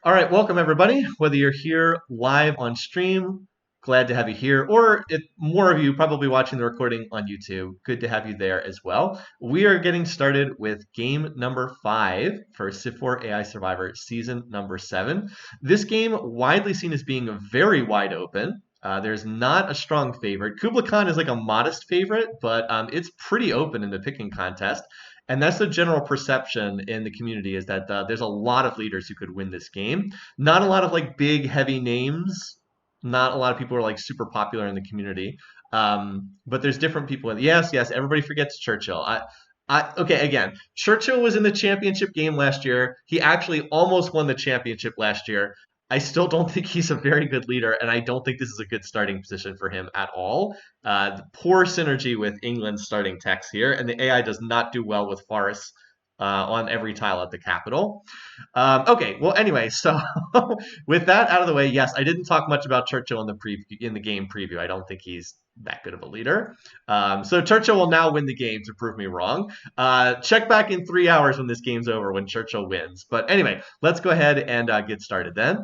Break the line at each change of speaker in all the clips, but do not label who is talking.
All right, welcome everybody. Whether you're here live on stream, glad to have you here, or if more of you probably watching the recording on YouTube, good to have you there as well. We are getting started with game number 5 for Civ4 AI Survivor season number 7. This game widely seen as being very wide open. There's not a strong favorite. Kublai Khan is like a modest favorite, but it's pretty open in the picking contest. And that's the general perception in the community is that there's a lot of leaders who could win this game. Not a lot of like big, heavy names. Not a lot of people are like super popular in the community. But there's different people. Yes, yes, everybody forgets Churchill. Okay, again, Churchill was in the championship game last year. He actually almost won the championship last year. I still don't think he's a very good leader, and I don't think this is a good starting position for him at all. Poor synergy with England's starting techs here, and the AI does not do well with forests on every tile at the capital. Okay, well, anyway, so with that out of the way, yes, I didn't talk much about Churchill in the game preview. I don't think he's that good of a leader. So Churchill will now win the game to prove me wrong. Check back in 3 hours when this game's over, when Churchill wins. But anyway, let's go ahead and get started then.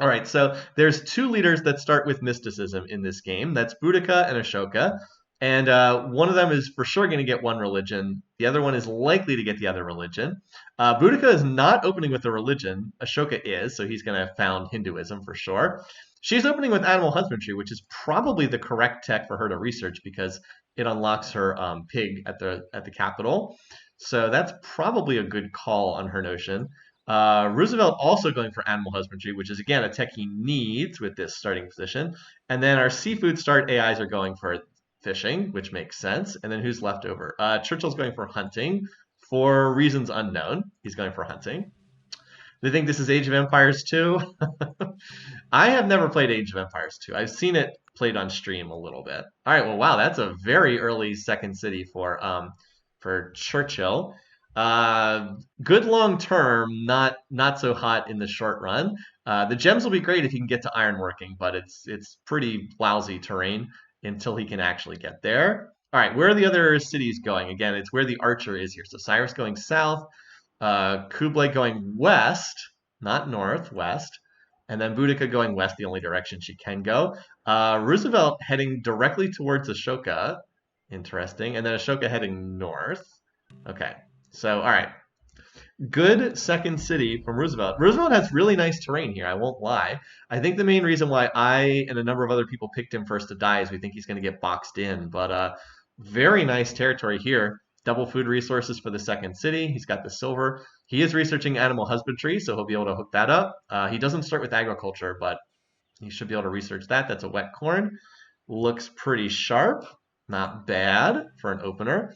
All right, so there's two leaders that start with mysticism in this game. That's Boudica and Ashoka. And one of them is for sure going to get one religion. The other one is likely to get the other religion. Boudica is not opening with a religion. Ashoka is, so he's going to found Hinduism for sure. She's opening with animal husbandry, which is probably the correct tech for her to research because it unlocks her pig at the capital. So that's probably a good call on her notion. Roosevelt also going for animal husbandry, which is again a tech he needs with this starting position. And then our seafood start AIs are going for fishing, which makes sense. And then who's left over? Churchill's going for hunting for reasons unknown. He's going for hunting. They think this is Age of Empires 2. I have never played Age of Empires 2. I've seen it played on stream a little bit. All right, well, wow, that's a very early second city for Churchill. Good long term, not so hot in the short run. The gems will be great if he can get to ironworking, but it's pretty lousy terrain until he can actually get there. All right, where are the other cities going? Again, it's where the archer is here. So Cyrus going south, Kublai going west, not north, west, and then Boudica going west, the only direction she can go. Roosevelt heading directly towards Ashoka, interesting, and then Ashoka heading north. Okay, so all right. Good second city from Roosevelt. Roosevelt has really nice terrain here, I won't lie. I think the main reason why I and a number of other people picked him first to die is we think he's going to get boxed in. But very nice territory here. Double food resources for the second city. He's got the silver. He is researching animal husbandry, so he'll be able to hook that up. He doesn't start with agriculture, but he should be able to research that. That's a wet corn. Looks pretty sharp. Not bad for an opener.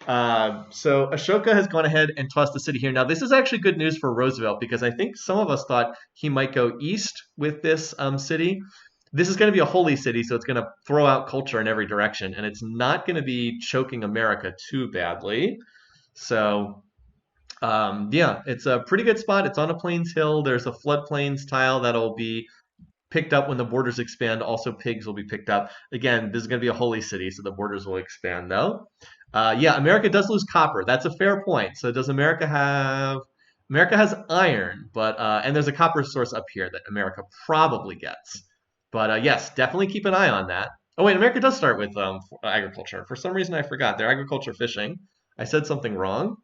So Ashoka has gone ahead and tossed the city here. Now, this is actually good news for Roosevelt because I think some of us thought he might go east with this city. This is going to be a holy city, so it's going to throw out culture in every direction, and it's not going to be choking America too badly. So, yeah, it's a pretty good spot. It's on a plains hill. There's a floodplains tile that'll be picked up when the borders expand. Also, pigs will be picked up. Again, this is going to be a holy city, so the borders will expand, though. Yeah, America does lose copper. That's a fair point. So does America have... America has iron, but and there's a copper source up here that America probably gets. But yes, definitely keep an eye on that. Oh, wait, America does start with agriculture. For some reason, I forgot. They're agriculture fishing. I said something wrong.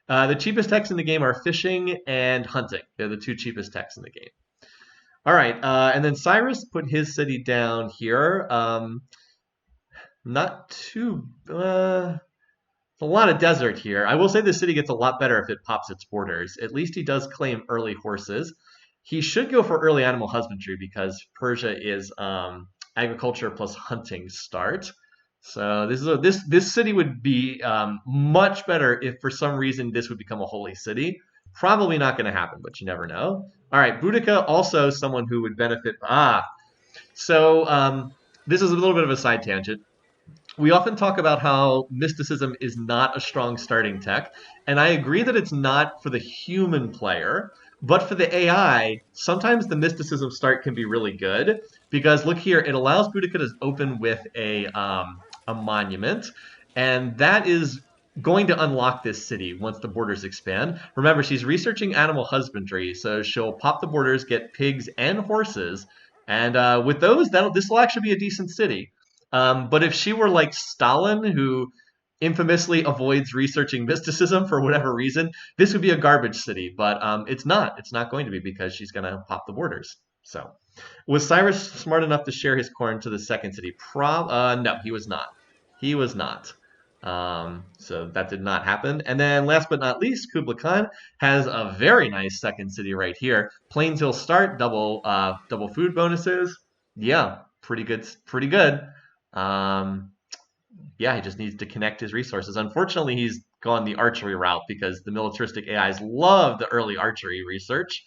The cheapest techs in the game are fishing and hunting. They're the two cheapest techs in the game. All right, and then Cyrus put his city down here. Not too... a lot of desert here. I will say the city gets a lot better if it pops its borders. At least he does claim early horses. He should go for early animal husbandry because Persia is agriculture plus hunting start. So this city would be much better if for some reason this would become a holy city. Probably not going to happen, but you never know. All right, Boudica also someone who would benefit. So this is a little bit of a side tangent. We often talk about how mysticism is not a strong starting tech, and I agree that it's not for the human player, but for the AI, sometimes the mysticism start can be really good, because look here, it allows Boudica to open with a monument, and that is going to unlock this city once the borders expand. Remember, she's researching animal husbandry, so she'll pop the borders, get pigs and horses, and with those, this will actually be a decent city. But if she were like Stalin, who infamously avoids researching mysticism for whatever reason, this would be a garbage city. But it's not. It's not going to be because she's going to pop the borders. So, was Cyrus smart enough to share his corn to the second city? No, he was not. He was not. So that did not happen. And then last but not least, Kublai Khan has a very nice second city right here. Plains Hill Start, double food bonuses. Yeah, pretty good, pretty good. Yeah, he just needs to connect his resources. Unfortunately, he's gone the archery route because the militaristic AIs love the early archery research.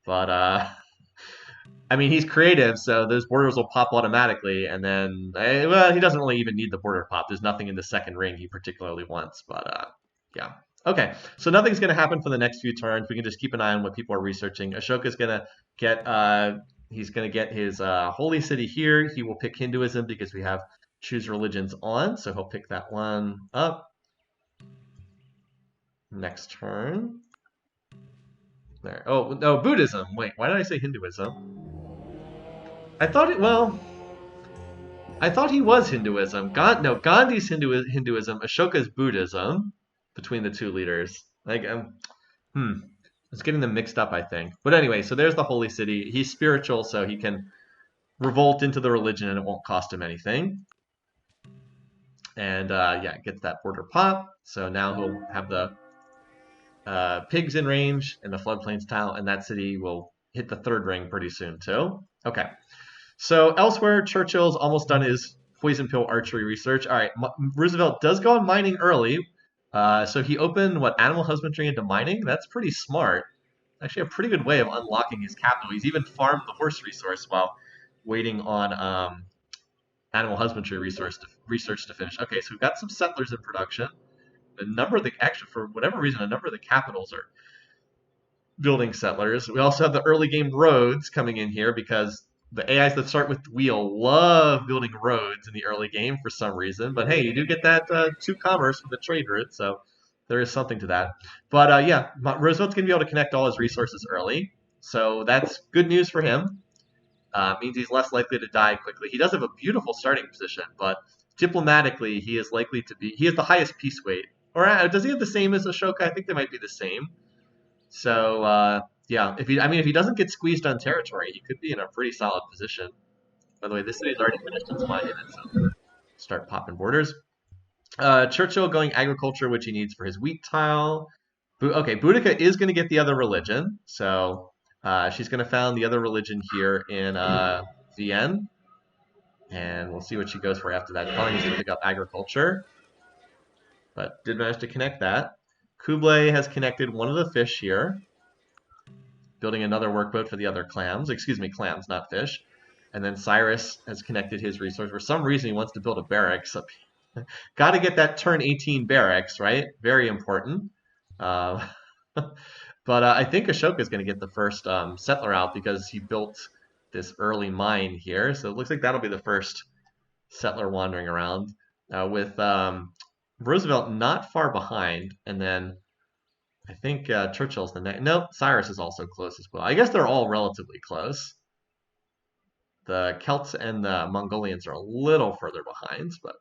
But I mean, he's creative, so those borders will pop automatically, and then, well, he doesn't really even need the border pop. There's nothing in the second ring he particularly wants, but yeah. Okay, so nothing's going to happen for the next few turns. We can just keep an eye on what people are researching. Ashoka's going to get, he's going to get his holy city here. He will pick Hinduism because we have choose religions on, so he'll pick that one up. Next turn. There. Oh, no, Buddhism. Wait, why did I say Hinduism? I thought it, well, I thought he was Hinduism. No, Gandhi's Hinduism, Ashoka's Buddhism, between the two leaders. Like, it's getting them mixed up, I think. But anyway, so there's the holy city. He's spiritual, so he can revolt into the religion and it won't cost him anything. And yeah, gets that border pop. So now he'll have the pigs in range and the floodplains tile, and that city will hit the third ring pretty soon too. Okay. So elsewhere, Churchill's almost done his poison pill archery research. All right, Roosevelt does go on mining early. So he opened, animal husbandry into mining? That's pretty smart. Actually, a pretty good way of unlocking his capital. He's even farmed the horse resource while waiting on animal husbandry research to finish. Okay, so we've got some settlers in production. Actually, for whatever reason, a number of the capitals are building settlers. We also have the early game roads coming in here because the AIs that start with wheel love building roads in the early game for some reason. But hey, you do get that 2 commerce from the trade route, so there is something to that. But yeah, Roosevelt's going to be able to connect all his resources early, so that's good news for him. Means he's less likely to die quickly. He does have a beautiful starting position, but diplomatically, he is likely to be. He has the highest peace weight. Or does he have the same as Ashoka? I think they might be the same. So yeah, if he doesn't get squeezed on territory, he could be in a pretty solid position. By the way, this city's already finished its mining, so start popping borders. Churchill going agriculture, which he needs for his wheat tile. Okay, Boudica is going to get the other religion, so she's going to found the other religion here in Vienne, and we'll see what she goes for after that. Probably needs to pick up agriculture, but did manage to connect that. Kublai has connected one of the fish here, building another workboat for the other clams. Excuse me, clams, not fish. And then Cyrus has connected his resource. For some reason, he wants to build a barracks. Got to get that turn 18 barracks, right? Very important. But I think Ashoka is going to get the first settler out because he built this early mine here. So it looks like that'll be the first settler wandering around with Roosevelt not far behind. And then I think Churchill's the next. Nope, Cyrus is also close as well. I guess they're all relatively close. The Celts and the Mongolians are a little further behind, but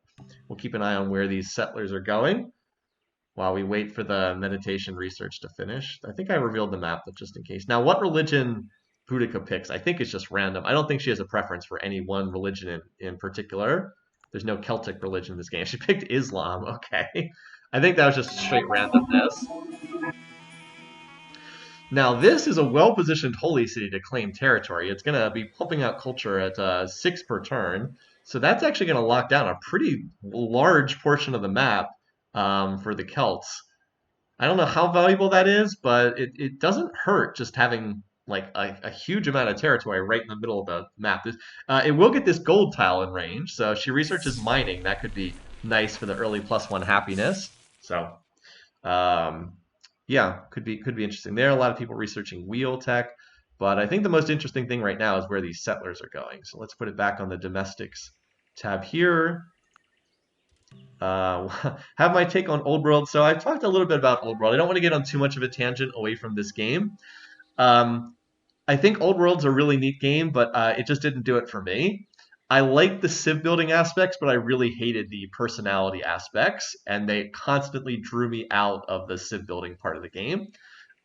we'll keep an eye on where these settlers are going while we wait for the meditation research to finish. I think I revealed the map, but just in case. Now, what religion Boudica picks, I think it's just random. I don't think she has a preference for any one religion in particular. There's no Celtic religion in this game. She picked Islam. Okay. I think that was just straight randomness. Now, this is a well-positioned holy city to claim territory. It's going to be pumping out culture at 6 per turn. So that's actually going to lock down a pretty large portion of the map for the Celts. I don't know how valuable that is, but it doesn't hurt just having like a huge amount of territory right in the middle of the map. It will get this gold tile in range, so she researches mining. That could be nice for the early +1 happiness. So yeah, could be interesting. There are a lot of people researching wheel tech, but I think the most interesting thing right now is where these settlers are going. So let's put it back on the domestics tab here. Have my take on Old World. So I've talked a little bit about Old World. I don't want to get on too much of a tangent away from this game. Um, I think Old World's a really neat game, but it just didn't do it for me. I like the civ building aspects, but I really hated the personality aspects, and they constantly drew me out of the civ building part of the game.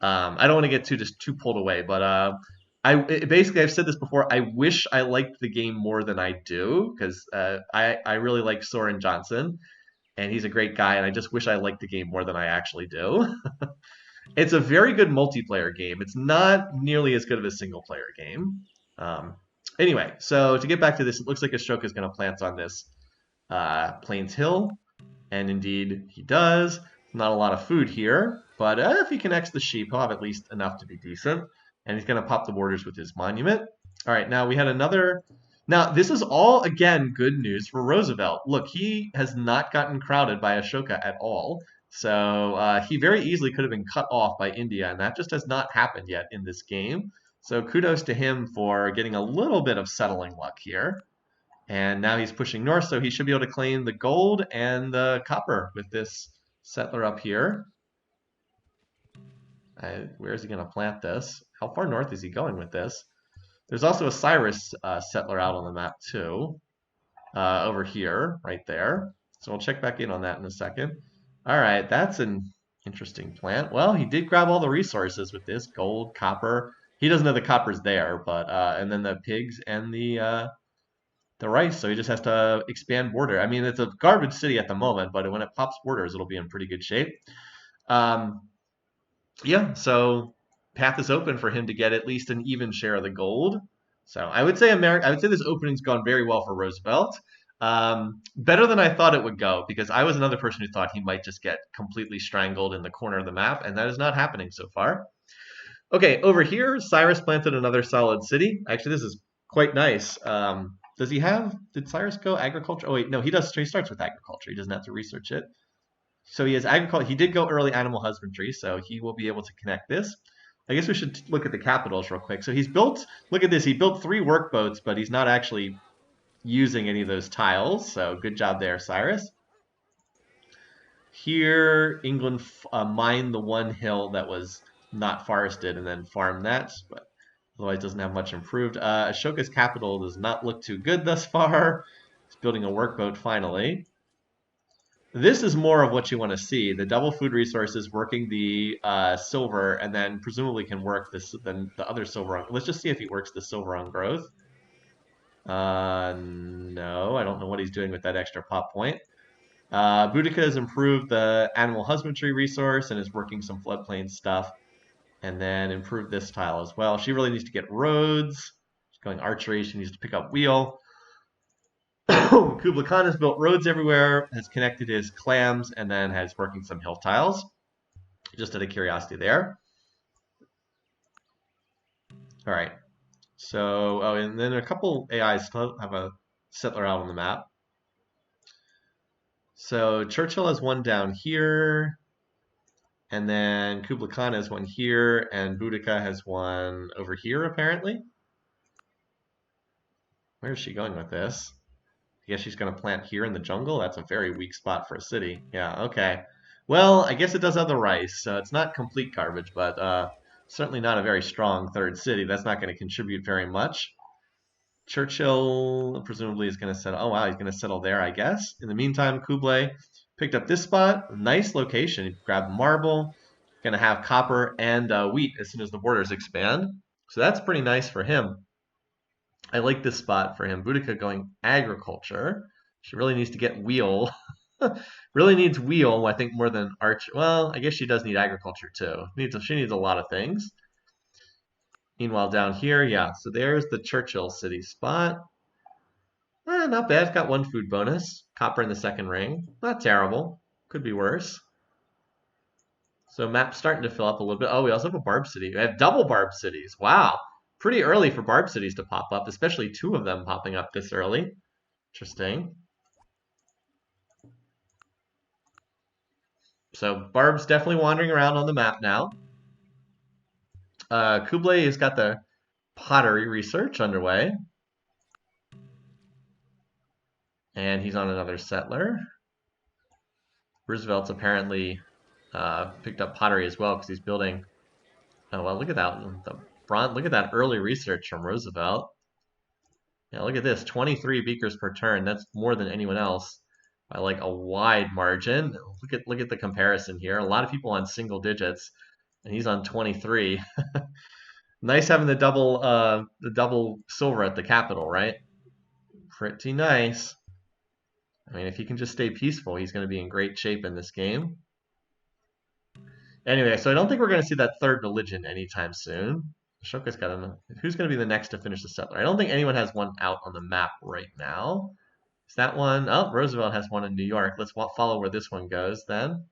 I don't want to get too pulled away, but basically I've said this before. I wish I liked the game more than I do because I really like Soren Johnson, and he's a great guy, and I just wish I liked the game more than I actually do. It's a very good multiplayer game. It's not nearly as good of a single player game. Um, anyway, so to get back to this, it looks like Ashoka is going to plant on this Plains Hill, and indeed he does. Not a lot of food here, but if he connects the sheep, he'll have at least enough to be decent. And he's going to pop the borders with his monument. All right, now we had another. Now, this is all, again, good news for Roosevelt. Look, he has not gotten crowded by Ashoka at all. So he very easily could have been cut off by India, and that just has not happened yet in this game. So kudos to him for getting a little bit of settling luck here. And now he's pushing north, so he should be able to claim the gold and the copper with this settler up here. Where is he going to plant this? How far north is he going with this? There's also a Cyrus settler out on the map too, over here, right there. So we'll check back in on that in a second. All right, that's an interesting plant. Well, he did grab all the resources with this gold, copper. He doesn't know the copper's there, but and then the pigs and the rice. So he just has to expand border. I mean, it's a garbage city at the moment, but when it pops borders, it'll be in pretty good shape. Yeah, so path is open for him to get at least an even share of the gold. So I would say this opening's gone very well for Roosevelt. Better than I thought it would go because I was another person who thought he might just get completely strangled in the corner of the map, and that is not happening so far. Okay, over here, Cyrus planted another solid city. Actually, this is quite nice. Did Cyrus go agriculture? Oh wait, no, he does. He starts with agriculture. He doesn't have to research it. So he has agriculture. He did go early animal husbandry, so he will be able to connect this. I guess we should look at the capitals real quick. So he's built, look at this, he built 3 workboats, but he's not actually using any of those tiles. So good job there, Cyrus. Here, England mined the one hill that was not forested and then farmed that, but otherwise doesn't have much improved. Ashoka's capital does not look too good thus far. He's building a workboat finally. This is more of what you want to see. The double food resources working the silver and then presumably can work the other silver on. Let's just see if he works the silver on growth. No, I don't know what he's doing with that extra pop point. Boudica has improved the animal husbandry resource and is working some floodplain stuff. And then improved this tile as well. She really needs to get roads. She's going archery. She needs to pick up wheel. Kublai Khan has built roads everywhere, has connected his clams, and then has working some hill tiles. Just out of curiosity there. All right. So, oh, and then a couple AIs still have a settler out on the map. So Churchill has one down here, and then Kublai Khan has one here, and Boudica has one over here, apparently. Where is she going with this? I guess she's going to plant here in the jungle. That's a very weak spot for a city. Yeah, okay. Well, I guess it does have the rice, so it's not complete garbage, but certainly not a very strong third city. That's not going to contribute very much. Churchill presumably is going to settle. Oh, wow, he's going to settle there, I guess. In the meantime, Kublai picked up this spot. Nice location. He grabbed marble. Going to have copper and wheat as soon as the borders expand. So that's pretty nice for him. I like this spot for him. Boudica going agriculture. She really needs to get wheel. Really needs wheel, I think, more than arch. Well, I guess she does need agriculture too. She needs a lot of things. Meanwhile, down here, yeah. So there's the Churchill city spot. Not bad. It's got 1 food bonus. Copper in the second ring. Not terrible. Could be worse. So map's starting to fill up a little bit. Oh, we also have a barb city. We have double barb cities. Wow. Pretty early for barb cities to pop up, especially 2 of them popping up this early. Interesting. So Barb's definitely wandering around on the map now. Kublai has got the pottery research underway. And he's on another settler. Roosevelt's apparently picked up pottery as well because he's building. Oh well, look at that. Look at that early research from Roosevelt. Yeah, look at this, 23 beakers per turn. That's more than anyone else by like a wide margin. Look at the comparison here. A lot of people on single digits, and he's on 23. Nice having the double silver at the capital, right? Pretty nice. I mean, if he can just stay peaceful, he's going to be in great shape in this game. Anyway, so I don't think we're going to see that third religion anytime soon. Ashoka's got enough. Who's going to be the next to finish the settler? I don't think anyone has one out on the map right now. Is that one? Oh, Roosevelt has one in New York. Let's follow where this one goes then.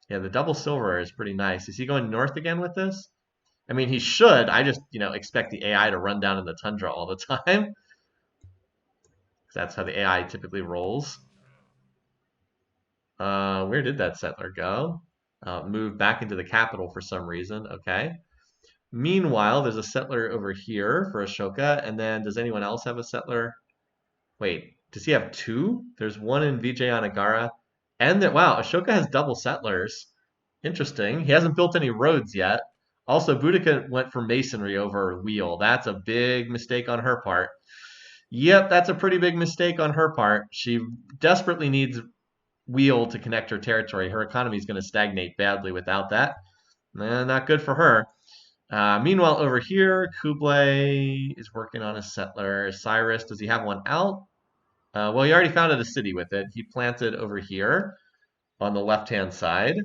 Yeah, the double silver is pretty nice. Is he going north again with this? I mean, he should. I just, expect the AI to run down in the tundra all the time. That's how the AI typically rolls. Where did that settler go? Moved back into the capital for some reason. Okay. Meanwhile, there's a settler over here for Ashoka. And then does anyone else have a settler? Wait, does he have two? There's one in Vijayanagara. And that, wow, Ashoka has double settlers. Interesting. He hasn't built any roads yet. Also, Boudica went for masonry over wheel. That's a big mistake on her part. Yep, that's a pretty big mistake on her part. She desperately needs wheel to connect her territory. Her economy is going to stagnate badly without that. Not good for her. Meanwhile, over here, Kublai is working on a settler. Cyrus, does he have one out? Well, he already founded a city with it. He planted over here on the left-hand side,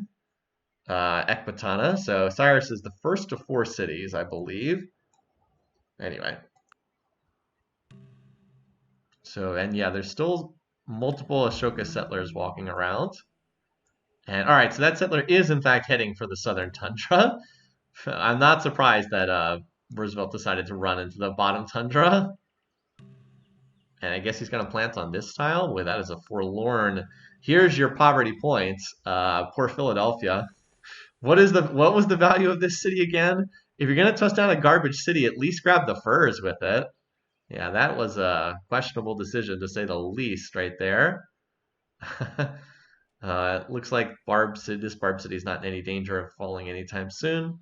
Ekbatana. So Cyrus is the first of 4 cities, I believe. Anyway. So, and yeah, there's still multiple Ashoka settlers walking around. And all right, so that settler is in fact heading for the southern tundra. I'm not surprised that Roosevelt decided to run into the bottom tundra. And I guess he's going to plant on this tile. Boy, that is a forlorn. Here's your poverty points. Poor Philadelphia. What was the value of this city again? If you're going to toss down a garbage city, at least grab the furs with it. Yeah, that was a questionable decision to say the least right there. It looks like this Barb City is not in any danger of falling anytime soon.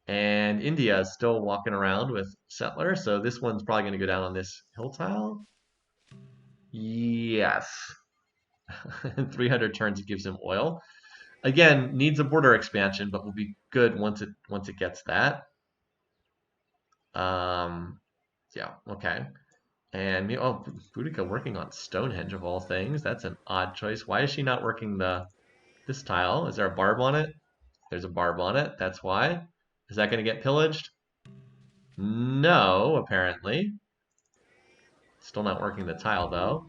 And India is still walking around with settlers, so this one's probably going to go down on this hill tile. Yes. 300 turns it gives him oil. Again, needs a border expansion, but will be good once it gets that. Yeah, okay. And Boudica working on Stonehenge of all things. That's an odd choice. Why is she not working this tile? Is there a barb on it? There's a barb on it. That's why. Is that going to get pillaged? No, apparently. Still not working the tile though.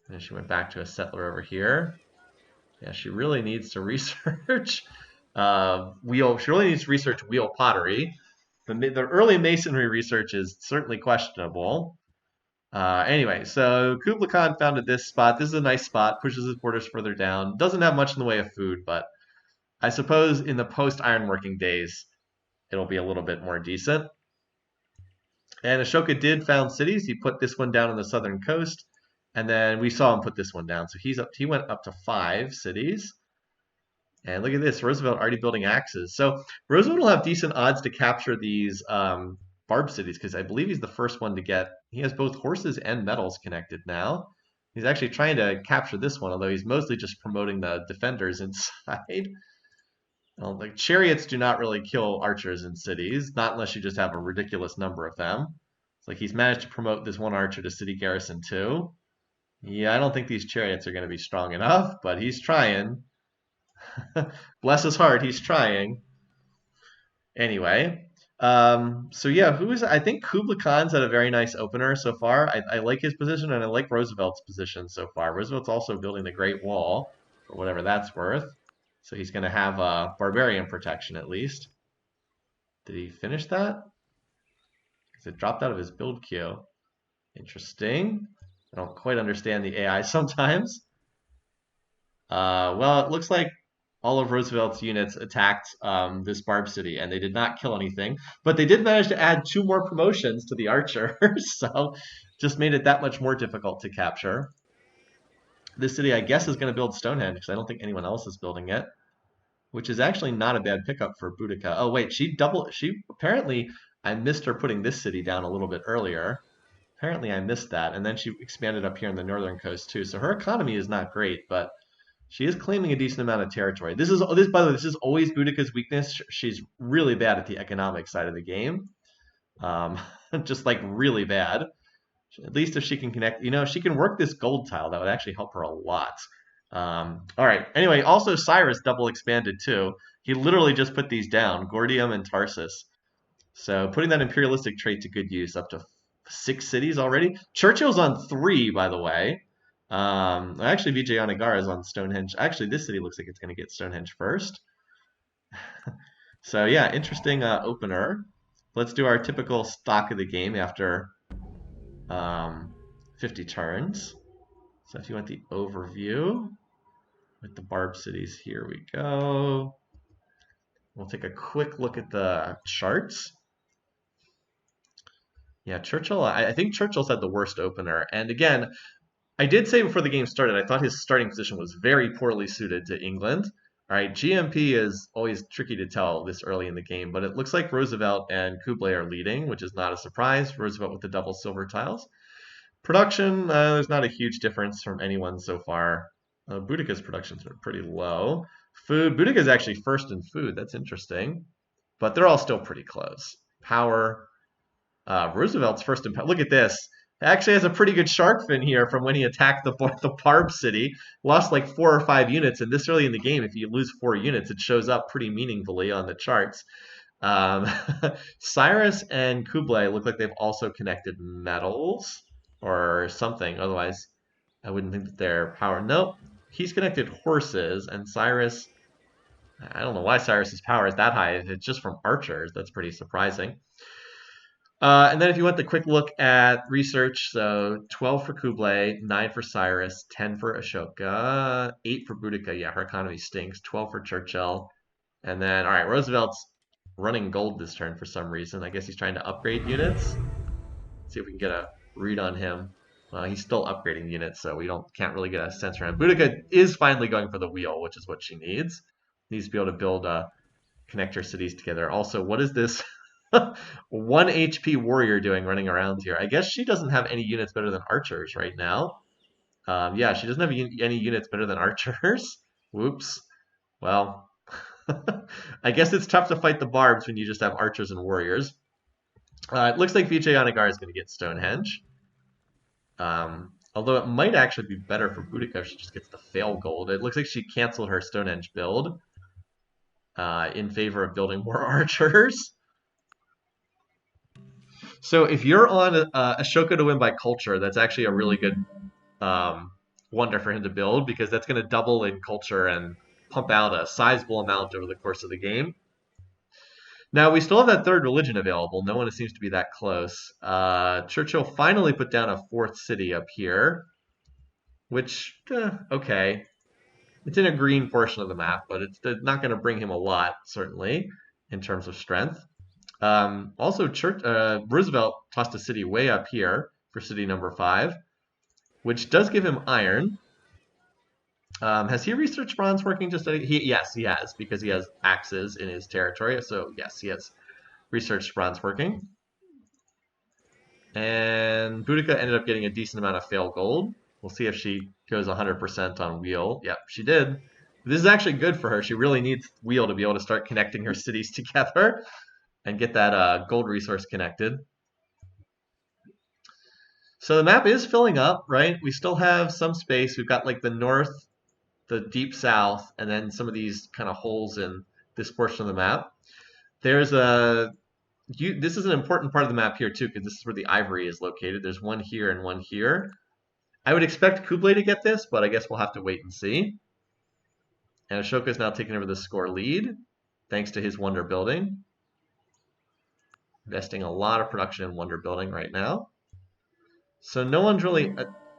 And she went back to a settler over here. Yeah, she really needs to research wheel. She really needs to research wheel pottery. The early masonry research is certainly questionable. Anyway, so Kublai Khan founded this spot. This is a nice spot. Pushes his borders further down. Doesn't have much in the way of food, but I suppose in the post-ironworking days, it'll be a little bit more decent. And Ashoka did found cities. He put this one down on the southern coast, and then we saw him put this one down. So he went up to 5 cities. And look at this, Roosevelt already building axes. So Roosevelt will have decent odds to capture these barb cities because I believe he's the first one to get. He has both horses and metals connected now. He's actually trying to capture this one, although he's mostly just promoting the defenders inside. Well, the chariots do not really kill archers in cities, not unless you just have a ridiculous number of them. It's like he's managed to promote this one archer to city garrison too. Yeah, I don't think these chariots are going to be strong enough, but he's trying. Bless his heart, he's trying. Anyway, so yeah, I think Kublai Khan's had a very nice opener so far. I like his position, and I like Roosevelt's position so far. Roosevelt's also building the Great Wall, for whatever that's worth. So he's going to have barbarian protection at least. Did he finish that? Because it dropped out of his build queue. Interesting. I don't quite understand the AI sometimes. Well, it looks like all of Roosevelt's units attacked this Barb City, and they did not kill anything. But they did manage to add 2 more promotions to the archers, so just made it that much more difficult to capture. This city, I guess, is going to build Stonehenge because I don't think anyone else is building it, which is actually not a bad pickup for Boudica. Oh wait, she apparently I missed her putting this city down a little bit earlier. Apparently I missed that, and then she expanded up here on the northern coast too. So her economy is not great, but she is claiming a decent amount of territory. This by the way, this is always Boudica's weakness. She's really bad at the economic side of the game, um, just like really bad. At least if she can connect, if she can work this gold tile, that would actually help her a lot. All right. Anyway, also Cyrus double expanded too. He literally just put these down, Gordium and Tarsus. So putting that imperialistic trait to good use, up to 6 cities already. Churchill's on 3, by the way. Actually, Vijayanagara is on Stonehenge. Actually, this city looks like it's going to get Stonehenge first. So yeah, interesting opener. Let's do our typical stock of the game after 50 turns. So if you want the overview with the Barb cities, here we go. We'll take a quick look at the charts. Yeah, Churchill, I think Churchill's had the worst opener. And again, I did say before the game started, I thought his starting position was very poorly suited to England. All right, GMP is always tricky to tell this early in the game, but it looks like Roosevelt and Kublai are leading, which is not a surprise. Roosevelt with the double silver tiles. Production, there's not a huge difference from anyone so far. Boudica's production's been pretty low. Food, Boudica's actually first in food. That's interesting, but they're all still pretty close. Power, Roosevelt's first in power. Look at this. Actually has a pretty good shark fin here from when he attacked the Barb city. Lost like 4 or 5 units, and this early in the game, if you lose 4 units, it shows up pretty meaningfully on the charts. Cyrus and Kublai look like they've also connected metals or something. Otherwise, I wouldn't think that they're power. Nope. He's connected horses, and Cyrus, I don't know why Cyrus's power is that high. It's just from archers. That's pretty surprising. And then if you want the quick look at research, so 12 for Kublai, 9 for Cyrus, 10 for Ashoka, 8 for Boudica. Yeah, her economy stinks. 12 for Churchill. And then, all right, Roosevelt's running gold this turn for some reason. I guess he's trying to upgrade units. Let's see if we can get a read on him. He's still upgrading units, so we can't really get a sense around. Boudica is finally going for the wheel, which is what she needs. Needs to be able to build connector cities together. Also, what is this 1 HP warrior doing running around here? I guess she doesn't have any units better than archers right now. Yeah, she doesn't have any units better than archers. Whoops. Well, I guess it's tough to fight the barbs when you just have archers and warriors. It looks like Vijayanagara is going to get Stonehenge. Although it might actually be better for Boudica if she just gets the fail gold. It looks like she canceled her Stonehenge build in favor of building more archers. So if you're on Ashoka to win by culture, that's actually a really good wonder for him to build, because that's going to double in culture and pump out a sizable amount over the course of the game. Now, we still have that third religion available. No one seems to be that close. Churchill finally put down a 4th city up here, which, okay. It's in a green portion of the map, but it's not going to bring him a lot, certainly, in terms of strength. Also, Roosevelt tossed a city way up here for city number 5, which does give him iron. Has he researched bronze working to study? Yes, he has, because he has axes in his territory. So yes, he has researched bronze working. And Boudica ended up getting a decent amount of fail gold. We'll see if she goes 100% on wheel. Yep, she did. This is actually good for her. She really needs wheel to be able to start connecting her cities together and get that gold resource connected. So the map is filling up, right? We still have some space. We've got like the north, the deep south, and then some of these kind of holes in this portion of the map. There's this is an important part of the map here too, because this is where the ivory is located. There's one here and one here. I would expect Kublai to get this, but I guess we'll have to wait and see. And Ashoka is now taking over the score lead, thanks to his wonder building. Investing a lot of production in wonder building right now. So no one's really...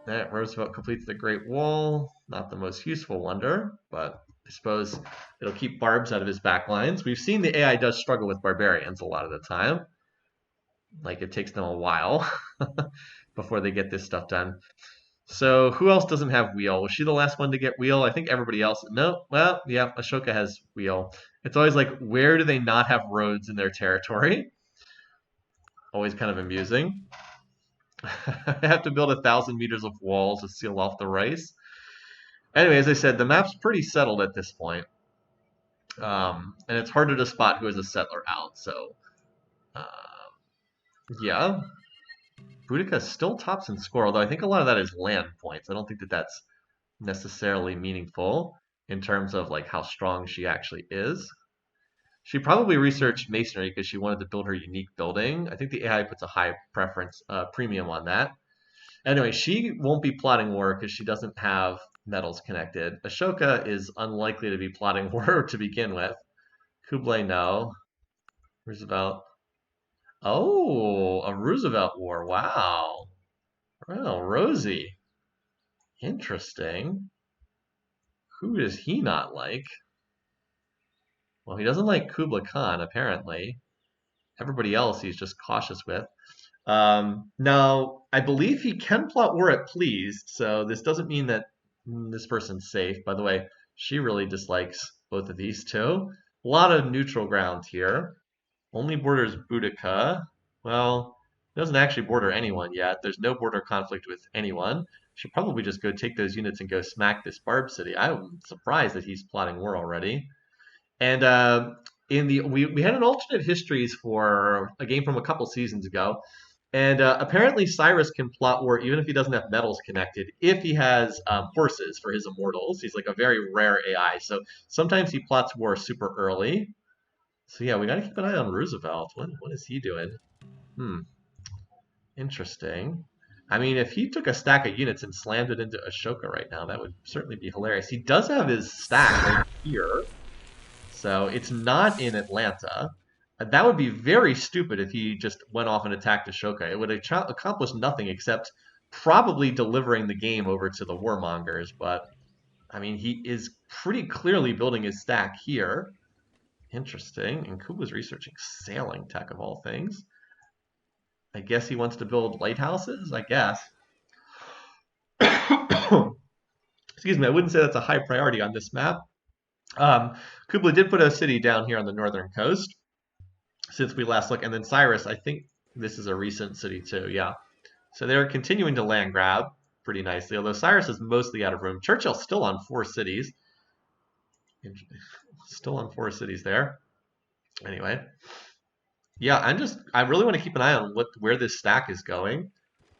Roosevelt completes the Great Wall. Not the most useful wonder, but I suppose it'll keep barbs out of his back lines. We've seen the AI does struggle with barbarians a lot of the time. Like, it takes them a while before they get this stuff done. So who else doesn't have wheel? Was she the last one to get wheel? I think everybody else. No, well, yeah, Ashoka has wheel. It's always like, where do they not have roads in their territory? Always kind of amusing. I have to build 1,000 meters of walls to seal off the rice. Anyway, as I said, the map's pretty settled at this point. And it's harder to spot who is a settler out. So, uh, yeah, Boudica still tops in score, although I think a lot of that is land points. I don't think that that's necessarily meaningful in terms of like how strong she actually is. She probably researched masonry because she wanted to build her unique building. I think the AI puts a high preference premium on that. Anyway, she won't be plotting war because she doesn't have metals connected. Ashoka is unlikely to be plotting war to begin with. Kublai, no. Roosevelt. Oh, a Roosevelt war. Wow. Oh, Rosie. Interesting. Who does he not like? Well, he doesn't like Kublai Khan, apparently. Everybody else he's just cautious with. Now, I believe he can plot war at pleased, so this doesn't mean that this person's safe. By the way, she really dislikes both of these two. A lot of neutral ground here. Only borders Boudica. Well, it doesn't actually border anyone yet. There's no border conflict with anyone. Should probably just go take those units and go smack this Barb city. I'm surprised that he's plotting war already. And in the we had an alternate histories for a game from a couple seasons ago, and apparently Cyrus can plot war even if he doesn't have metals connected. If he has horses for his immortals, he's like a very rare AI. So sometimes he plots war super early. So yeah, we got to keep an eye on Roosevelt. What is he doing? Hmm, interesting. I mean, if he took a stack of units and slammed it into Ashoka right now, that would certainly be hilarious. He does have his stack right here. So it's not in Atlanta. That would be very stupid if he just went off and attacked Ashoka. It would accomplish nothing except probably delivering the game over to the warmongers. But I mean, he is pretty clearly building his stack here. Interesting. And Kuba's researching sailing tech of all things. I guess he wants to build lighthouses. I guess. Excuse me. I wouldn't say that's a high priority on this map. Kublai did put a city down here on the northern coast since we last looked, and then Cyrus, I think this is a recent city too, yeah. So they're continuing to land grab pretty nicely, although Cyrus is mostly out of room. Churchill's still on 4 cities. Still on 4 cities there. Anyway. Yeah, I really want to keep an eye on where this stack is going.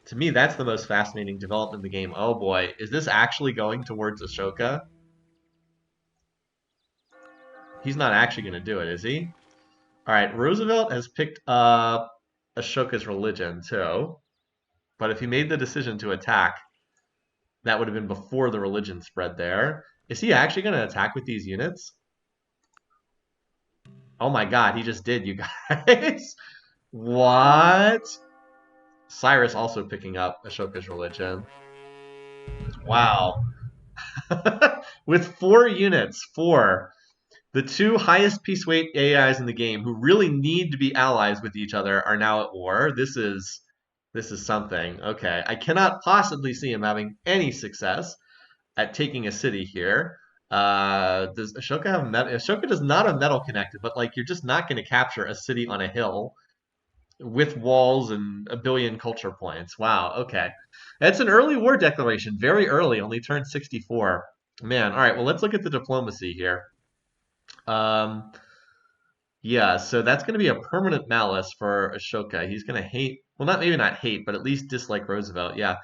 To me, that's the most fascinating development in the game. Oh boy, is this actually going towards Ashoka? He's not actually going to do it, is he? All right, Roosevelt has picked up Ashoka's religion too. But if he made the decision to attack, that would have been before the religion spread there. Is he actually going to attack with these units? Oh my god, he just did, you guys. What? Cyrus also picking up Ashoka's religion. Wow. With 4 units, 4. The 2 highest piece weight AIs in the game who really need to be allies with each other are now at war. This is something. Okay, I cannot possibly see him having any success at taking a city here. Does Ashoka have metal? Ashoka does not have metal connected, but like you're just not going to capture a city on a hill with walls and a billion culture points. Wow. Okay, that's an early war declaration. Very early. Only turned 64. Man. All right. Well, let's look at the diplomacy here. Um, yeah, so that's going to be a permanent malice for Ashoka. He's going to hate, well, not maybe not hate, but at least dislike Roosevelt. Yeah.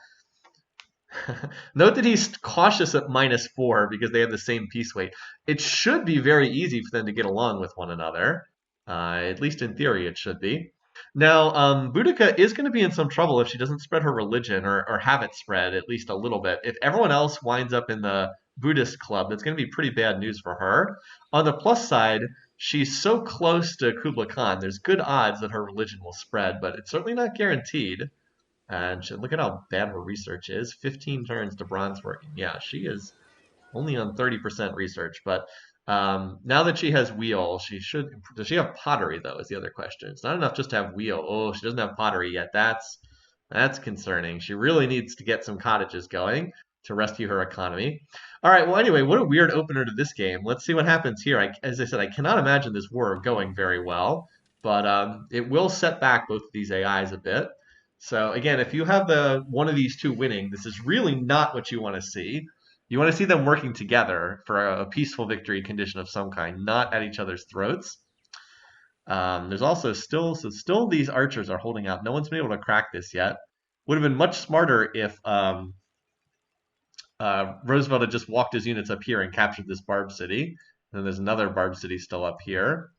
Note that he's cautious at -4 because they have the same piece weight. It should be very easy for them to get along with one another. At least in theory, it should be. Now, Boudica is going to be in some trouble if she doesn't spread her religion or have it spread at least a little bit. If everyone else winds up in the Buddhist club, that's going to be pretty bad news for her. On the plus side, she's so close to Kublai Khan, there's good odds that her religion will spread, but it's certainly not guaranteed. And look at how bad her research is. 15 turns to bronze working. Yeah, she is only on 30% research. But now that she has wheel, she should. Does she have pottery though? Is the other question. It's not enough just to have wheel. Oh, she doesn't have pottery yet. That's That's concerning. She really needs to get some cottages going to rescue her economy. All right, well, anyway, what a weird opener to this game. Let's see what happens here. As I said, I cannot imagine this war going very well, but it will set back both of these AIs a bit. So again, if you have the one of these two winning, this is really not what you want to see. You want to see them working together for a peaceful victory condition of some kind, not at each other's throats. There's also still these archers are holding out. No one's been able to crack this yet. Would have been much smarter if Roosevelt had just walked his units up here and captured this Barb city. And then there's another Barb city still up here.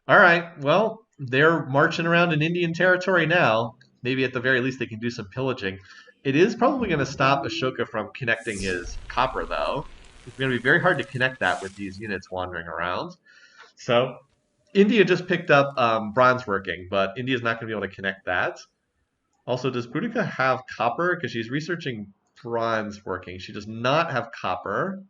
All right, well, they're marching around in Indian territory now. Maybe at the very least they can do some pillaging. It is probably going to stop Ashoka from connecting his copper, though. It's going to be very hard to connect that with these units wandering around. So India just picked up bronze working, but India's not going to be able to connect that. Also, does Boudica have copper? Because she's researching bronze working. She does not have copper.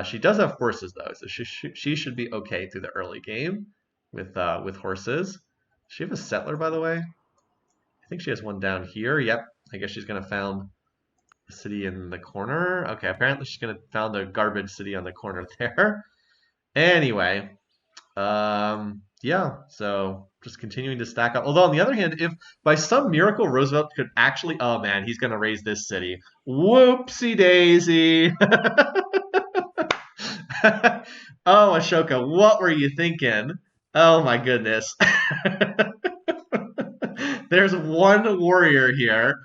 She does have horses, though, so she should be okay through the early game with horses. Does she have a settler, by the way? I think she has one down here. Yep, I guess she's going to found a city in the corner. Okay, apparently she's going to found a garbage city on the corner there. Anyway, yeah, so just continuing to stack up. Although on the other hand, if by some miracle Roosevelt could actually, oh man, he's going to raise this city. Whoopsie daisy. Oh, Ashoka, what were you thinking? Oh my goodness. There's one warrior here.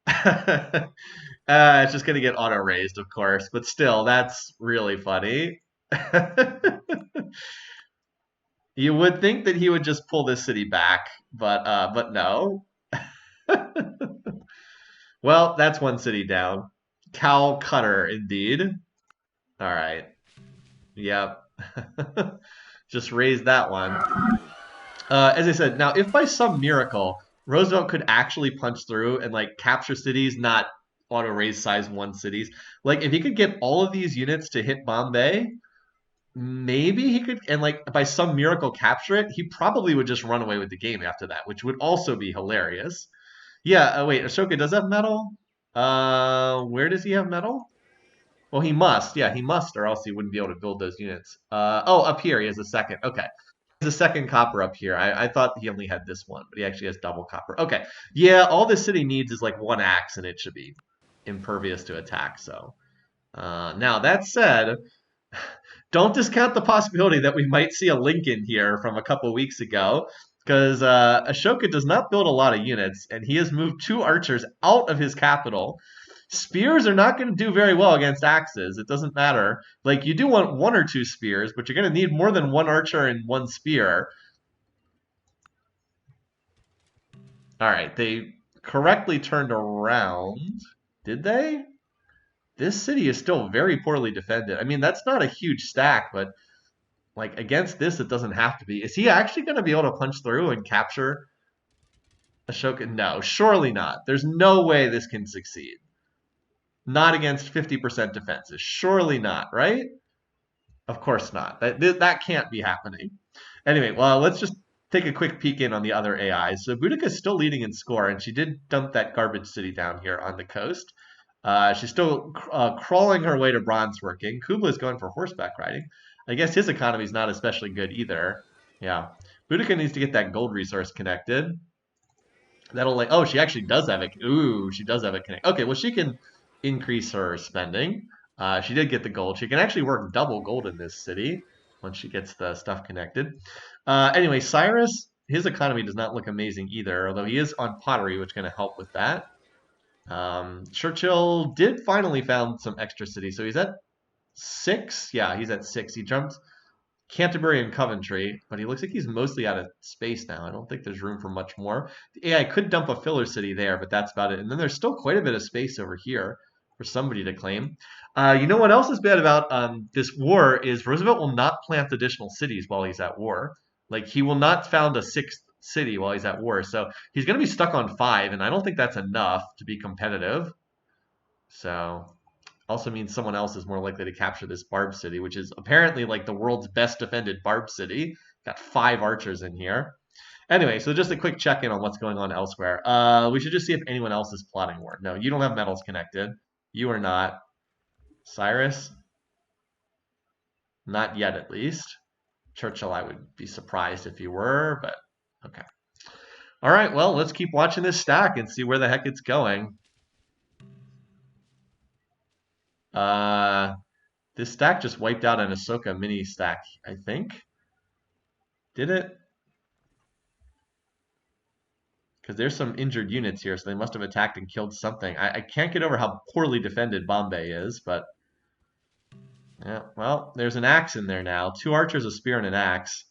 It's just going to get auto raised, of course, but still, that's really funny. You would think that he would just pull this city back, but no. Well, that's one city down. Calcutta, indeed. All right. Yep. Just raise that one. As I said, now if by some miracle Roosevelt could actually punch through and like capture cities, not auto raise size 1 cities, like if he could get all of these units to hit Bombay, maybe he could, and like by some miracle capture it, he probably would just run away with the game after that, which would also be hilarious. Yeah, wait, Ashoka does have metal? Where does he have metal? Well, he must. Yeah, he must, or else he wouldn't be able to build those units. Oh, up here, he has a second. Okay. He has a second copper up here. I thought he only had this one, but he actually has double copper. Okay. Yeah, all this city needs is like 1 axe, and it should be impervious to attack, so. Now, that said, don't discount the possibility that we might see a Lincoln here from a couple weeks ago, because Ashoka does not build a lot of units, and he has moved 2 archers out of his capital. Spears are not going to do very well against axes. It doesn't matter. Like, you do want 1 or 2 spears, but you're going to need more than 1 archer and 1 spear. All right, they correctly turned around. Did they? This city is still very poorly defended. I mean, that's not a huge stack, but like against this, it doesn't have to be. Is he actually going to be able to punch through and capture Ashoka? No, surely not. There's no way this can succeed. Not against 50% defenses. Surely not, right? Of course not. That can't be happening. Anyway, well, let's just take a quick peek in on the other AIs. So Boudica is still leading in score, and she did dump that garbage city down here on the coast. She's still crawling her way to bronze working. Kubla is going for horseback riding. I guess his economy is not especially good either. Yeah. Boudica needs to get that gold resource connected. That'll like, oh, she actually does have it. Ooh, she does have it connected. Okay, well, she can increase her spending. She did get the gold. She can actually work double gold in this city once she gets the stuff connected. Anyway, Cyrus, his economy does not look amazing either, although he is on pottery, which is going to help with that. Churchill did finally found some extra cities, so he's at 6. Yeah, he's at 6. He jumped Canterbury and Coventry, but he looks like he's mostly out of space now. I don't think there's room for much more. The AI could dump a filler city there, but that's about it. And then there's still quite a bit of space over here for somebody to claim. You know what else is bad about this war is Roosevelt will not plant additional cities while he's at war. Like, he will not found a 6th city while he's at war. So he's going to be stuck on 5, and I don't think that's enough to be competitive. So also means someone else is more likely to capture this Barb city, which is apparently like the world's best defended Barb city. Got 5 archers in here. Anyway, so just a quick check-in on what's going on elsewhere. We should just see if anyone else is plotting war. No, you don't have metals connected. You are not. Cyrus? Not yet, at least. Churchill, I would be surprised if you were, but okay. All right, well, let's keep watching this stack and see where the heck it's going. This stack just wiped out an Ahsoka mini stack, I think. Did it? Because there's some injured units here, so they must have attacked and killed something. I can't get over how poorly defended Bombay is, but yeah, well, there's an axe in there now. 2 archers, a spear, and an axe.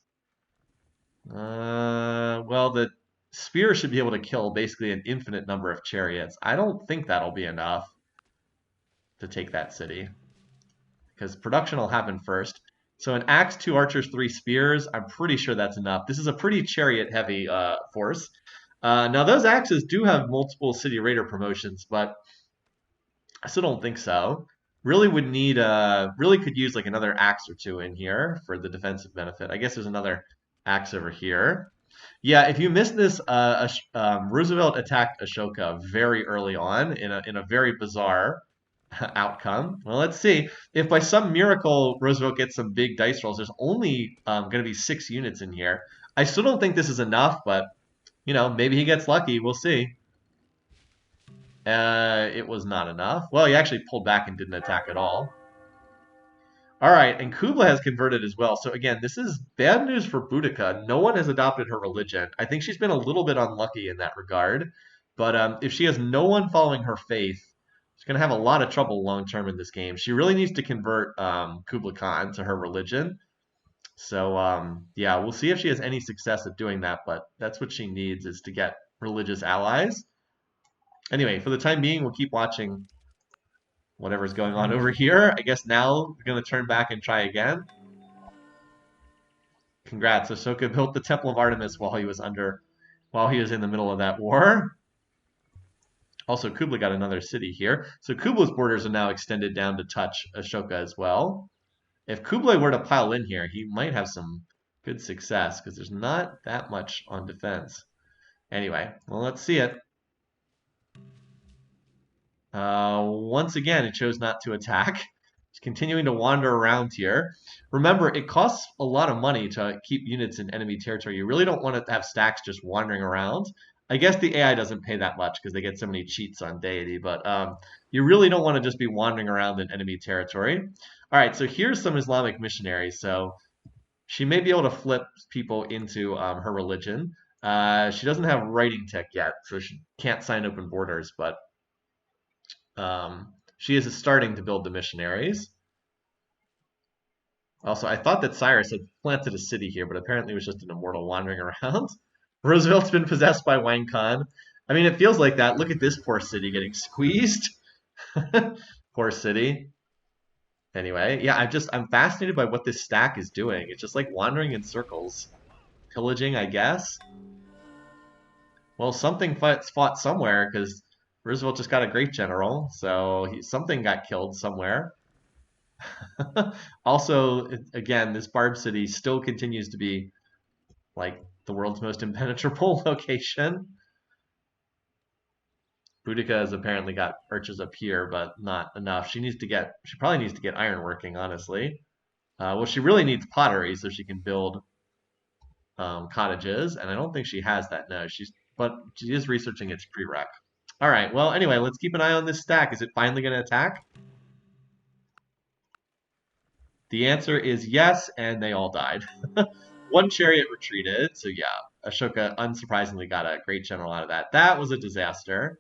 Well, the spear should be able to kill basically an infinite number of chariots. I don't think that'll be enough to take that city, because production will happen first. So an axe, 2 archers, 3 spears, I'm pretty sure that's enough. This is a pretty chariot-heavy force. Now, those axes do have multiple city raider promotions, but I still don't think so. Really would need, really could use like another axe or 2 in here for the defensive benefit. I guess there's another axe over here. Yeah, if you missed this, Roosevelt attacked Ashoka very early on in a very bizarre outcome. Well, let's see. If by some miracle Roosevelt gets some big dice rolls, there's only going to be 6 units in here. I still don't think this is enough, but, you know, maybe he gets lucky. We'll see. It was not enough. Well, he actually pulled back and didn't attack at all. All right, and Kubla has converted as well. So again, this is bad news for Boudica. No one has adopted her religion. I think she's been a little bit unlucky in that regard. But if she has no one following her faith, she's going to have a lot of trouble long term in this game. She really needs to convert Kubla Khan to her religion. So yeah, we'll see if she has any success at doing that. But that's what she needs, is to get religious allies. Anyway, for the time being, we'll keep watching whatever's going on over here. I guess now we're going to turn back and try again. Congrats, Ahsoka built the Temple of Artemis while he was in the middle of that war. Also, Kubla got another city here. So Kubla's borders are now extended down to touch Ashoka as well. If Kublai were to pile in here, he might have some good success, because there's not that much on defense. Anyway, well, let's see it. Once again, it chose not to attack. It's continuing to wander around here. Remember, it costs a lot of money to keep units in enemy territory. You really don't want to have stacks just wandering around. I guess the AI doesn't pay that much because they get so many cheats on deity, but you really don't want to just be wandering around in enemy territory. All right, so here's some Islamic missionaries. So she may be able to flip people into her religion. She doesn't have writing tech yet, so she can't sign open borders, but she is starting to build the missionaries. Also, I thought that Cyrus had planted a city here, but apparently it was just an immortal wandering around. Roosevelt's been possessed by Wang Khan. I mean, it feels like that. Look at this poor city getting squeezed. Poor city. Anyway, yeah, I'm fascinated by what this stack is doing. It's just like wandering in circles. Pillaging, I guess. Well, something fought somewhere, because Roosevelt just got a great general, so something got killed somewhere. Also, again, this Barb city still continues to be like the world's most impenetrable location. Boudica has apparently got arches up here, but not enough. She probably needs to get ironworking, honestly. Well, she really needs pottery so she can build cottages, and I don't think she has that now. But she is researching its prereq. All right, well, anyway, let's keep an eye on this stack. Is it finally going to attack? The answer is yes, and they all died. One chariot retreated, so yeah, Ashoka unsurprisingly got a great general out of that. That was a disaster.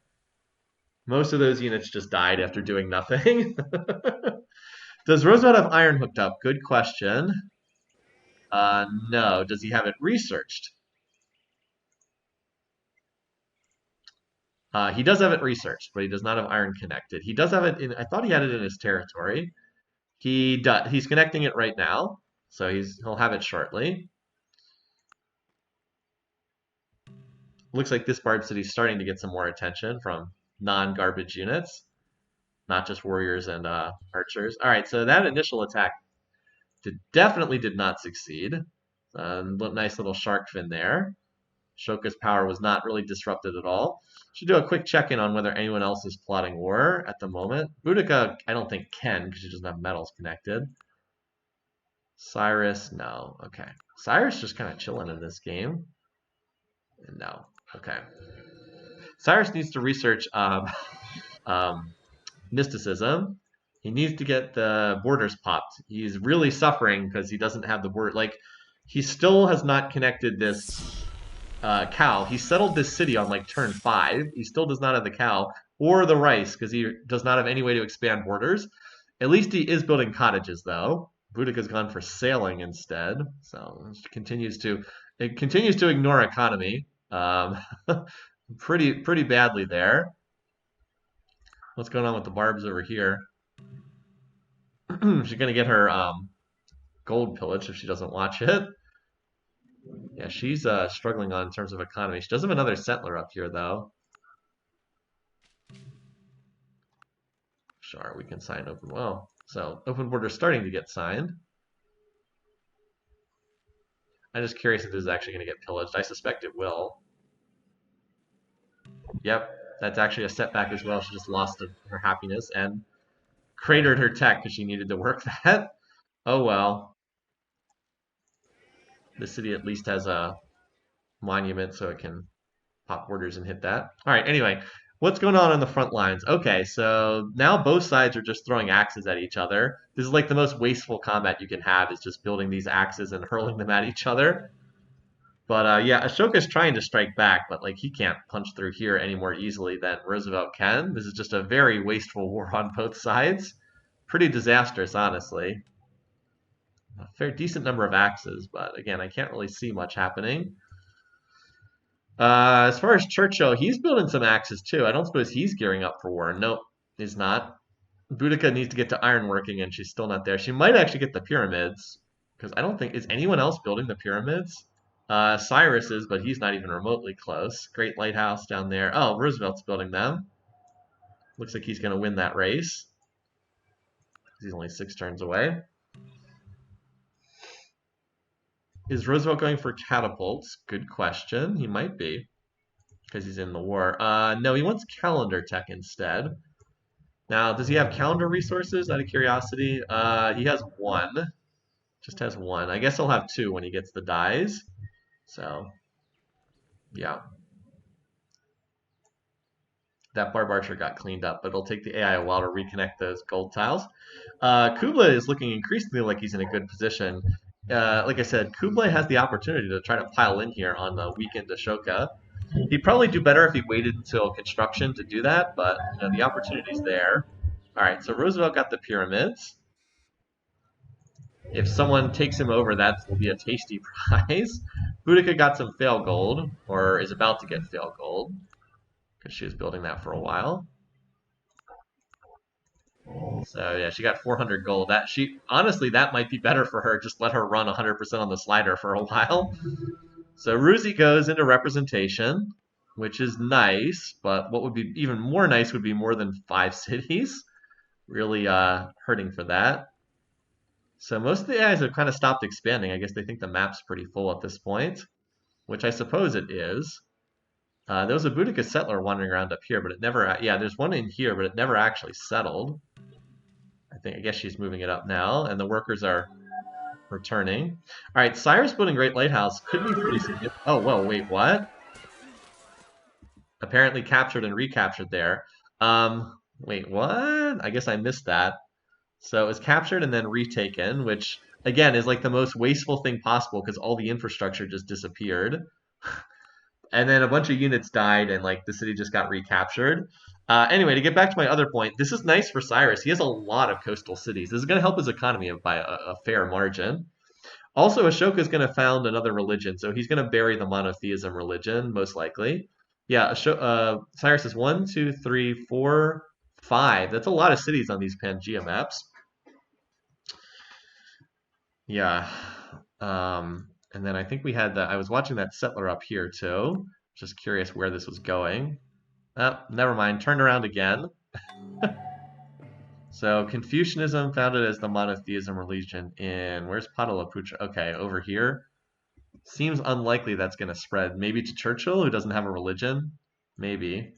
Most of those units just died after doing nothing. Does Roosevelt have iron hooked up? Good question. No. Does he have it researched? He does have it researched, but he does not have iron connected. He does have it in, I thought he had it in his territory. He does. He's connecting it right now, so he'll have it shortly. Looks like this Barb City is starting to get some more attention from non-garbage units, not just warriors and archers. All right, so that initial attack definitely did not succeed. Nice little shark fin there. Ashoka's power was not really disrupted at all. Should do a quick check-in on whether anyone else is plotting war at the moment. Boudica, I don't think can, because she doesn't have metals connected. Cyrus, no. Okay. Cyrus just kind of chilling in this game. No. Okay. Cyrus needs to research um, mysticism. He needs to get the borders popped. He's really suffering because he doesn't have the word. Like, he still has not connected this cow. He settled this city on like turn 5. He still does not have the cow or the rice because he does not have any way to expand borders. At least he is building cottages though. Boudica's gone for sailing instead, so it continues to ignore economy pretty badly there. What's going on with the barbs over here? She's gonna get her gold pillage if she doesn't watch it. Yeah, she's struggling on in terms of economy. She does have another settler up here though. Sure, we can sign open. Well, so open border starting to get signed. I'm just curious if this is actually going to get pillaged. I suspect it will. Yep, that's actually a setback as well. She just lost her happiness and cratered her tech because she needed to work that. Oh well. The city at least has a monument so it can pop borders and hit that. All right, anyway, what's going on the front lines? Okay, so now both sides are just throwing axes at each other. This is like the most wasteful combat you can have, is just building these axes and hurling them at each other. But yeah, Ashoka's trying to strike back, but like he can't punch through here any more easily than Roosevelt can. This is just a very wasteful war on both sides. Pretty disastrous, honestly. A fair decent number of axes, but again, I can't really see much happening. As far as Churchill, he's building some axes too. I don't suppose he's gearing up for war. Nope, he's not. Boudica needs to get to ironworking, and she's still not there. She might actually get the pyramids, because I don't think... Is anyone else building the pyramids? Cyrus is, but he's not even remotely close. Great lighthouse down there. Oh, Roosevelt's building them. Looks like he's going to win that race. He's only 6 turns away. Is Roosevelt going for catapults? Good question. He might be, because he's in the war. No, he wants calendar tech instead. Now, does he have calendar resources, out of curiosity? He has 1. Just has 1. I guess he'll have 2 when he gets the dies. So, yeah. That barb archer got cleaned up, but it'll take the AI a while to reconnect those gold tiles. Kublai is looking increasingly like he's in a good position. Like I said, Kublai has the opportunity to try to pile in here on the weakened Ashoka. He'd probably do better if he waited until construction to do that, but you know, the opportunity's there. All right, so Roosevelt got the pyramids. If someone takes him over, that will be a tasty prize. Boudica got some fail gold, or is about to get fail gold, because she was building that for a while. So yeah, she got 400 gold. Honestly, that might be better for her. Just let her run 100% on the slider for a while. So Ruzi goes into representation, which is nice, but what would be even more nice would be more than 5 cities. Really hurting for that. So most of the AIs have kind of stopped expanding. I guess they think the map's pretty full at this point, which I suppose it is. There was a Boudica settler wandering around up here, but it never... Yeah, there's one in here, but it never actually settled. I guess she's moving it up now, and the workers are returning. All right, Cyrus building Great Lighthouse could be pretty significant. Oh, well, wait, what? Apparently captured and recaptured there. Wait, what? I guess I missed that. So it was captured and then retaken, which, again, is like the most wasteful thing possible because all the infrastructure just disappeared. And then a bunch of units died and like the city just got recaptured. Anyway, to get back to my other point, this is nice for Cyrus. He has a lot of coastal cities. This is going to help his economy by a fair margin. Also, Ashoka is going to found another religion, so he's going to bury the monotheism religion, most likely. Yeah, Cyrus is 1, 2, 3, 4, 5. That's a lot of cities on these Pangea maps. Yeah. And then I think we had I was watching that settler up here too. Just curious where this was going. Oh, never mind. Turned around again. So Confucianism founded as the monotheism religion in, where's Patalaputra? Okay, over here. Seems unlikely that's going to spread. Maybe to Churchill, who doesn't have a religion? Maybe.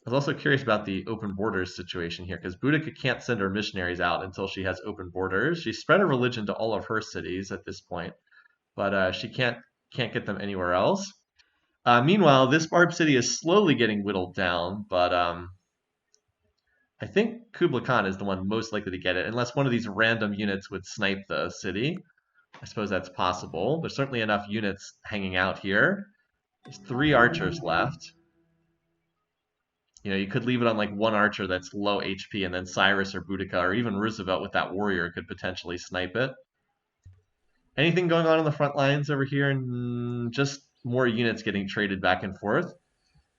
I was also curious about the open borders situation here, because Boudica can't send her missionaries out until she has open borders. She spread her religion to all of her cities at this point, but she can't get them anywhere else. Meanwhile, this Barb city is slowly getting whittled down, but I think Kublai Khan is the one most likely to get it, unless one of these random units would snipe the city. I suppose that's possible. There's certainly enough units hanging out here. There's 3 archers left. You know, you could leave it on like one archer that's low HP, and then Cyrus or Boudica or even Roosevelt with that warrior could potentially snipe it. Anything going on the front lines over here? Just more units getting traded back and forth.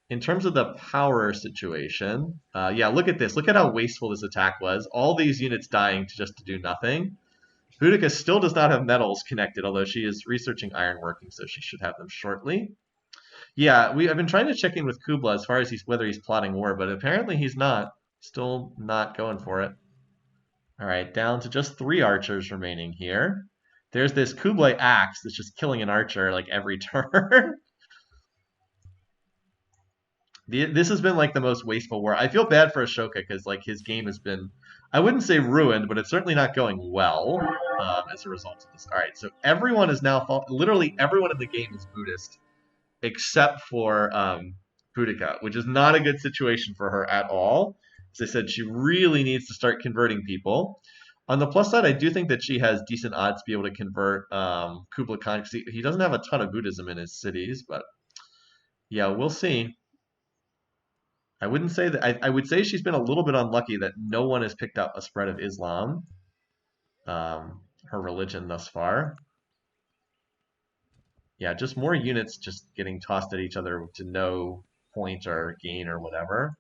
In terms of the power situation, yeah, look at this. Look at how wasteful this attack was. All these units dying just to do nothing. Boudica still does not have metals connected, although she is researching ironworking, so she should have them shortly. Yeah, I've been trying to check in with Kubla as far as whether he's plotting war, but apparently he's not. Still not going for it. All right, down to just 3 archers remaining here. There's this Kublai axe that's just killing an archer like every turn. This has been like the most wasteful war. I feel bad for Ashoka because like his game has been, I wouldn't say ruined, but it's certainly not going well as a result of this. All right, so everyone is now, literally everyone in the game is Buddhist except for Boudica, which is not a good situation for her at all. As I said, she really needs to start converting people. On the plus side, I do think that she has decent odds to be able to convert Kublai Khan, because he doesn't have a ton of Buddhism in his cities, but yeah, we'll see. I wouldn't say that. I would say she's been a little bit unlucky that no one has picked up a spread of Islam, her religion thus far. Yeah, just more units just getting tossed at each other to no point or gain or whatever.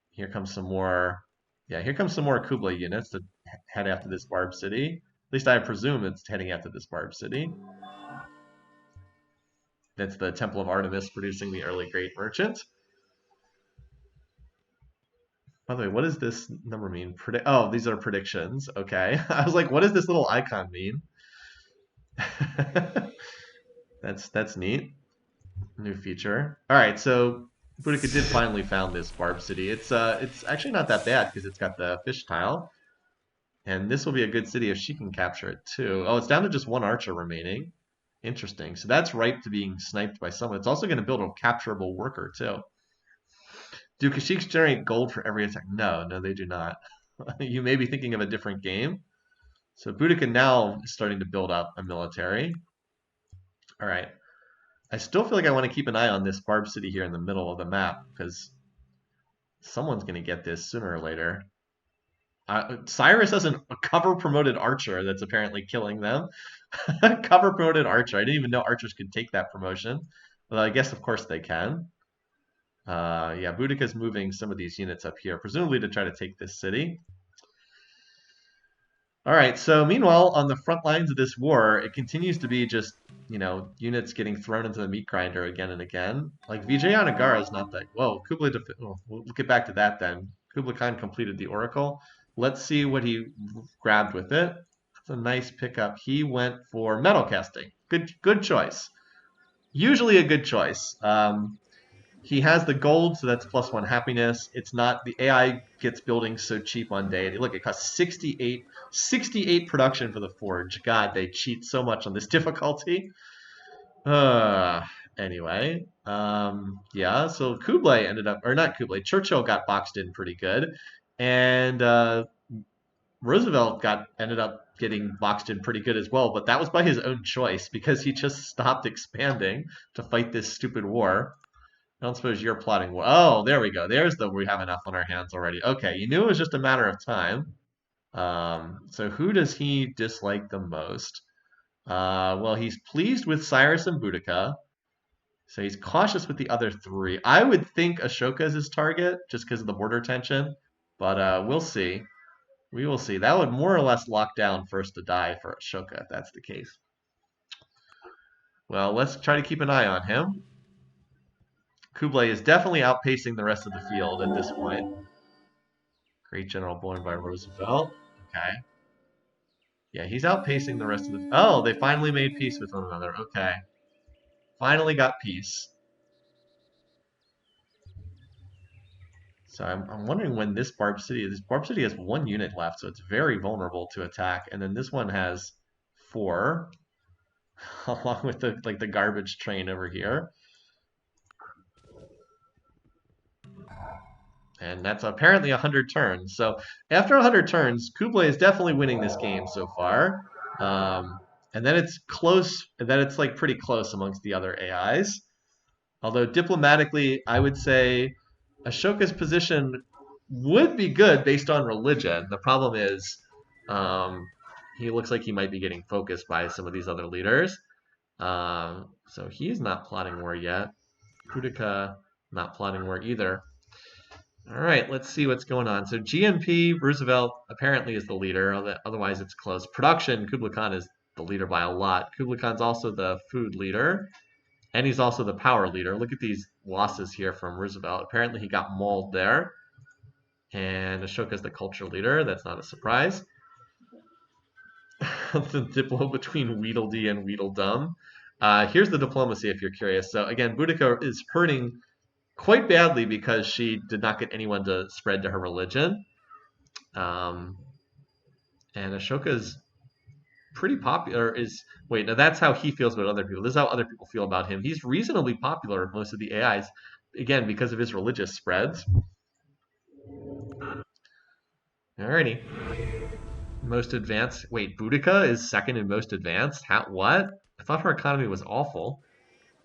Here comes some more. Yeah, here comes some more Kublai units to head after this Barb city. At least I presume it's heading after this Barb city. That's the Temple of Artemis producing the early great merchant. By the way, what does this number mean? Oh, these are predictions. Okay. I was like, what does this little icon mean? That's neat. New feature. All right, so Boudica did finally found this Barb city. It's actually not that bad because it's got the fish tile. And this will be a good city if she can capture it too. Oh, it's down to just 1 archer remaining. Interesting. So that's ripe to being sniped by someone. It's also going to build a capturable worker too. Do Kashyyyks generate gold for every attack? No, they do not. You may be thinking of a different game. So Boudica now is starting to build up a military. All right. I still feel like I want to keep an eye on this Barb city here in the middle of the map because someone's going to get this sooner or later. Cyrus has a cover promoted archer that's apparently killing them. Cover promoted archer. I didn't even know archers could take that promotion. Well, I guess of course they can. Yeah, Boudica's moving some of these units up here, presumably to try to take this city. All right, so meanwhile, on the front lines of this war, it continues to be just, units getting thrown into the meat grinder again and again. Like, Vijayanagara is not that... Whoa, we'll get back to that then. Kublai Khan completed the Oracle. Let's see what he grabbed with it. That's a nice pickup. He went for metal casting. Good choice. Usually a good choice. He has the gold, so that's +1 happiness. It's not, the AI gets building so cheap on deity. Look, it costs 68 production for the forge. God, they cheat so much on this difficulty. Anyway, yeah, so Kublai ended up, or not Kublai, Churchill got boxed in pretty good. And Roosevelt ended up getting boxed in pretty good as well, but that was by his own choice because he just stopped expanding to fight this stupid war. I don't suppose you're plotting war. Oh, there we go. We have enough on our hands already. Okay, you knew it was just a matter of time. So who does he dislike the most? Well, he's pleased with Cyrus and Boudica. So he's cautious with the other 3. I would think Ashoka is his target just because of the border tension, but we'll see. We will see. That would more or less lock down first to die for Ashoka if that's the case. Well, let's try to keep an eye on him. Kublai is definitely outpacing the rest of the field at this point. Great general born by Roosevelt. Okay. Yeah, he's outpacing the rest of the... Oh, they finally made peace with one another. Okay. Finally got peace. So I'm wondering when this Barb City... This Barb City has 1 unit left, so it's very vulnerable to attack. And then this one has 4, along with the garbage train over here. And that's apparently 100 turns. So after 100 turns, Kublai is definitely winning this game so far. And then it's close, and then it's like pretty close amongst the other AIs. Although diplomatically, I would say Ashoka's position would be good based on religion. The problem is he looks like he might be getting focused by some of these other leaders. So he's not plotting war yet. Boudica not plotting war either. All right, let's see what's going on. So GNP, Roosevelt apparently is the leader, otherwise it's close. Production, Kublai Khan is the leader by a lot. Kublai Khan's also the food leader, and he's also the power leader. Look at these losses here from Roosevelt. Apparently he got mauled there. And Ashoka's the culture leader. That's not a surprise. The diplo between Weedledee and Weedledum. Here's the diplomacy if you're curious. So again, Boudica is hurting quite badly because she did not get anyone to spread to her religion. And Ashoka's pretty popular. Wait, now that's how he feels about other people. This is how other people feel about him. He's reasonably popular with most of the AIs, again, because of his religious spreads. Alrighty. Most advanced. Wait, Boudica is second in most advanced? What? I thought her economy was awful.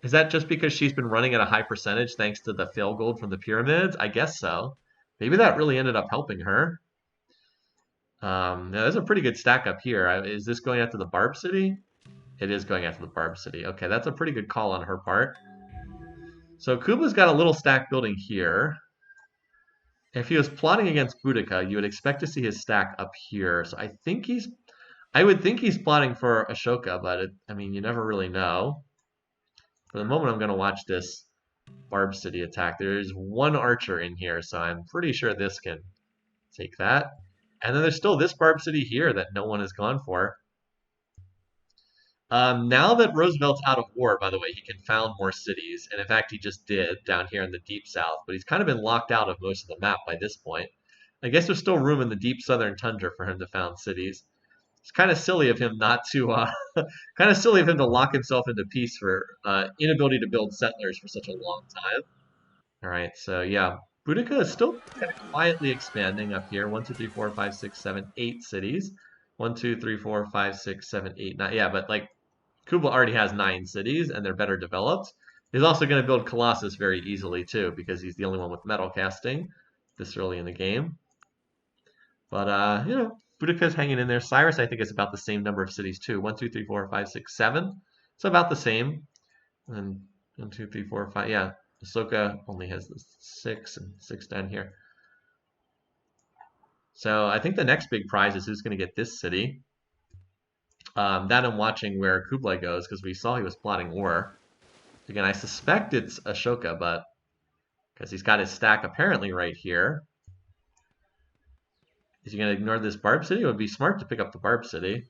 Is that just because she's been running at a high percentage thanks to the fail gold from the pyramids? I guess so. Maybe that really ended up helping her. Now there's a pretty good stack up here. Is this going after the Barb City? It is going after the Barb City. Okay, that's a pretty good call on her part. So Kublai's got a little stack building here. If he was plotting against Boudica, you would expect to see his stack up here. So I would think he's plotting for Ashoka, but I mean, you never really know. For the moment, I'm going to watch this Barb City attack. There's 1 archer in here, so I'm pretty sure this can take that. And then there's still this Barb City here that no one has gone for. Now that Roosevelt's out of war, by the way, he can found more cities. And in fact, he just did down here in the deep south. But he's kind of been locked out of most of the map by this point. I guess there's still room in the deep southern tundra for him to found cities. It's kind of silly of him not to, kind of silly of him to lock himself into peace for inability to build settlers for such a long time. All right, so yeah, Boudica is still kind of quietly expanding up here. 1, 2, 3, 4, 5, 6, 7, 8 cities. 1, 2, 3, 4, 5, 6, 7, 8, 9. Yeah, but like Kublai already has 9 cities and they're better developed. He's also going to build Colossus very easily too because he's the only one with metal casting this early in the game. But you know, Boudica's hanging in there. Cyrus, I think, is about the same number of cities too. 1, 2, 3, 4, 5, 6, 7. So about the same. And 1, 2, 3, 4, 5. Yeah, Ahsoka only has the 6 and 6 down here. So I think the next big prize is who's going to get this city. That I'm watching where Kublai goes because we saw he was plotting war. Again, I suspect it's Ashoka, but because he's got his stack apparently right here. Is he going to ignore this Barb City? It would be smart to pick up the Barb City.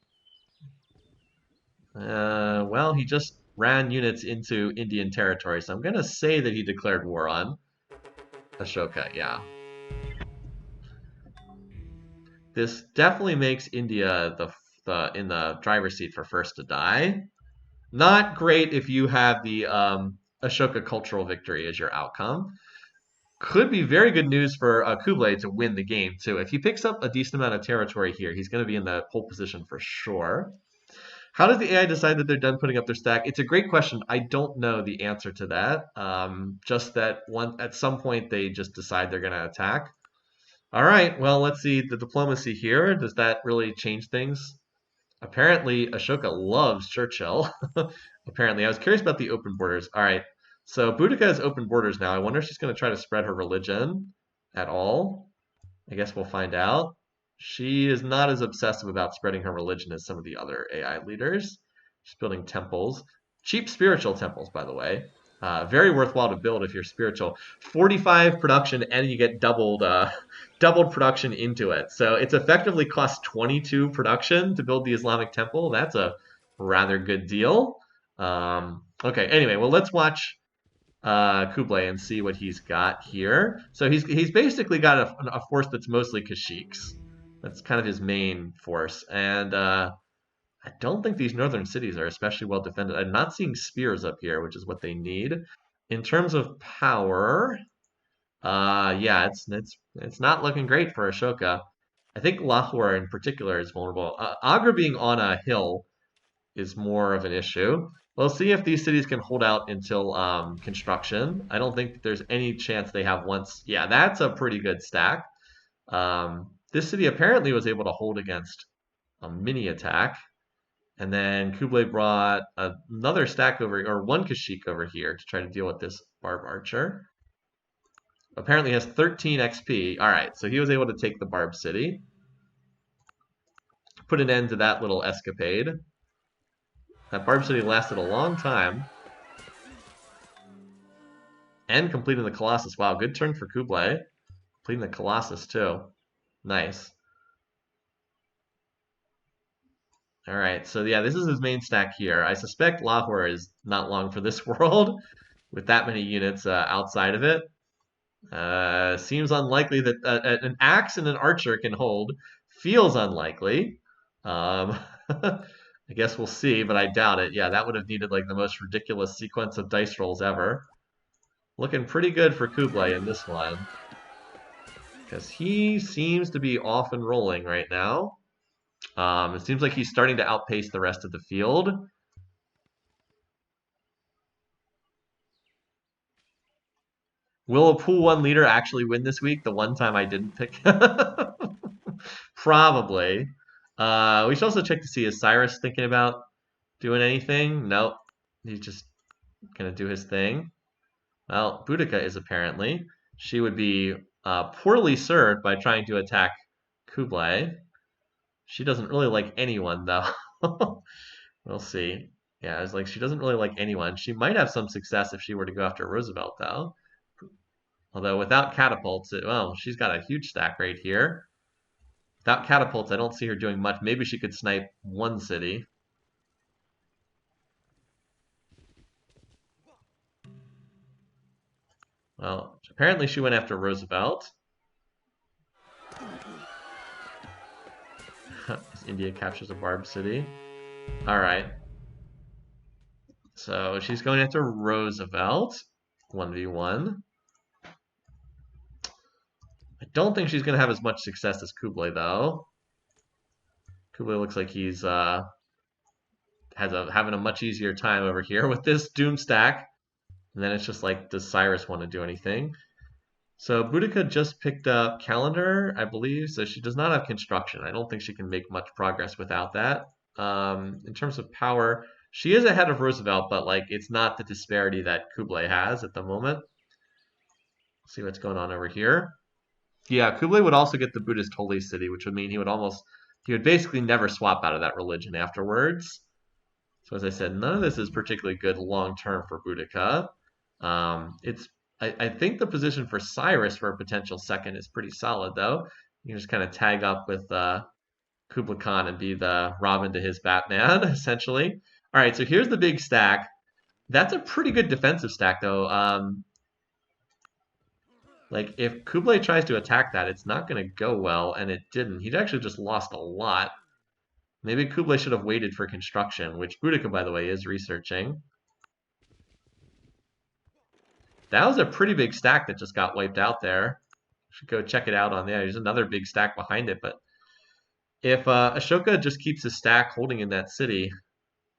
Well, he just ran units into Indian territory, so I'm going to say that he declared war on Ashoka, yeah. This definitely makes India in the driver's seat for first to die. Not great if you have the Ashoka cultural victory as your outcome. Could be very good news for Kublai to win the game, too. If he picks up a decent amount of territory here, he's going to be in the pole position for sure. How does the AI decide that they're done putting up their stack? It's a great question. I don't know the answer to that. Just that at some point they just decide they're going to attack. All right, well, let's see the diplomacy here. Does that really change things? Apparently, Ashoka loves Churchill. Apparently, I was curious about the open borders. All right. So Boudica has open borders now. I wonder if she's going to try to spread her religion at all. I guess we'll find out. She is not as obsessive about spreading her religion as some of the other AI leaders. She's building temples. Cheap spiritual temples, by the way. Very worthwhile to build if you're spiritual. 45 production, and you get doubled doubled production into it. So it's effectively cost 22 production to build the Islamic temple. That's a rather good deal. Okay, anyway, well, let's watch Kublai and see what he's got here. So he's basically got a force that's mostly Kashyyyks. That's kind of his main force. And I don't think these northern cities are especially well defended. I'm not seeing spears up here, which is what they need. In terms of power, yeah, it's not looking great for Ashoka. I think Lahore in particular is vulnerable. Agra being on a hill is more of an issue. We'll see if these cities can hold out until construction. I don't think there's any chance they have once. Yeah, that's a pretty good stack. This city apparently was able to hold against a mini attack. And then Kublai brought another stack over, or one Kashyyyk over here to try to deal with this Barb Archer. Apparently has 13 XP. All right, so he was able to take the Barb City. Put an end to that little escapade. That Barb City lasted a long time. And completing the Colossus. Wow, good turn for Kublai. Completing the Colossus, too. Nice. All right, so yeah, this is his main stack here. I suspect Lahore is not long for this world with that many units outside of it. Seems unlikely that an axe and an archer can hold. Feels unlikely. I guess we'll see, but I doubt it. Yeah, that would have needed like the most ridiculous sequence of dice rolls ever. Looking pretty good for Kublai in this one. Because he seems to be off and rolling right now. It seems like he's starting to outpace the rest of the field. Will a pool one leader actually win this week? The one time I didn't pick. Probably. We should also check to see, is Cyrus thinking about doing anything? Nope. He's just going to do his thing. Well, Boudica is apparently. She would be poorly served by trying to attack Kublai. She doesn't really like anyone, though. We'll see. Yeah, it's like she doesn't really like anyone. She might have some success if she were to go after Roosevelt, though. Although without catapults, well, she's got a huge stack right here. Without catapults, I don't see her doing much. Maybe she could snipe one city. Well, apparently she went after Roosevelt. India captures a Barb city. All right. So she's going after Roosevelt. 1v1. I don't think she's going to have as much success as Kublai, though. Kublai looks like he's having a much easier time over here with this Doom stack. And then it's just like, does Cyrus want to do anything? So Boudica just picked up Calendar, I believe, so she does not have construction. I don't think she can make much progress without that. In terms of power, she is ahead of Roosevelt, but like it's not the disparity that Kublai has at the moment. Let's see what's going on over here. Yeah, Kublai would also get the Buddhist holy city, which would mean he would basically never swap out of that religion afterwards. So as I said, none of this is particularly good long term for Boudica. I think the position for Cyrus for a potential second is pretty solid, though. You can just kind of tag up with Kublai Khan and be the Robin to his Batman, essentially. All right, so here's the big stack. That's a pretty good defensive stack, though. Like, if Kublai tries to attack that, it's not going to go well, and it didn't. He actually just lost a lot. Maybe Kublai should have waited for construction, which Boudica, by the way, is researching. That was a pretty big stack that just got wiped out there. Should go check it out on there. There's another big stack behind it, but if Ashoka just keeps his stack holding in that city,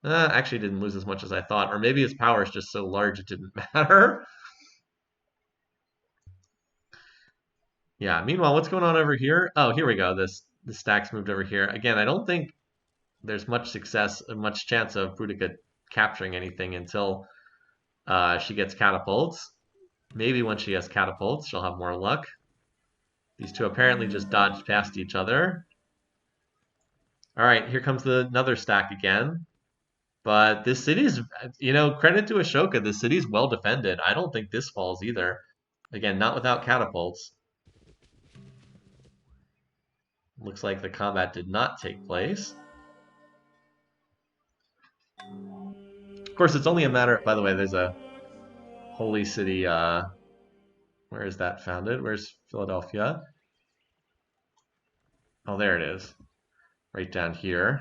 actually didn't lose as much as I thought, or maybe his power is just so large it didn't matter. Yeah, meanwhile, what's going on over here? Oh, here we go. The stack's moved over here. Again, I don't think there's much chance of Boudica capturing anything until she gets catapults. Maybe when she has catapults, she'll have more luck. These two apparently just dodged past each other. All right, here comes another stack again. But this city's, credit to Ashoka, the city's well defended. I don't think this falls either. Again, not without catapults. Looks like the combat did not take place. Of course, it's only a matter. By the way, there's a holy city. Where is that founded? Where's Philadelphia? Oh, there it is. Right down here.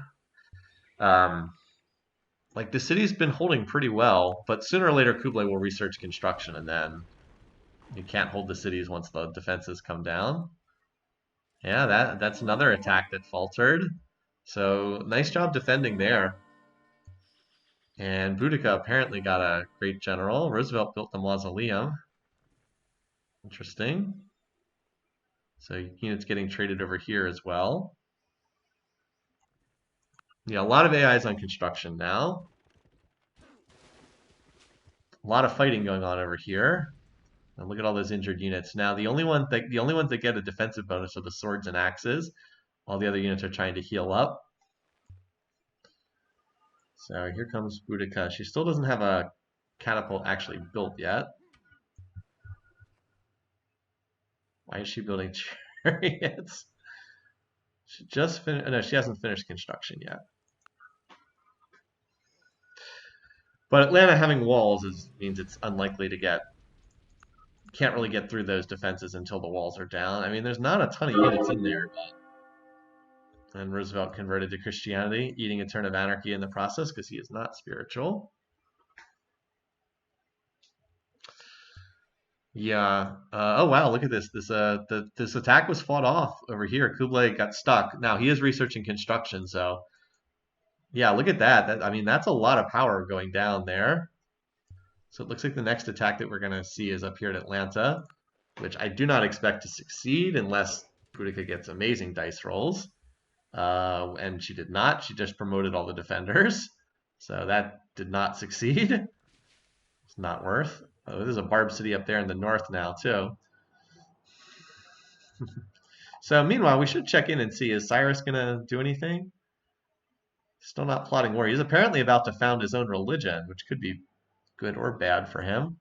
Like the city's been holding pretty well, but sooner or later Kublai will research construction, and then you can't hold the cities once the defenses come down. Yeah, that's another attack that faltered. So nice job defending there. And Boudica apparently got a great general. Roosevelt built the mausoleum. Interesting. So units getting traded over here as well. Yeah, a lot of AIs on construction now. A lot of fighting going on over here. And look at all those injured units. Now the only ones that get a defensive bonus are the swords and axes. All the other units are trying to heal up. So here comes Boudica. She still doesn't have a catapult actually built yet. Why is she building chariots? She just finished. No, she hasn't finished construction yet. But Atlanta having walls means it's unlikely to can't really get through those defenses until the walls are down. I mean, there's not a ton of units in there, but and Roosevelt converted to Christianity, eating a turn of anarchy in the process because he is not spiritual. Yeah. Oh wow, look at this. This attack was fought off over here. Kublai got stuck. Now he is researching construction, so yeah, look at that. I mean, that's a lot of power going down there. So it looks like the next attack that we're going to see is up here at Atlanta, which I do not expect to succeed unless Boudica gets amazing dice rolls. And she did not. She just promoted all the defenders. So that did not succeed. It's not worth. Oh, there's a Barb City up there in the north now, too. So meanwhile, we should check in and see, is Cyrus going to do anything? Still not plotting war. He's apparently about to found his own religion, which could be good or bad for him.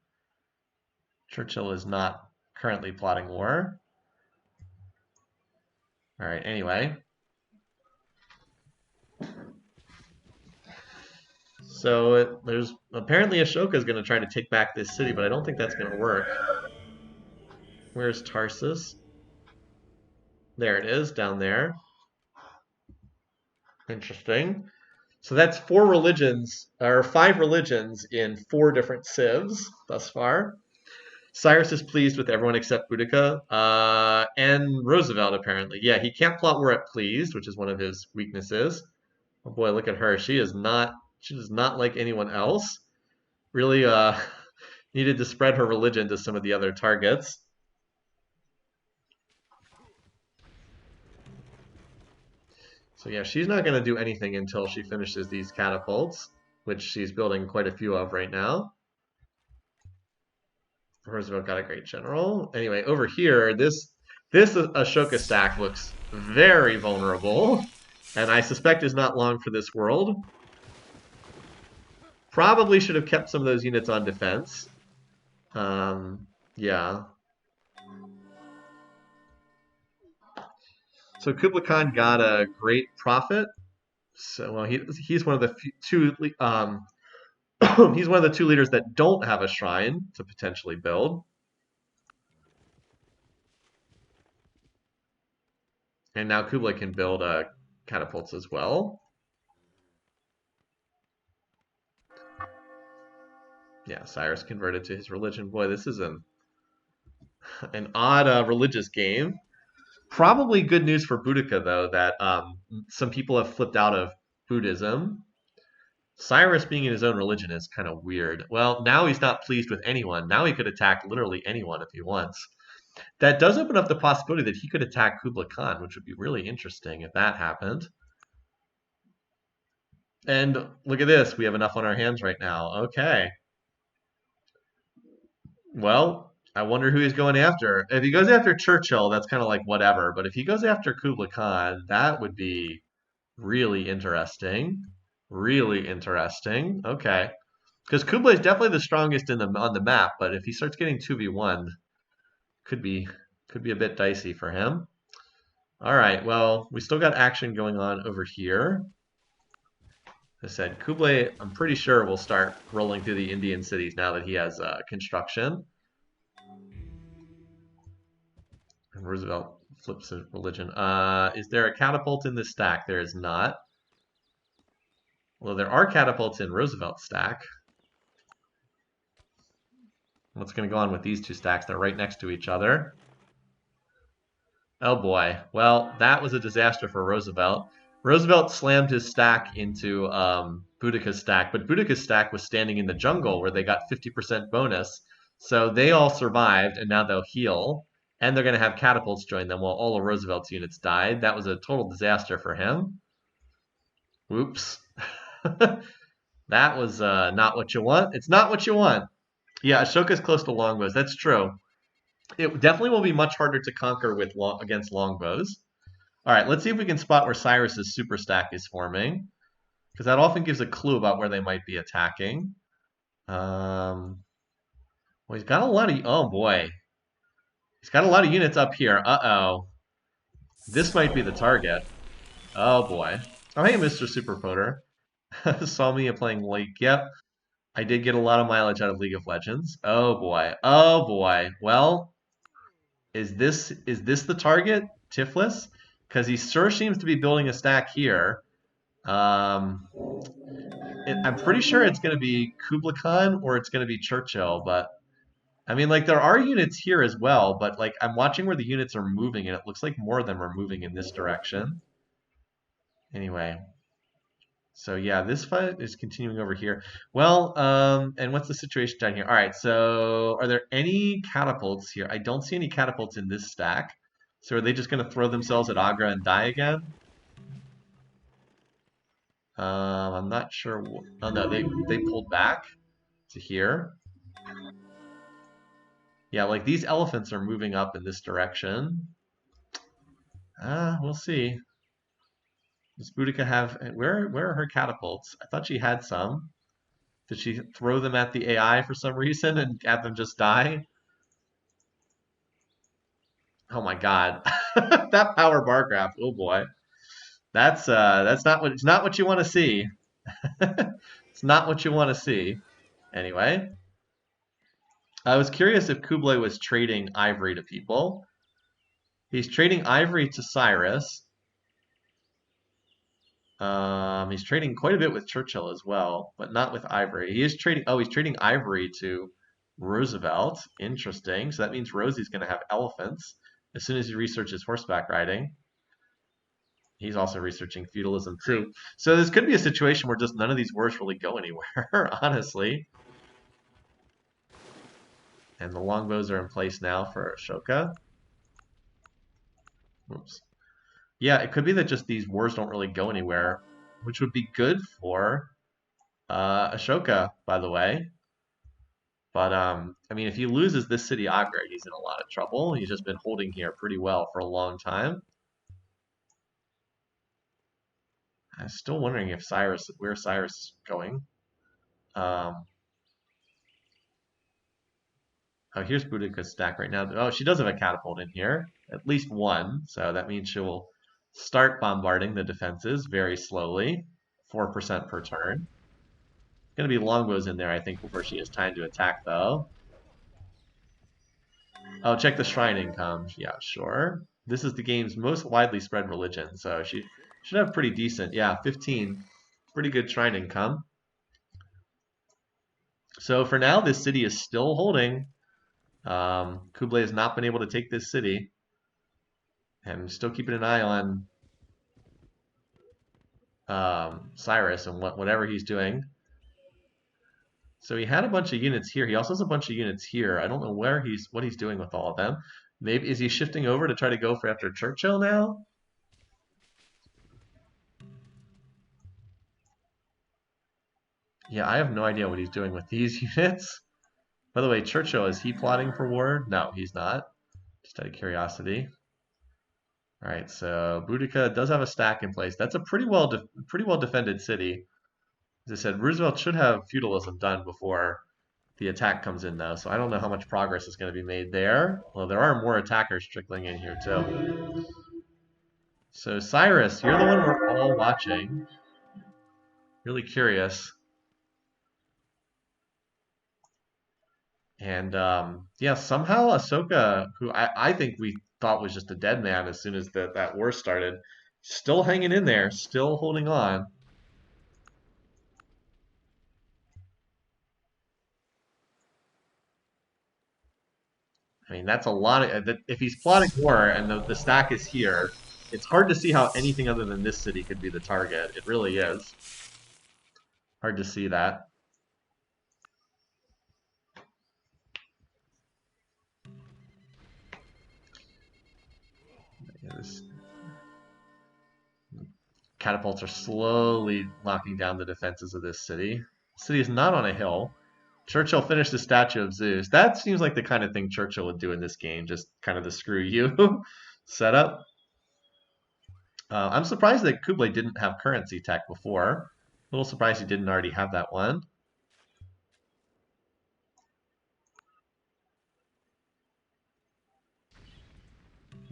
Churchill is not currently plotting war. All right, anyway. So there's apparently Ashoka is going to try to take back this city, but I don't think that's going to work. Where's Tarsus? There it is, down there. Interesting. So that's 4 religions, or 5 religions in 4 different civs thus far. Cyrus is pleased with everyone except Boudica, and Roosevelt apparently. Yeah, he can't plot war at pleased, which is one of his weaknesses. Oh boy, look at her. She does not like anyone else. Really needed to spread her religion to some of the other targets. So yeah, she's not going to do anything until she finishes these catapults, which she's building quite a few of right now. Roosevelt got a great general. Anyway, over here, this Ashoka stack looks very vulnerable, and I suspect is not long for this world. Probably should have kept some of those units on defense. Yeah. So Kublai Khan got a great profit. So well, he's one of the two he's one of the 2 leaders that don't have a shrine to potentially build. And now Kublai can build catapults as well. Yeah, Cyrus converted to his religion. Boy, this is an odd religious game. Probably good news for Boudica, though, that some people have flipped out of Buddhism. Cyrus being in his own religion is kind of weird. Well, now he's not pleased with anyone. Now he could attack literally anyone if he wants. That does open up the possibility that he could attack Kublai Khan, which would be really interesting if that happened. And look at this. We have enough on our hands right now. Okay. Well, I wonder who he's going after. If he goes after Churchill, that's kind of like whatever. But if he goes after Kublai Khan, that would be really interesting. Really interesting. Okay. Because Kublai is definitely the strongest in the on the map, but if he starts getting 2v1, could be could be a bit dicey for him. All right, well, we still got action going on over here. As I said, Kublai, I'm pretty sure will start rolling through the Indian cities now that he has construction. And Roosevelt flips his religion. Is there a catapult in this stack? There is not. Well, there are catapults in Roosevelt's stack. What's going to go on with these two stacks? They're right next to each other. Oh boy. Well, that was a disaster for Roosevelt. Roosevelt slammed his stack into Boudica's stack, but Boudica's stack was standing in the jungle where they got 50% bonus. So they all survived, and now they'll heal. And they're going to have catapults join them while all of Roosevelt's units died. That was a total disaster for him. Whoops. That was not what you want. It's not what you want. Yeah, Ashoka's close to longbows. That's true. It definitely will be much harder to conquer with against longbows. All right, let's see if we can spot where Cyrus's super stack is forming, because that often gives a clue about where they might be attacking. Well, he's got a lot of. Oh boy, he's got a lot of units up here. Uh-oh, this might be the target. Oh boy. Oh hey, Mr. Superpoter. Saw me playing League. Yep, I did get a lot of mileage out of League of Legends. Oh boy. Oh boy. Well, is this the target, Tiflis? Because he sure seems to be building a stack here. I'm pretty sure it's going to be Kublai Khan or it's going to be Churchill, but I mean, like there are units here as well, but like I'm watching where the units are moving, and it looks like more of them are moving in this direction. Anyway, so yeah, this fight is continuing over here. Well, and what's the situation down here? All right, so are there any catapults here? I don't see any catapults in this stack. So are they just going to throw themselves at Agra and die again? I'm not sure. Oh no, they pulled back to here. Yeah, like these elephants are moving up in this direction. We'll see. Does Boudica have where are her catapults? I thought she had some. Did she throw them at the AI for some reason and have them just die? Oh my god. That power bar graph. Oh boy. That's not what it's not what you want to see. It's not what you want to see. Anyway, I was curious if Kublai was trading ivory to people. He's trading ivory to Cyrus. He's trading quite a bit with Churchill as well, but not with ivory. He is trading. Oh, he's trading ivory to Roosevelt. Interesting. So that means Rosie's going to have elephants as soon as he researches horseback riding. He's also researching feudalism too. So this could be a situation where just none of these wars really go anywhere, honestly. And the longbows are in place now for Ashoka. Oops. Yeah, it could be that just these wars don't really go anywhere, which would be good for Ashoka, by the way. But I mean, if he loses this city Agra, he's in a lot of trouble. He's just been holding here pretty well for a long time. I'm still wondering if where Cyrus is going. Um, oh, here's Boudica's stack right now. Oh, she does have a catapult in here, at least one. So that means she will start bombarding the defenses very slowly, 4% per turn. Going to be longbows in there, I think, before she has time to attack, though. Oh, check the shrine income. Yeah, sure. This is the game's most widely spread religion, so she should have pretty decent. Yeah, 15. Pretty good shrine income. So for now, this city is still holding. Kublai has not been able to take this city. And still keeping an eye on Cyrus and whatever he's doing. So he had a bunch of units here. He also has a bunch of units here. I don't know what he's doing with all of them. Maybe is he shifting over to try to go for after Churchill now? Yeah, I have no idea what he's doing with these units. By the way, Churchill, is he plotting for war? No, he's not. Just out of curiosity. All right, so Boudica does have a stack in place. That's a pretty well defended city. As I said, Roosevelt should have feudalism done before the attack comes in, though, so I don't know how much progress is going to be made there. Well, there are more attackers trickling in here, too. So, Cyrus, you're the one we're all watching. Really curious. And, yeah, somehow Ahsoka, who I think we thought was just a dead man as soon as that war started, still hanging in there, still holding on. I mean, that's a lot of. If he's plotting war and the stack is here, it's hard to see how anything other than this city could be the target. It really is. Hard to see that. Yeah, this catapults are slowly knocking down the defenses of this city. The city is not on a hill. Churchill finished the statue of Zeus. That seems like the kind of thing Churchill would do in this game, just kind of the screw you setup. I'm surprised that Kublai didn't have currency tech before. A little surprised he didn't already have that one.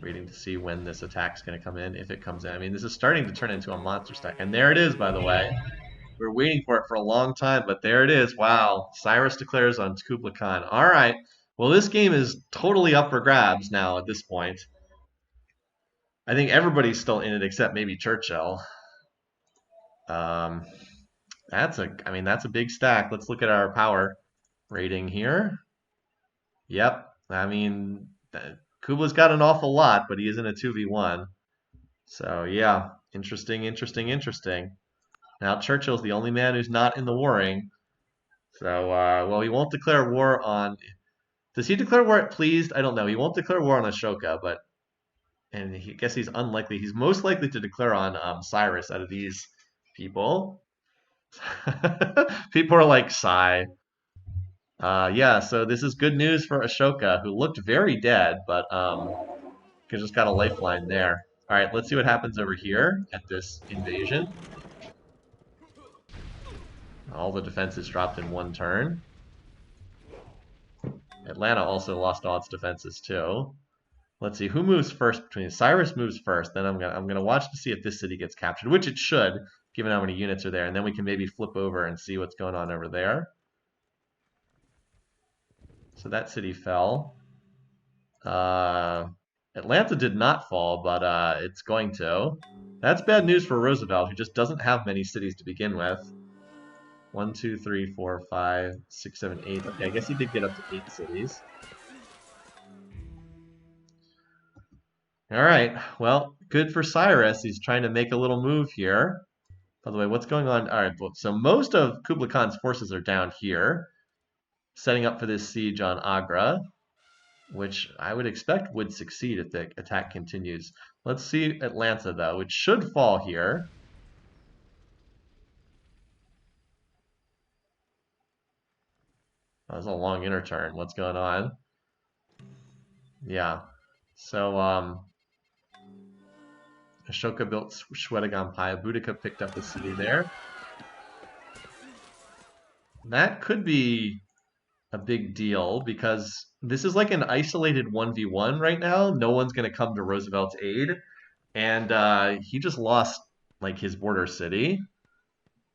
Waiting to see when this attack's going to come in, if it comes in. I mean, this is starting to turn into a monster stack. And there it is, by the way. We're waiting for it for a long time, but there it is. Wow. Cyrus declares on Kublai Khan. All right. Well, this game is totally up for grabs now at this point. I think everybody's still in it except maybe Churchill. Um, I mean, that's a big stack. Let's look at our power rating here. Yep. I mean, Kublai's got an awful lot, but he is in a 2v1. So, yeah. Interesting, interesting, interesting. Now, Churchill's the only man who's not in the warring. So, well, he won't declare war on... Does he declare war at Pleased? I don't know. He won't declare war on Ashoka, but... And I guess he's unlikely. He's most likely to declare on Cyrus out of these people. People are like, sigh. Yeah, so this is good news for Ashoka, who looked very dead, but just got a lifeline there. All right, let's see what happens over here at this invasion. All the defenses dropped in one turn. Atlanta also lost all its defenses too. Let's see who moves first between Cyrus moves first. Then I'm gonna watch to see if this city gets captured, which it should, given how many units are there, and then we can maybe flip over and see what's going on over there. So that city fell. Atlanta did not fall, but it's going to. That's bad news for Roosevelt, who just doesn't have many cities to begin with. 1, 2, 3, 4, 5, 6, 7, 8. Okay, I guess he did get up to 8 cities. All right, well, good for Cyrus. He's trying to make a little move here. By the way, what's going on? All right, so most of Kublai Khan's forces are down here, setting up for this siege on Agra, which I would expect would succeed if the attack continues. Let's see Atlanta, though. It should fall here. Oh, that's a long inner turn. What's going on? Yeah. So, Ashoka built Shwedagon-pai. Boudica picked up the city there. That could be a big deal because this is like an isolated 1v1 right now. No one's going to come to Roosevelt's aid. And he just lost like his border city.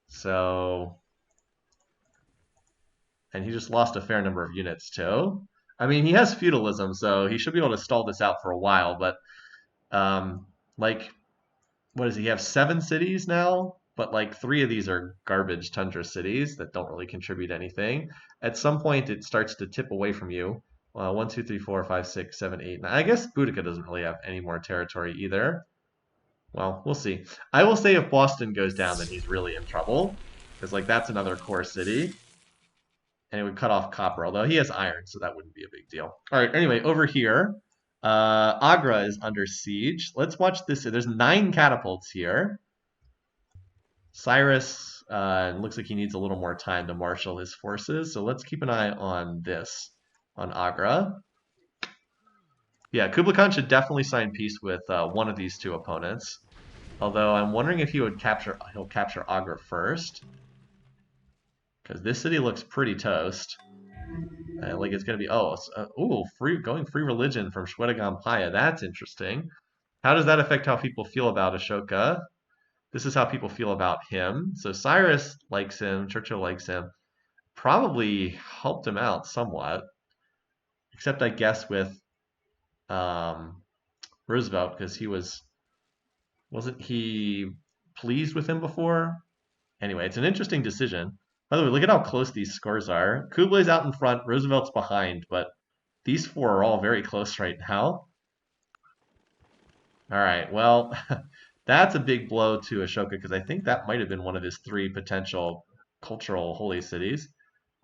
So, and he just lost a fair number of units too. I mean, he has feudalism, so he should be able to stall this out for a while. But like, what does he have? 7 cities now, but like 3 of these are garbage tundra cities that don't really contribute anything. At some point, it starts to tip away from you. 1, 2, 3, 4, 5, 6, 7, 8, 9. I guess Boudica doesn't really have any more territory either. Well, we'll see. I will say if Boston goes down, then he's really in trouble. Because, like, that's another core city. And it would cut off copper, although he has iron, so that wouldn't be a big deal. All right, anyway, over here, Agra is under siege. Let's watch this. There's 9 catapults here. Cyrus looks like he needs a little more time to marshal his forces, so let's keep an eye on this, on Agra. Yeah, Kublai Khan should definitely sign peace with one of these 2 opponents. Although I'm wondering if he'll capture Agra first. because this city looks pretty toast. Like it's going to be, going free religion from Shwedagon. That's interesting. How does that affect how people feel about Ashoka? This is how people feel about him. So Cyrus likes him, Churchill likes him. Probably helped him out somewhat, except I guess with Roosevelt, because wasn't he pleased with him before? Anyway, it's an interesting decision. By the way, look at how close these scores are. Kublay's out in front, Roosevelt's behind, but these four are all very close right now. All right, well, that's a big blow to Ashoka because I think that might have been one of his three potential cultural holy cities.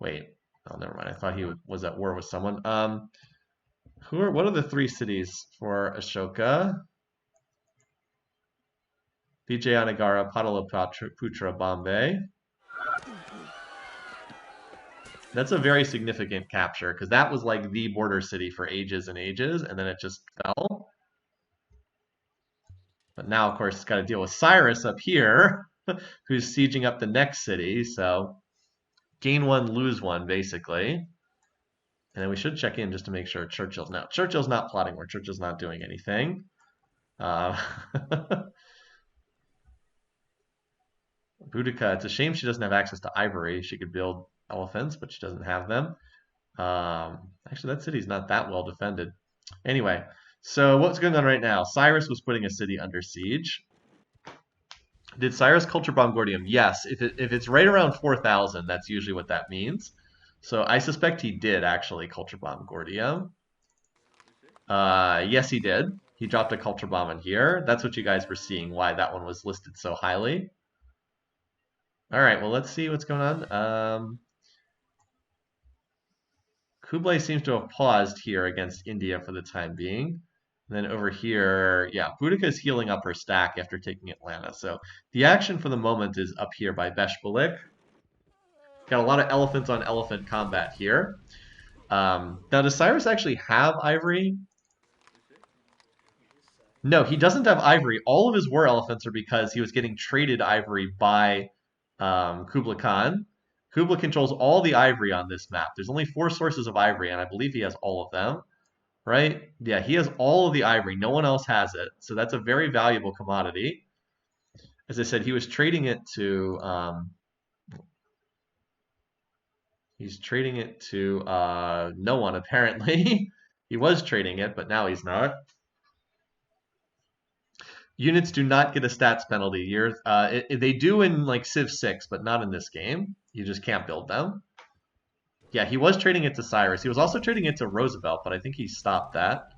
Wait, oh, never mind. I thought he was at war with someone. What are the three cities for Ashoka? Vijayanagara, Pataliputra, Bombay. That's a very significant capture because that was like the border city for ages and ages, and then it just fell. But now, of course, it's got to deal with Cyrus up here, who's sieging up the next city. So gain one, lose one, basically. And then we should check in just to make sure Churchill's not plotting war. Churchill's not doing anything. Boudica, it's a shame she doesn't have access to ivory. She could build elephants, but she doesn't have them. Actually, that city's not that well defended. Anyway, so what's going on right now? Cyrus was putting a city under siege. Did Cyrus culture bomb Gordium? Yes. If it's right around 4,000, that's usually what that means. So I suspect he did actually culture bomb Gordium. Yes, he did. He dropped a culture bomb in here. That's what you guys were seeing, why that one was listed so highly. All right, well, let's see what's going on. Kublai seems to have paused here against India for the time being. And then over here, yeah, Boudica is healing up her stack after taking Atlanta. So the action for the moment is up here by Beshbalik. Got a lot of elephants on elephant combat here. Now, does Cyrus actually have ivory? No, he doesn't have ivory. All of his war elephants are because he was getting traded ivory by Kublai Khan. Kublai controls all the ivory on this map. There's only 4 sources of ivory, and I believe he has all of them, right? Yeah, he has all of the ivory. No one else has it. So that's a very valuable commodity. As I said, he was trading it to... he's trading it to no one, apparently. He was trading it, but now he's not. Units do not get a stats penalty. They do in like Civ 6, but not in this game. You just can't build them. Yeah, he was trading it to Cyrus. He was also trading it to Roosevelt, but I think he stopped that.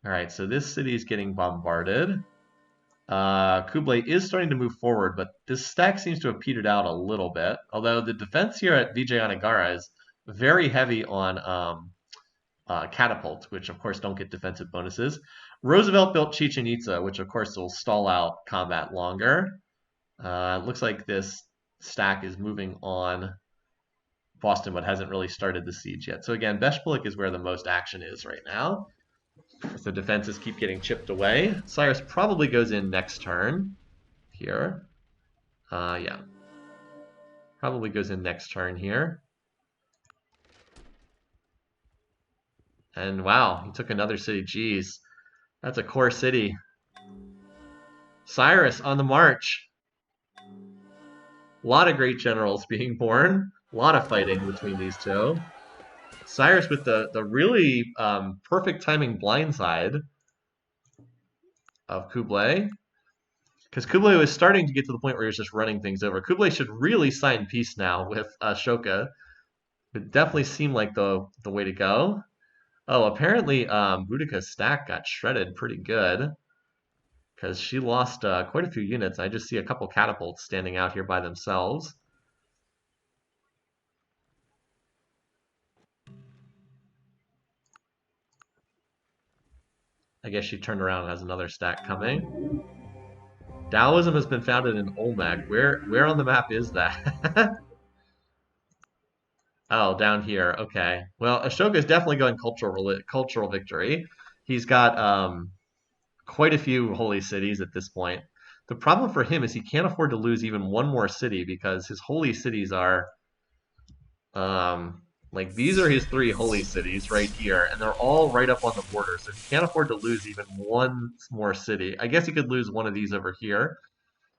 All right, so this city is getting bombarded. Kublai is starting to move forward, but this stack seems to have petered out a little bit. Although the defense here at Vijayanagara is very heavy on catapults, which of course don't get defensive bonuses. Roosevelt built Chichen Itza, which of course will stall out combat longer. It looks like this stack is moving on Boston, but hasn't really started the siege yet. So again, Beshbalik is where the most action is right now. So defenses keep getting chipped away. Cyrus probably goes in next turn here. Yeah. Probably goes in next turn here. And wow, he took another city. Jeez. That's a core city. Cyrus on the march. A lot of great generals being born. A lot of fighting between these two. Cyrus with the really perfect timing blindside of Kublai. Because Kublai was starting to get to the point where he was just running things over. Kublai should really sign peace now with Ashoka. It definitely seemed like the way to go. Oh, apparently Boudica's stack got shredded pretty good. Because she lost quite a few units. I just see a couple catapults standing out here by themselves. I guess she turned around and has another stack coming. Taoism has been founded in Olmec. Where on the map is that? Oh, down here. Okay. Well, Ashoka is definitely going cultural victory. He's got quite a few holy cities at this point. The problem for him is he can't afford to lose even one more city because his holy cities are like these are his three holy cities right here, and they're all right up on the border. So he can't afford to lose even one more city. I guess he could lose one of these over here.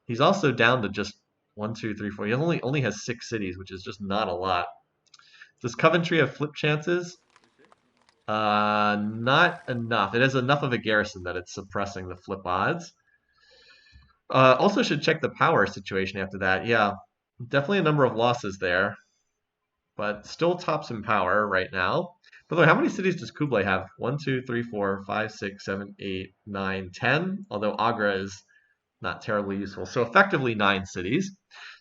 He's also down to just one, two, three, four. He only has 6 cities, which is just not a lot. Does Coventry have flip chances? Not enough. It has enough of a garrison that it's suppressing the flip odds. Also should check the power situation after that. Yeah, definitely a number of losses there, but still tops in power right now. By the way, how many cities does Kublai have? 1, 2, 3, 4, 5, 6, 7, 8, 9, 10. Although Agra is not terribly useful. So effectively 9 cities.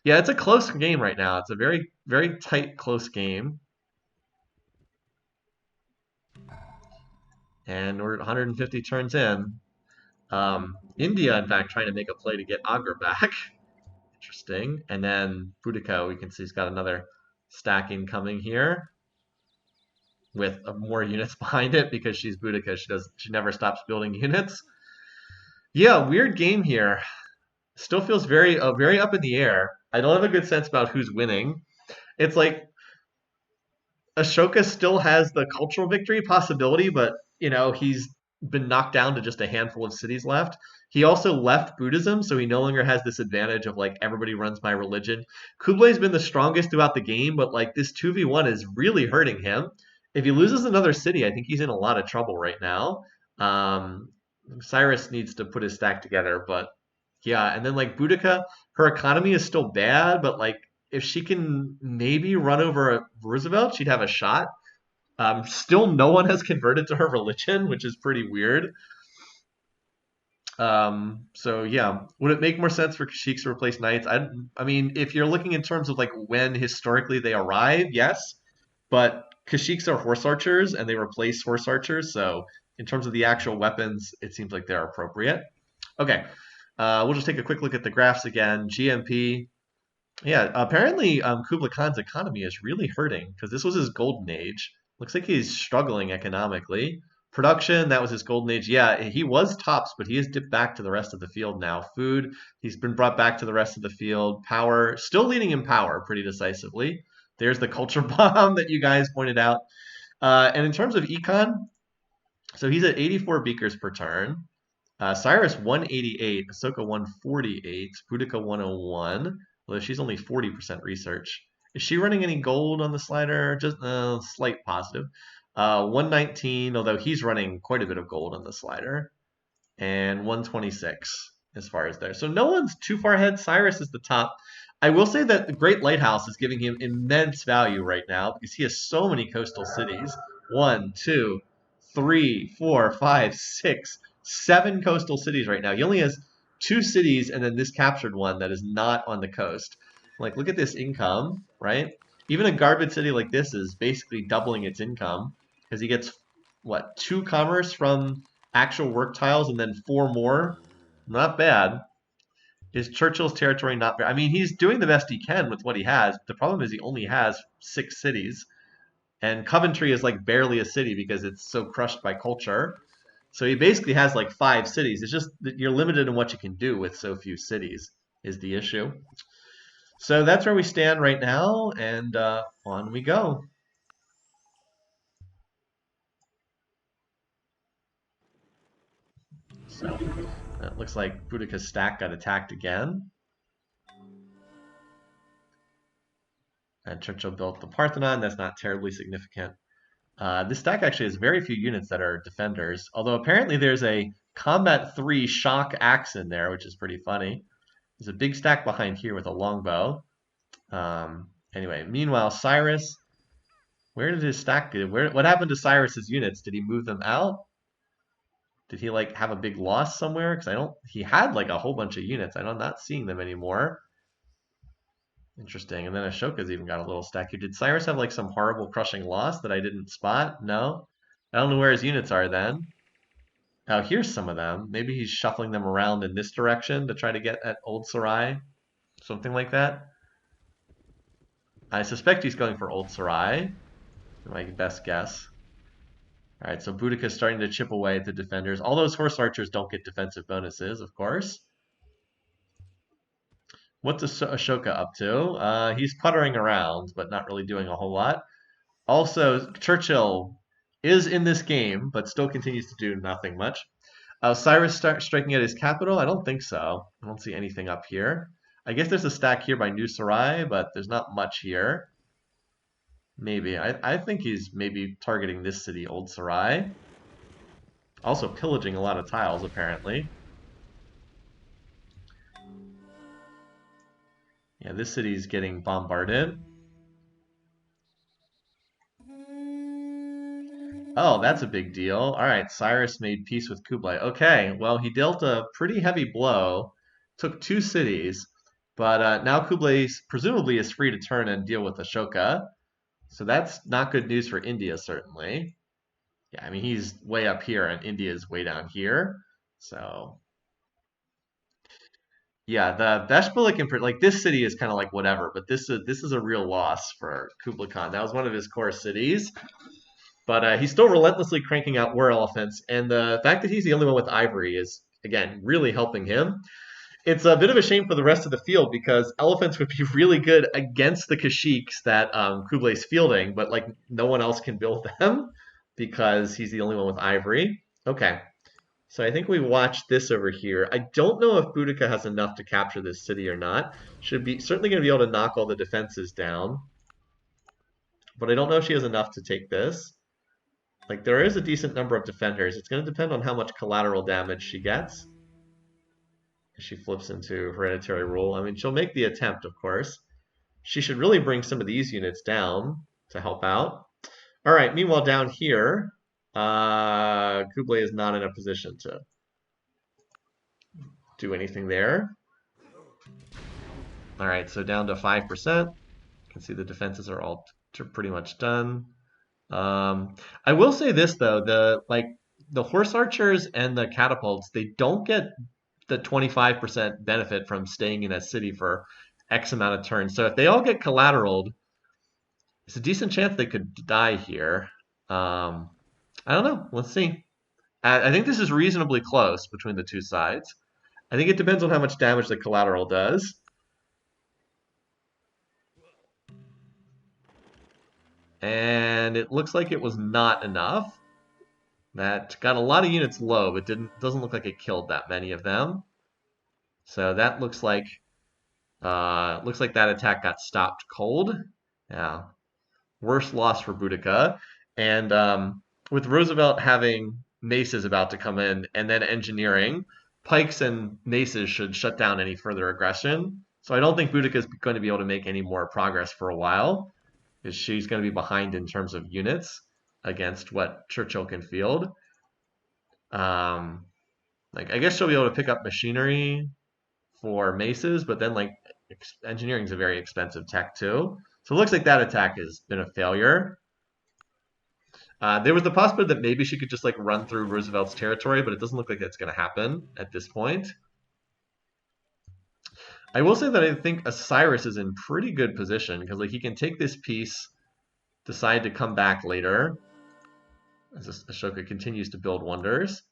Yeah, it's a close game right now. It's a very, very tight, close game. And we're 150 turns in. India, in fact, trying to make a play to get Agra back. Interesting. And then Boudica, we can see he's got another stacking coming here with more units behind it because she's Boudica. She never stops building units. Yeah, weird game here. Still feels very up in the air. I don't have a good sense about who's winning. It's like Ashoka still has the cultural victory possibility, but he's been knocked down to just a handful of cities left. He also left Buddhism, so he no longer has this advantage of like everybody runs my religion. Kublai's been the strongest throughout the game, but like this 2v1 is really hurting him. If he loses another city, I think he's in a lot of trouble right now. Cyrus needs to put his stack together, but yeah, and then like Boudica, her economy is still bad, but like if she can maybe run over Roosevelt, she'd have a shot. Still, no one has converted to her religion, which is pretty weird. So yeah, would it make more sense for Kashyyyks to replace knights? I mean, if you're looking in terms of like when historically they arrive, yes, but Kashyyyks are horse archers and they replace horse archers. So in terms of the actual weapons, it seems like they're appropriate. Okay, we'll just take a quick look at the graphs again. GMP. Yeah, apparently Kublai Khan's economy is really hurting because this was his golden age. Looks like he's struggling economically. Production, that was his golden age. Yeah, he was tops, but he has dipped back to the rest of the field now. Food, he's been brought back to the rest of the field. Power, still leading in power pretty decisively. There's the culture bomb that you guys pointed out. And in terms of econ, so he's at 84 beakers per turn. Cyrus 188, Ahsoka 148, Boudica 101. Although she's only 40% research. Is she running any gold on the slider? Just slight positive. 119, although he's running quite a bit of gold on the slider. And 126 as far as there. So no one's too far ahead. Cyrus is the top. I will say that the Great Lighthouse is giving him immense value right now because he has so many coastal cities. 1, 2, 3, 4, 5, 6, 7 coastal cities right now. He only has 2 cities and then this captured one that is not on the coast. Like, look at this income, right? Even a garbage city like this is basically doubling its income because he gets, what, 2 commerce from actual work tiles and then 4 more? Not bad. Is Churchill's territory not bad? I mean, he's doing the best he can with what he has. The problem is he only has 6 cities. And Coventry is like barely a city because it's so crushed by culture. So he basically has like 5 cities. It's just that you're limited in what you can do with so few cities is the issue. So that's where we stand right now, and on we go. So it looks like Boudica's stack got attacked again. And Churchill built the Parthenon. That's not terribly significant. This stack actually has very few units that are defenders, although apparently there's a Combat 3 shock axe in there, which is pretty funny. There's a big stack behind here with a longbow. Anyway, meanwhile, Cyrus, where did his stack go? What happened to Cyrus's units? Did he move them out? Did he like have a big loss somewhere? Because he had like a whole bunch of units. I'm not seeing them anymore. Interesting. And then Ashoka's even got a little stack here. Did Cyrus have like some horrible crushing loss that I didn't spot? No. I don't know where his units are then. Oh, here's some of them. Maybe he's shuffling them around in this direction to try to get at Old Sarai. Something like that. I suspect he's going for Old Sarai. My best guess. All right, so Boudica's starting to chip away at the defenders. All those horse archers don't get defensive bonuses, of course. What's Ashoka up to? He's puttering around, but not really doing a whole lot. Also, Churchill is in this game, but still continues to do nothing much. Cyrus striking at his capital? I don't think so. I don't see anything up here. I guess there's a stack here by New Sarai, but there's not much here. Maybe. I think he's maybe targeting this city, Old Sarai. Also pillaging a lot of tiles, apparently. Yeah, this city's getting bombarded. Oh, that's a big deal. All right, Cyrus made peace with Kublai. Okay, well, he dealt a pretty heavy blow, took two cities, but now Kublai presumably is free to turn and deal with Ashoka. So that's not good news for India, certainly. Yeah, I mean, he's way up here and India's way down here. So, yeah, the Bashbulik, like this city is kind of like whatever, but this is a real loss for Kublai Khan. That was one of his core cities. But he's still relentlessly cranking out war elephants, and the fact that he's the only one with ivory is, again, really helping him. It's a bit of a shame for the rest of the field because elephants would be really good against the Kashyyyks that Kublai's fielding, but like no one else can build them because he's the only one with ivory. Okay, so I think we watch this over here. I don't know if Boudica has enough to capture this city or not. Should be certainly going to be able to knock all the defenses down, but I don't know if she has enough to take this. Like, there is a decent number of defenders. It's going to depend on how much collateral damage she gets. If she flips into hereditary rule. I mean, she'll make the attempt, of course. She should really bring some of these units down to help out. All right, meanwhile, down here, Kublai is not in a position to do anything there. All right, so down to 5%. You can see the defenses are all pretty much done. I will say this though, the horse archers and the catapults, they don't get the 25% benefit from staying in a city for X amount of turns. So if they all get collateraled, it's a decent chance they could die here. I don't know. Let's see. I think this is reasonably close between the two sides. I think it depends on how much damage the collateral does. And it looks like it was not enough. That got a lot of units low, but doesn't look like it killed that many of them. So that looks like that attack got stopped cold. Yeah, worst loss for Boudica. And with Roosevelt having maces about to come in, and then engineering, pikes and maces should shut down any further aggression. So I don't think Boudica is going to be able to make any more progress for a while, because she's going to be behind in terms of units against what Churchill can field. Like, I guess she'll be able to pick up machinery for maces, but then like engineering is a very expensive tech too. So it looks like that attack has been a failure. There was the possibility that maybe she could just like run through Roosevelt's territory, but it doesn't look like that's going to happen at this point. I will say that I think Cyrus is in pretty good position because like he can take this piece, decide to come back later as Ashoka continues to build wonders.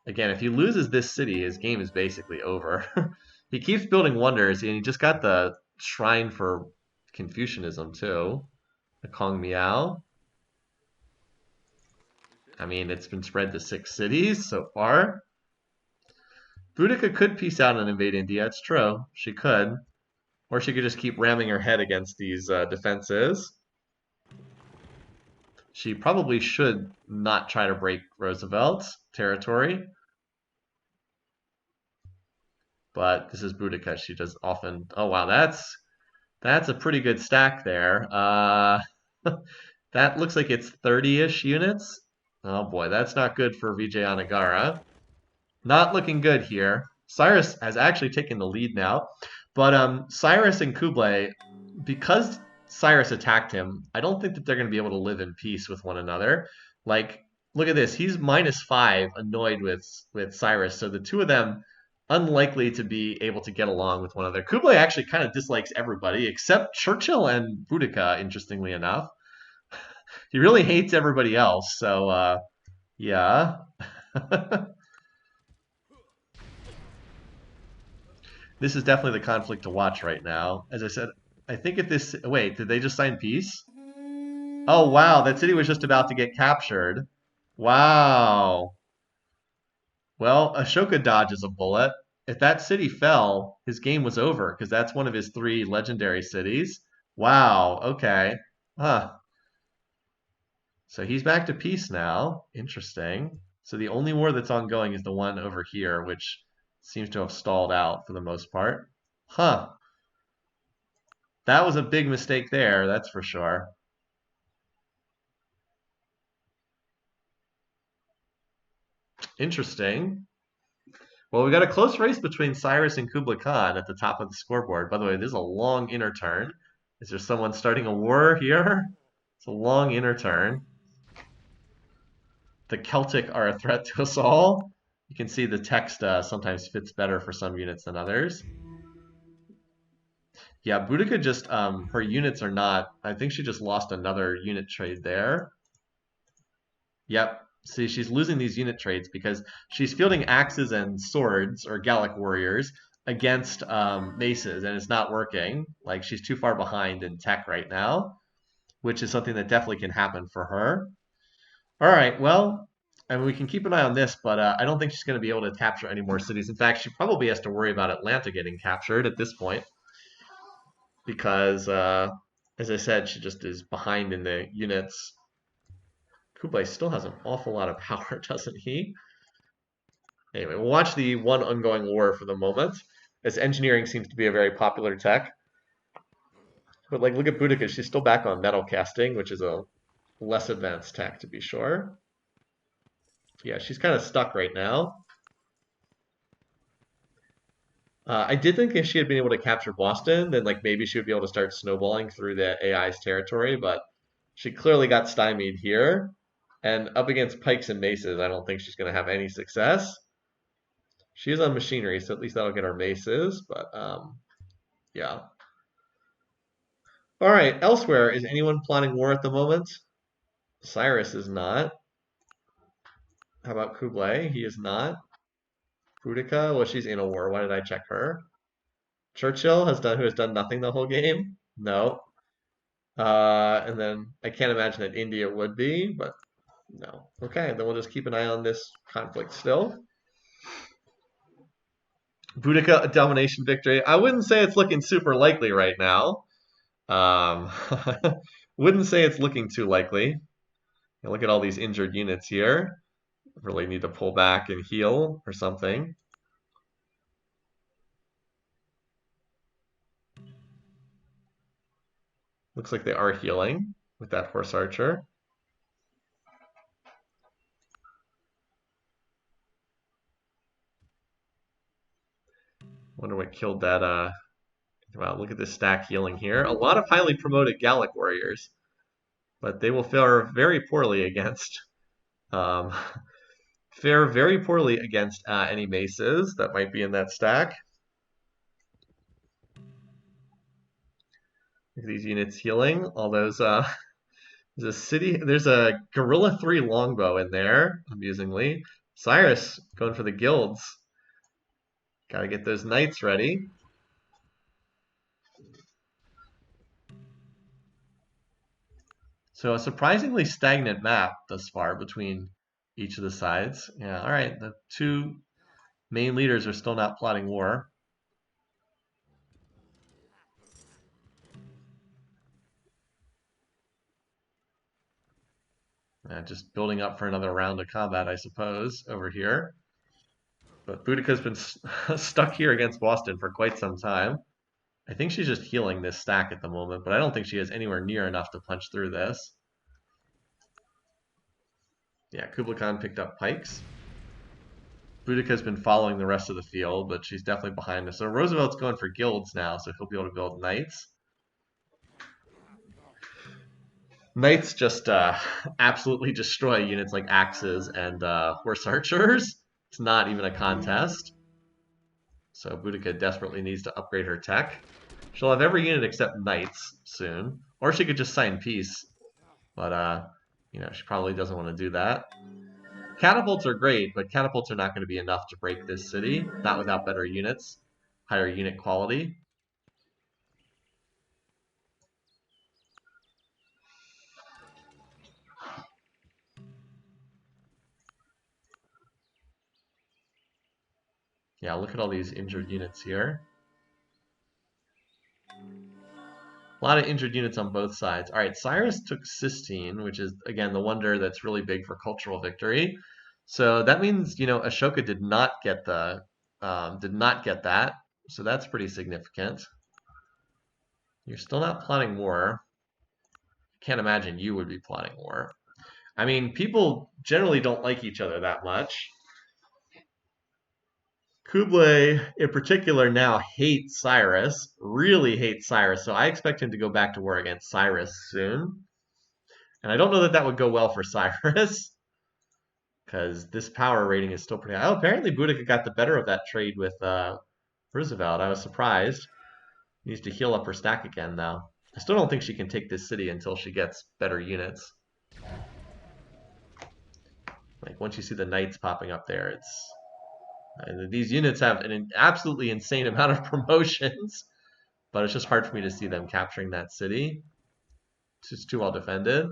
Again, if he loses this city, his game is basically over. He keeps building wonders, and he just got the shrine for Confucianism too, the Kong Miao. I mean, it's been spread to 6 cities so far. Boudica could peace out and invade India. It's true. She could. Or she could just keep ramming her head against these defenses. She probably should not try to break Roosevelt's territory. But this is Boudica. She does often... Oh, wow, that's a pretty good stack there. That looks like it's 30-ish units. Oh boy, that's not good for Vijayanagara. Not looking good here. Cyrus has actually taken the lead now. But Cyrus and Kublai, because Cyrus attacked him, I don't think that they're going to be able to live in peace with one another. Like, look at this. He's -5, annoyed with Cyrus. So the two of them, unlikely to be able to get along with one another. Kublai actually kind of dislikes everybody except Churchill and Boudica, interestingly enough. He really hates everybody else, so yeah. This is definitely the conflict to watch right now. As I said, I think if this... Wait, did they just sign peace? Oh, wow, that city was just about to get captured. Wow. Well, Ashoka dodges a bullet. If that city fell, his game was over because that's one of his 3 legendary cities. Wow, okay. Huh. So he's back to peace now. Interesting. So the only war that's ongoing is the one over here, which seems to have stalled out for the most part. Huh. That was a big mistake there, that's for sure. Interesting. Well, we got a close race between Cyrus and Kublai Khan at the top of the scoreboard. By the way, this is a long inner turn. Is there someone starting a war here? It's a long inner turn. The Celtic are a threat to us all. You can see the text sometimes fits better for some units than others. Yeah, Boudica just, her units are not, I think she just lost another unit trade there. Yep. See, she's losing these unit trades because she's fielding axes and swords, or Gallic warriors, against maces, and it's not working. Like, she's too far behind in tech right now, which is something that definitely can happen for her. All right, well, I mean, we can keep an eye on this, but I don't think she's going to be able to capture any more cities. In fact, she probably has to worry about Atlanta getting captured at this point because, as I said, she just is behind in the units. Kublai still has an awful lot of power, doesn't he? Anyway, we'll watch the one ongoing war for the moment, as engineering seems to be a very popular tech. But like, look at Boudica, she's still back on metal casting, which is a less advanced tech to be sure. Yeah, she's kind of stuck right now. I did think if she had been able to capture Boston, then like maybe she would be able to start snowballing through the AI's territory, but she clearly got stymied here. And up against pikes and maces, I don't think she's going to have any success. She is on machinery, so at least that'll get her maces, but yeah. All right, elsewhere, is anyone plotting war at the moment? Cyrus is not. How about Kublai? He is not. Boudica, well, she's in a war. Why did I check her? Churchill who has done nothing the whole game? No. And then I can't imagine that India would be, but no. Okay, then we'll just keep an eye on this conflict still. Boudica, a domination victory. I wouldn't say it's looking super likely right now. Wouldn't say it's looking too likely. Look at all these injured units here. Really need to pull back and heal or something. Looks like they are healing with that horse archer. Wonder what killed that. Wow, look at this stack healing here. A lot of highly promoted Gallic warriors, but they will fare very poorly against um, fare very poorly against any maces that might be in that stack. Look at these units healing. All those. There's a Gorilla 3 longbow in there, amusingly. Cyrus going for the guilds. Gotta get those knights ready. So a surprisingly stagnant map thus far between each of the sides. Yeah, all right. The 2 main leaders are still not plotting war. Just building up for another round of combat, I suppose, over here. But Boudica's been stuck here against Boston for quite some time. I think she's just healing this stack at the moment, but I don't think she is anywhere near enough to punch through this. Yeah, Kublai Khan picked up pikes. Boudica's been following the rest of the field, but she's definitely behind us. So Roosevelt's going for guilds now, so he'll be able to build knights. Knights just absolutely destroy units like axes and horse archers. It's not even a contest. So Boudica desperately needs to upgrade her tech. She'll have every unit except knights soon. Or she could just sign peace. But, you know, she probably doesn't want to do that. Catapults are great, but catapults are not going to be enough to break this city. Not without better units. higher unit quality. Yeah, look at all these injured units here. A lot of injured units on both sides. All right, Cyrus took Sistine, which is, again, the wonder that's really big for cultural victory. So that means, Ashoka did not get that. So that's pretty significant. You're still not plotting war. Can't imagine you would be plotting war. I mean, people generally don't like each other that much. Kublai, in particular, now hates Cyrus, really hates Cyrus, so I expect him to go back to war against Cyrus soon. And I don't know that that would go well for Cyrus, because this power rating is still pretty high. Oh, apparently Boudica got the better of that trade with Roosevelt. I was surprised. Needs to heal up her stack again, though. I still don't think she can take this city until she gets better units. Like, once you see the knights popping up there, it's... these units have an absolutely insane amount of promotions, but it's just hard for me to see them capturing that city. It's just too well defended.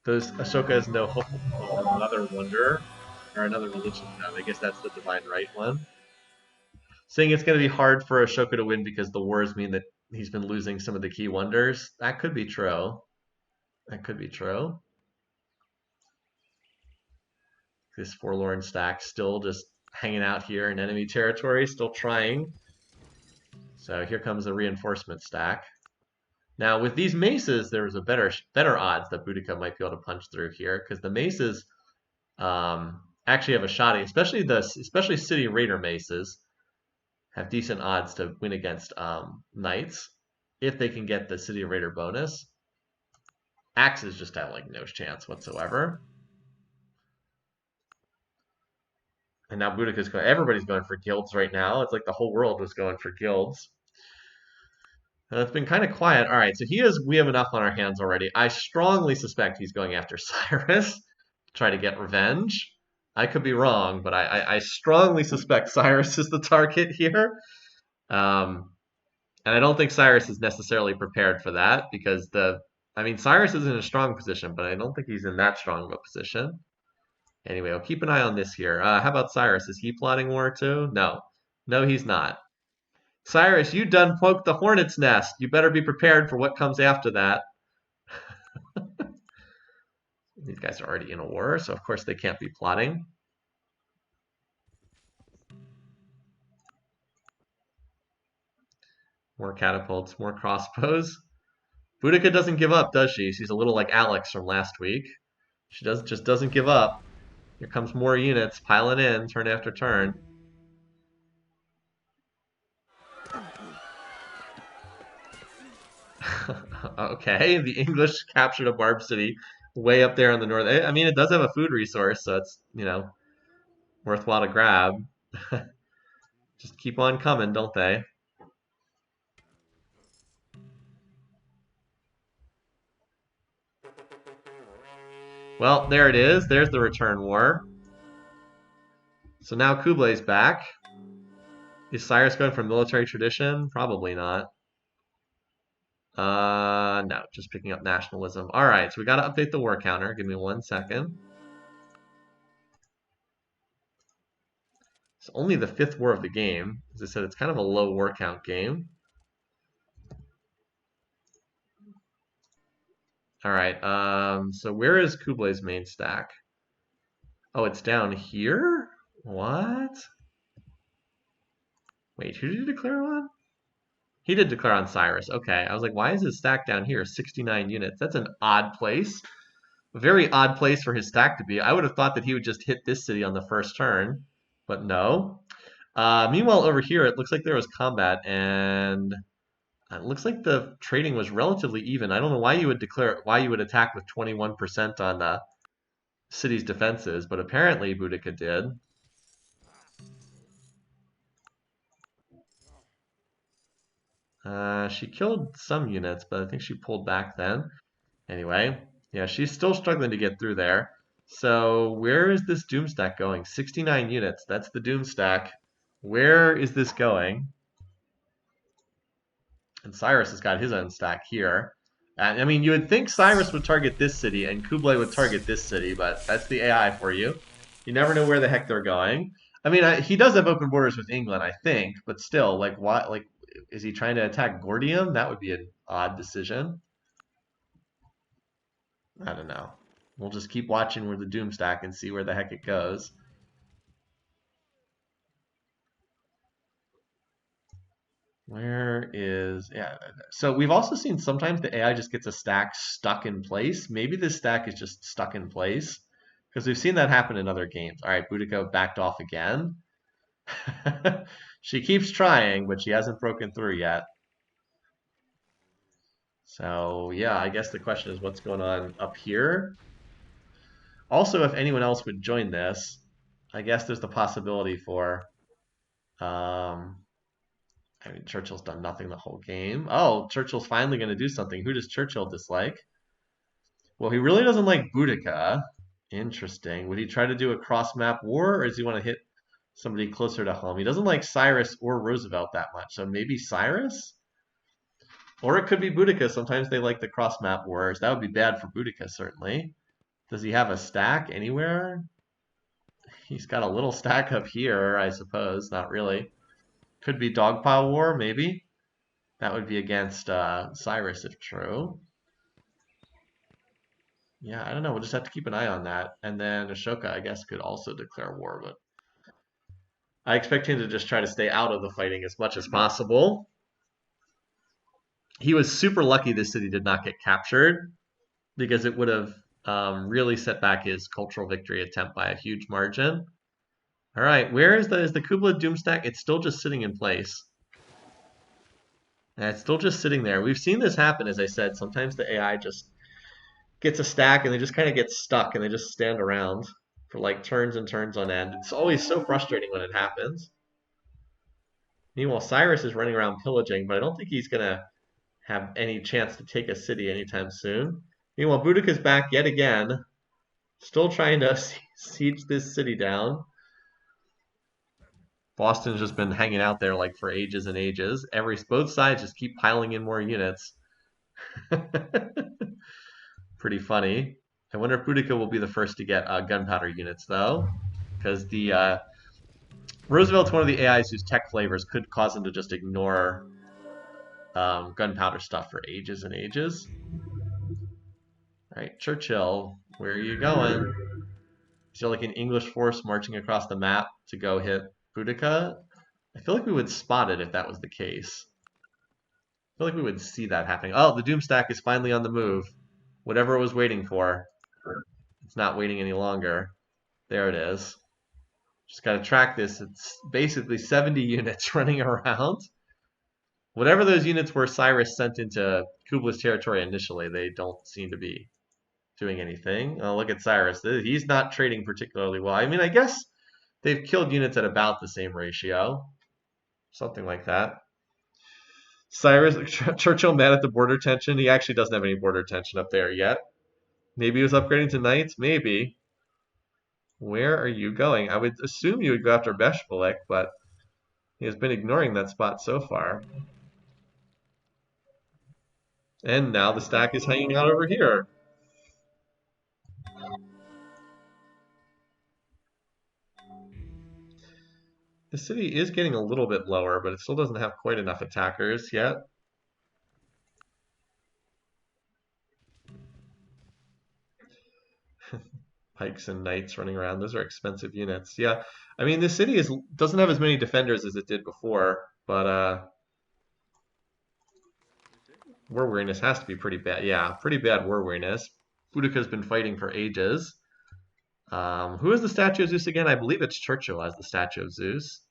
Those Ashoka has no hope of another wonder or another religion. No, I guess that's the divine right one. Saying it's going to be hard for Ashoka to win because the wars mean that he's been losing some of the key wonders. That could be true. That could be true. This forlorn stack still just hanging out here in enemy territory, still trying. So here comes a reinforcement stack. Now with these maces, there's a better odds that Boudica might be able to punch through here because the maces actually have a shoddy, especially city raider maces have decent odds to win against knights if they can get the city raider bonus. Axes just have like no chance whatsoever. And now Boudica's going. Everybody's going for guilds right now. It's like the whole world was going for guilds. It's been kind of quiet. All right, so we have enough on our hands already. I strongly suspect he's going after Cyrus to try to get revenge. I could be wrong, but I strongly suspect Cyrus is the target here. And I don't think Cyrus is necessarily prepared for that because Cyrus is in a strong position, but I don't think he's in that strong of a position. Anyway, I'll keep an eye on this here. How about Cyrus? Is he plotting war too? No. No, he's not. Cyrus, you done poked the hornet's nest. You better be prepared for what comes after that. These guys are already in a war, so of course they can't be plotting. More catapults, more crossbows. Boudica doesn't give up, does she? She's a little like Alex from last week. She just doesn't give up. Here comes more units piling in turn after turn. Okay, the English captured a Barb city way up there on the north. I mean, it does have a food resource, so it's, worthwhile to grab. Just keep on coming, don't they? Well, there it is. There's the return war. So now Kublai's back. Is Cyrus going for military tradition? Probably not. No, just picking up nationalism. All right, so we got to update the war counter. Give me 1 second. It's only the 5th war of the game. As I said, it's kind of a low war count game. All right, so where is Kublai's main stack? Oh, it's down here? What? Wait, who did he declare on? He did declare on Cyrus. Okay, I was like, why is his stack down here? 69 units. That's an odd place. A very odd place for his stack to be. I would have thought that he would just hit this city on the first turn, but no. Meanwhile, over here, it looks like there was combat, and it looks like the trading was relatively even. I don't know why you would attack with 21% on the city's defenses, but apparently Boudica did. She killed some units, but I think she pulled back then. Anyway, yeah, she's still struggling to get through there. So where is this doom stack going? 69 units. That's the doom stack. Where is this going? And Cyrus has got his own stack here. And I mean, you would think Cyrus would target this city and Kublai would target this city, but that's the AI for you. You never know where the heck they're going. I mean, he does have open borders with England, I think, but still, like, why? Like, is he trying to attack Gordium? That would be an odd decision. I don't know. We'll just keep watching with the doom stack and see where the heck it goes. Where is, yeah. So we've also seen sometimes the AI just gets a stack stuck in place. Maybe this stack is just stuck in place because we've seen that happen in other games. All right, Boudica backed off again. She keeps trying, but she hasn't broken through yet. So yeah, I guess the question is what's going on up here. Also, if anyone else would join this, I guess there's the possibility for I mean, Churchill's done nothing the whole game. Oh, Churchill's finally going to do something. Who does Churchill dislike? Well, he really doesn't like Boudica. Interesting. Would he try to do a cross-map war, or does he want to hit somebody closer to home? He doesn't like Cyrus or Roosevelt that much, so maybe Cyrus? Or it could be Boudica. Sometimes they like the cross-map wars. That would be bad for Boudica, certainly. Does he have a stack anywhere? He's got a little stack up here, I suppose. Not really. Could be Dogpile War, maybe. That would be against Cyrus if true. Yeah, I don't know. We'll just have to keep an eye on that. And then Ashoka, I guess, could also declare war, but I expect him to just try to stay out of the fighting as much as possible. He was super lucky this city did not get captured because it would have really set back his cultural victory attempt by a huge margin. All right, where is the Kublai Doom stack? It's still just sitting in place. And it's still just sitting there. We've seen this happen, as I said. Sometimes the AI just gets a stack and they just kind of get stuck and they just stand around for like turns and turns on end. It's always so frustrating when it happens. Meanwhile, Cyrus is running around pillaging, but I don't think he's going to have any chance to take a city anytime soon. Meanwhile, Boudica's back yet again, still trying to siege this city down. Boston's just been hanging out there like for ages and ages. Both sides just keep piling in more units. Pretty funny. I wonder if Boudica will be the first to get gunpowder units though, because the Roosevelt's one of the AIs whose tech flavors could cause him to just ignore gunpowder stuff for ages and ages. All right, Churchill, where are you going? Is there like an English force marching across the map to go hit Boudica? I feel like we would spot it if that was the case. I feel like we would see that happening. Oh, the Doom stack is finally on the move. Whatever it was waiting for. It's not waiting any longer. There it is. Just got to track this. It's basically 70 units running around. Whatever those units were Cyrus sent into Kublai's territory initially, they don't seem to be doing anything. Oh, look at Cyrus. He's not trading particularly well. I mean, I guess they've killed units at about the same ratio. Something like that. Cyrus, Churchill mad at the border tension. He actually doesn't have any border tension up there yet. Maybe he was upgrading to knights. Maybe. Where are you going? I would assume you would go after Beshbalik, but he has been ignoring that spot so far. And now the stack is hanging out over here. The city is getting a little bit lower, but it still doesn't have quite enough attackers yet. Pikes and knights running around. Those are expensive units. Yeah, I mean, the city doesn't have as many defenders as it did before, but war weariness has to be pretty bad. Yeah, pretty bad war weariness. Boudica's been fighting for ages. Who has the statue of Zeus again? I believe it's Churchill has the statue of Zeus.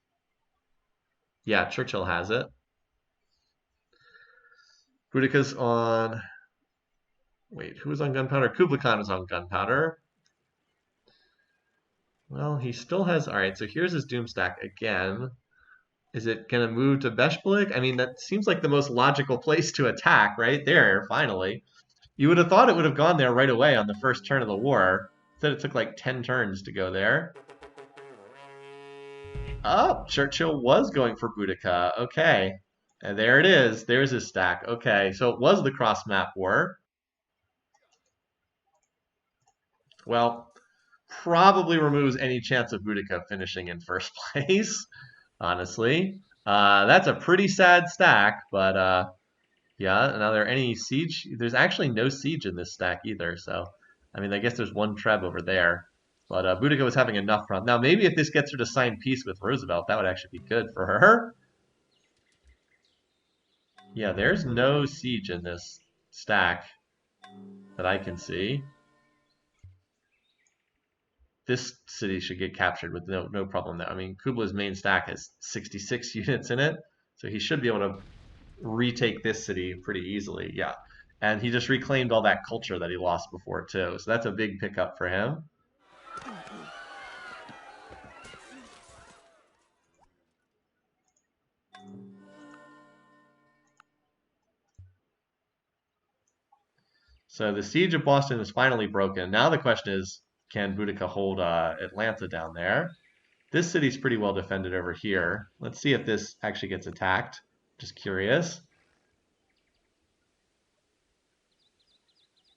Yeah, Churchill has it. Boudica's on... Wait, who was on gunpowder? Kublai Khan was on gunpowder. Well, he still has... Alright, so here's his doom stack again. Is it going to move to Beshbalik? I mean, that seems like the most logical place to attack, right there, finally. You would have thought it would have gone there right away on the first turn of the war. Said it took like 10 turns to go there. Oh, Churchill was going for Boudica. Okay. And there it is. There's his stack. Okay, so it was the cross-map war. Well, probably removes any chance of Boudica finishing in first place, honestly. That's a pretty sad stack, but yeah, now there any siege? There's actually no siege in this stack either, so I mean, I guess there's one Treb over there. But Boudica was having enough run. Now, maybe if this gets her to sign peace with Roosevelt, that would actually be good for her. Yeah, there's no siege in this stack that I can see. This city should get captured with no problem there. I mean, Kubla's main stack has 66 units in it, so he should be able to retake this city pretty easily. Yeah, and he just reclaimed all that culture that he lost before too, so that's a big pickup for him. So the siege of Boston is finally broken. Now the question is, can Boudica hold Atlanta down there? This city's pretty well defended over here. Let's see if this actually gets attacked. Just curious.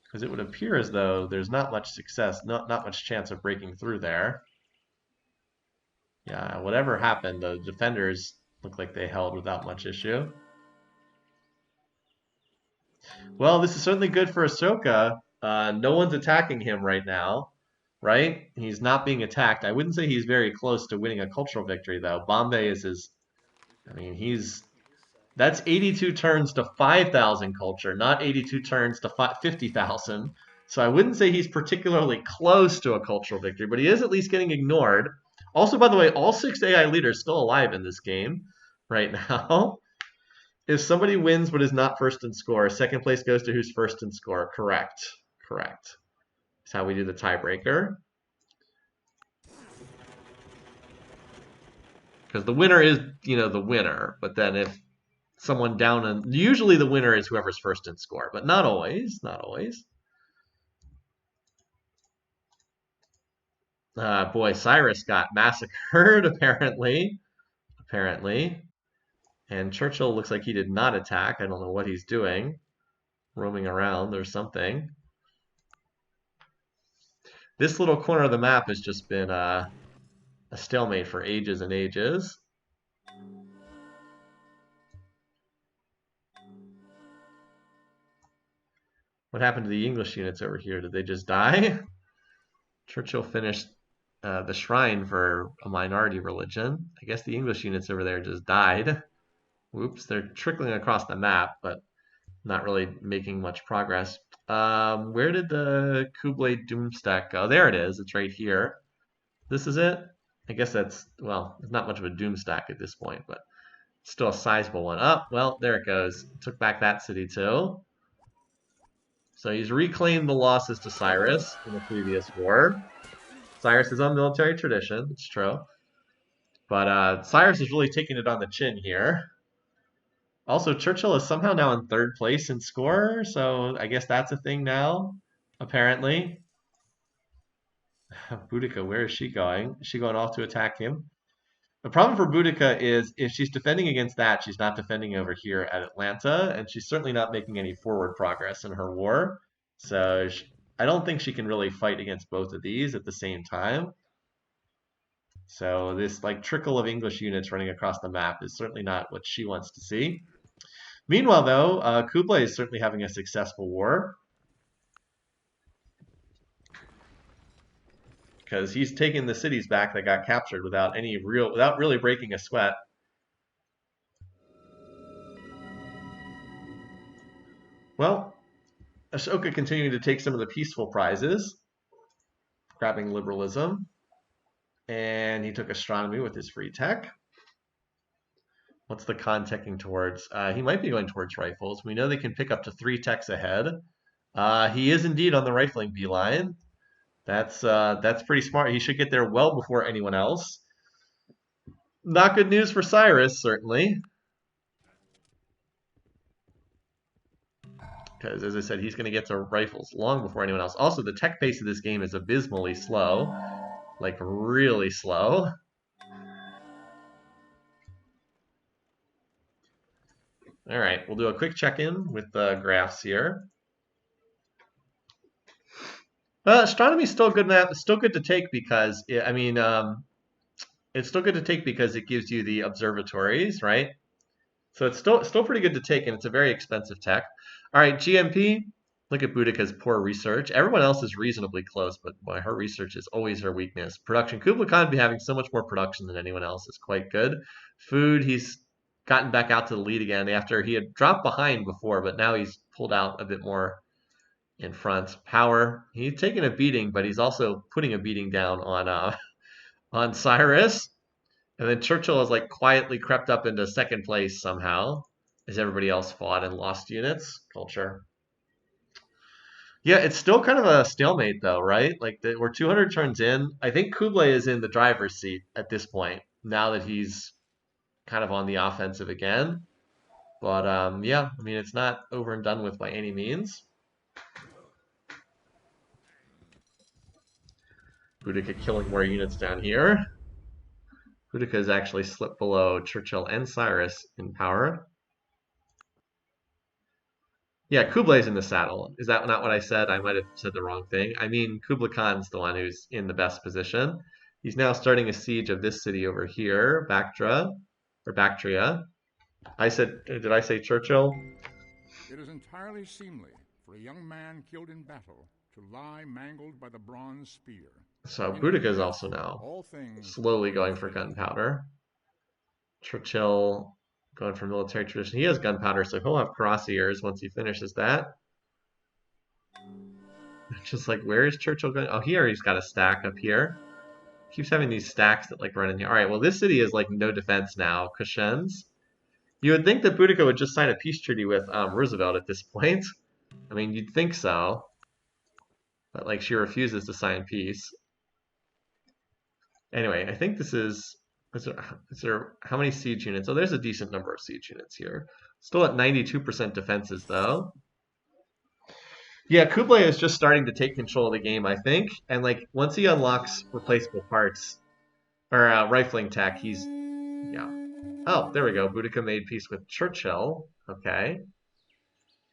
Because it would appear as though there's not much success, not much chance of breaking through there. Yeah, whatever happened, the defenders look like they held without much issue. Well, this is certainly good for Ahsoka. No one's attacking him right now, right? He's not being attacked. I wouldn't say he's very close to winning a cultural victory, though. Bombay is his... I mean, that's 82 turns to 5,000 culture, not 82 turns to 50,000. So I wouldn't say he's particularly close to a cultural victory, but he is at least getting ignored. Also, by the way, all 6 AI leaders still alive in this game right now. If somebody wins but is not first in score, second place goes to who's first in score. Correct. Correct. That's how we do the tiebreaker. Because the winner is, the winner. But then if someone down, and usually the winner is whoever's first in score, but not always. Not always. Boy, Cyrus got massacred, apparently. And Churchill looks like he did not attack. I don't know what he's doing. Roaming around or something. This little corner of the map has just been a stalemate for ages and ages. What happened to the English units over here? Did they just die? Churchill finished the shrine for a minority religion. I guess the English units over there just died. Whoops, they're trickling across the map, but not really making much progress. Where did the Kublai Doomstack go? There it is. It's right here. This is it? I guess that's, well, it's not much of a Doomstack at this point, but still a sizable one. Oh, well, there it goes. Took back that city too. So he's reclaimed the losses to Cyrus in the previous war. Cyrus is on military tradition, it's true. But Cyrus is really taking it on the chin here. Also, Churchill is somehow now in third place in score, so I guess that's a thing now, apparently. Boudica, where is she going? Is she going off to attack him? The problem for Boudica is if she's defending against that, she's not defending over here at Atlanta, and she's certainly not making any forward progress in her war. So I don't think she can really fight against both of these at the same time. So this like trickle of English units running across the map is certainly not what she wants to see. Meanwhile, though, Kublai is certainly having a successful war. Because he's taken the cities back that got captured without really breaking a sweat. Well, Ashoka continuing to take some of the peaceful prizes, grabbing liberalism, and he took astronomy with his free tech. What's the Khan teching towards? He might be going towards rifles. We know they can pick up to 3 techs ahead. He is indeed on the rifling beeline. That's pretty smart. He should get there well before anyone else. Not good news for Cyrus, certainly. because, as I said, he's going to get to rifles long before anyone else. Also, the tech pace of this game is abysmally slow, like really slow. All right, we'll do a quick check-in with the graphs here. Astronomy's still good map. It's still good to take because it's still good to take because it gives you the observatories, right? So it's still pretty good to take, and it's a very expensive tech. All right, GMP. Look at Boudica's poor research. Everyone else is reasonably close, but boy, her research is always her weakness. Production. Kublai Khan be having so much more production than anyone else. Is quite good. Food. He's gotten back out to the lead again after he had dropped behind before, but now he's pulled out a bit more in front. Power. He's taking a beating, but he's also putting a beating down on Cyrus. And then Churchill has like quietly crept up into second place somehow, as everybody else fought and lost units. Culture. Yeah, it's still kind of a stalemate though, right? Like we're 200 turns in. I think Kublai is in the driver's seat at this point, now that he's kind of on the offensive again. But yeah, I mean, it's not over and done with by any means. Boudica killing more units down here. Boudica has actually slipped below Churchill and Cyrus in power. Yeah, Kublai's in the saddle. Is that not what I said? I might have said the wrong thing. I mean, Kublai Khan's the one who's in the best position. He's now starting a siege of this city over here, Bactria, or Bactria. Did I say Churchill?
It is entirely seemly for a young man killed in battle to lie mangled by the bronze spear.
So Boudica is also now slowly going for gunpowder. Churchill going for military tradition. He has gunpowder, so he'll have cuirassiers once he finishes that. Just like, where is Churchill going? Oh, here he's got a stack up here. Keeps having these stacks that like run in here. All right, well, this city is like no defense now. Cushen's. You would think that Boudica would just sign a peace treaty with Roosevelt at this point. I mean, you'd think so. But like, she refuses to sign peace. Anyway, I think this is there how many siege units? Oh, there's a decent number of siege units here. Still at 92% defenses, though. Yeah, Kublai is just starting to take control of the game, I think. And like once he unlocks replaceable parts or rifling tech, yeah. Oh, there we go. Boudica made peace with Churchill. Okay.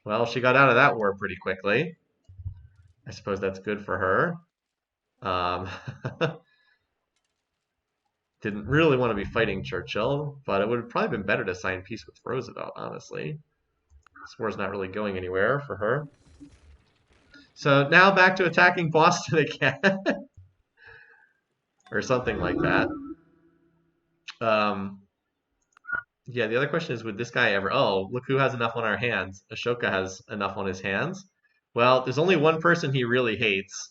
Well, she got out of that war pretty quickly. I suppose that's good for her. Didn't really want to be fighting Churchill, but it would have probably been better to sign peace with Roosevelt, honestly. This war's not really going anywhere for her. So now back to attacking Boston again. Or something like that. Yeah, the other question is, would this guy ever... Oh, look who has enough on our hands. Ashoka has enough on his hands. Well, there's only one person he really hates.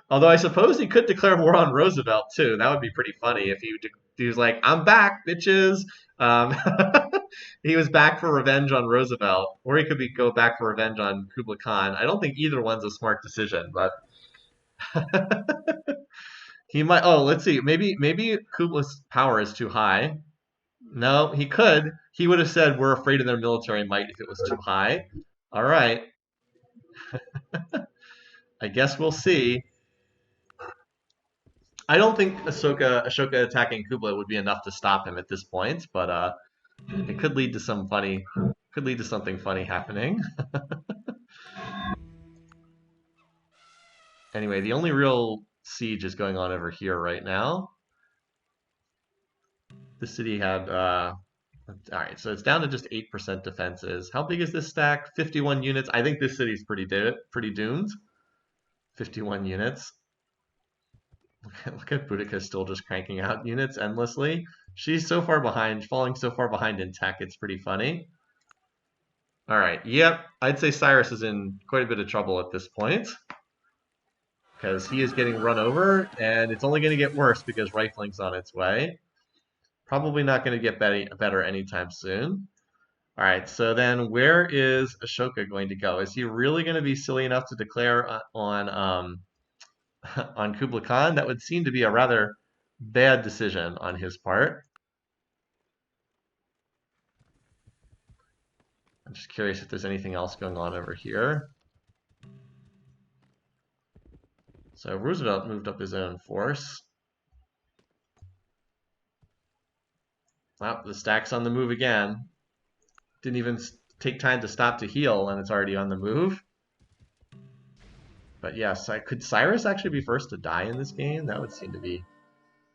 Although I suppose he could declare war on Roosevelt, too. That would be pretty funny if he was like, I'm back, bitches. He was back for revenge on Roosevelt. Or he could go back for revenge on Kublai Khan. I don't think either one's a smart decision, but... He might... Oh, let's see. Maybe Kublai's power is too high. No, he could. He would have said we're afraid of their military might if it was too high. All right. I guess we'll see. I don't think Ashoka attacking Kublai would be enough to stop him at this point, but it could lead to something funny happening. Anyway, the only real siege is going on over here right now. The city had all right, so it's down to just 8% defenses. How big is this stack? 51 units. I think this city's pretty doomed. 51 units. Look at Boudica still just cranking out units endlessly. She's so far behind, falling so far behind in tech, it's pretty funny. All right, yep. I'd say Cyrus is in quite a bit of trouble at this point. Because he is getting run over, and it's only going to get worse because rifling's on its way. Probably not going to get better anytime soon. All right, so then where is Ashoka going to go? Is he really going to be silly enough to declare on Kublai Khan? That would seem to be a rather bad decision on his part. just curious if there's anything else going on over here. So Roosevelt moved up his own force. Wow, the stack's on the move again. Didn't even take time to stop to heal, and it's already on the move. But yes, could Cyrus actually be first to die in this game? That would seem to be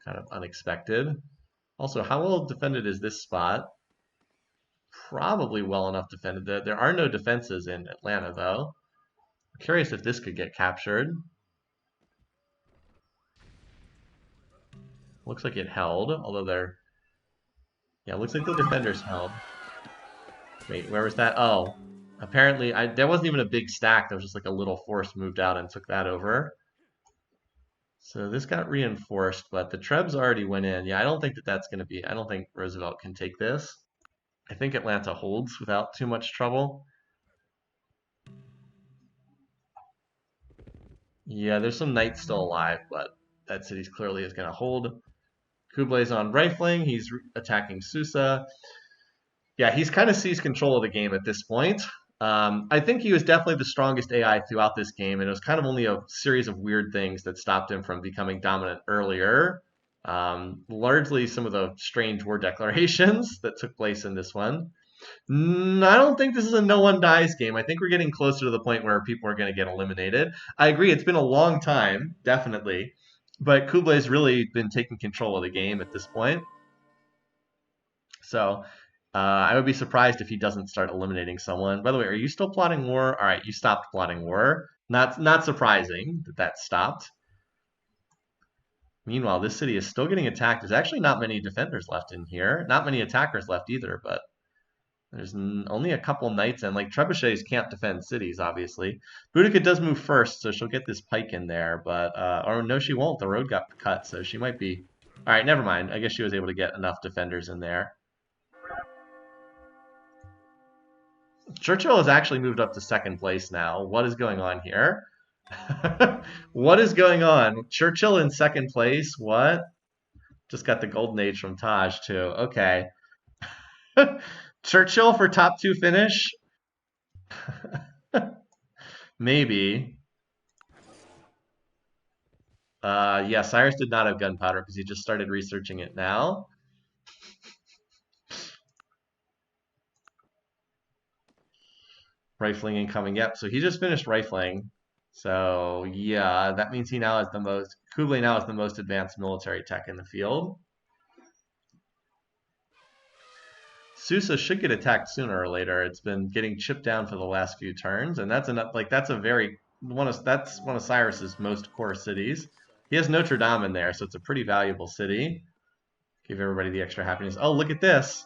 kind of unexpected. Also, how well defended is this spot? Probably well enough defended. There are no defenses in Atlanta, though. I'm curious if this could get captured. Looks like it held, although they're... Yeah, looks like the defenders held. Wait, where was that? Oh, apparently there wasn't even a big stack. There was just like a little force moved out and took that over. So this got reinforced, but the Trebs already went in. Yeah, I don't think that's going to be... I don't think Roosevelt can take this. I think Atlanta holds without too much trouble. Yeah, there's some knights still alive, but that city clearly is going to hold. Kublai's on rifling. He's attacking Susa. Yeah, he's kind of seized control of the game at this point. I think he was definitely the strongest AI throughout this game, and it was kind of only a series of weird things that stopped him from becoming dominant earlier. Largely some of the strange war declarations that took place in this one. I don't think this is a no one dies game. I think we're getting closer to the point where people are going to get eliminated. I agree, it's been a long time, definitely, but Kublai's really been taking control of the game at this point. So I would be surprised if he doesn't start eliminating someone. By the way, are you still plotting war? All right, you stopped plotting war. Not surprising that stopped. Meanwhile, this city is still getting attacked. There's actually not many defenders left in here. Not many attackers left either, but there's only a couple knights, and like trebuchets can't defend cities, obviously. Boudica does move first, so she'll get this pike in there, but or no, she won't. The road got cut, so she might be. All right, never mind. I guess she was able to get enough defenders in there. Churchill has actually moved up to second place now. What is going on here? What is going on? Churchill in second place? What? Just got the golden age from Taj, too. Okay. Churchill for top 2 finish? Maybe. Yeah, Cyrus did not have gunpowder because he just started researching it now. Rifling incoming. Yep, so he just finished rifling. So yeah, that means he now has the most... Kublai now has the most advanced military tech in the field. Susa should get attacked sooner or later. It's been getting chipped down for the last few turns, and that's enough. Like that's one of Cyrus's most core cities. He has Notre Dame in there, so it's a pretty valuable city. Give everybody the extra happiness. Oh, look at this!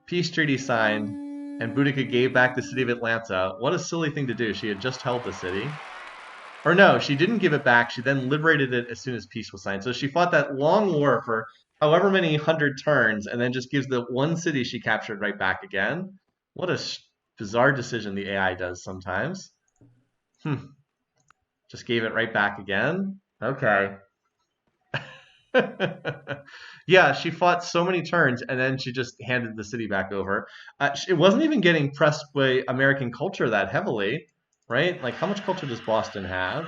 Peace treaty signed, and Boudica gave back the city of Atlanta. What a silly thing to do! She had just held the city. Or no, she didn't give it back. She then liberated it as soon as peace was signed. So she fought that long war for however many 100 turns, and then just gives the one city she captured right back again. What a bizarre decision the AI does sometimes. Just gave it right back again. Okay. Yeah, she fought so many turns, and then she just handed the city back over. It wasn't even getting pressed by American culture that heavily, right? Like, how much culture does Boston have?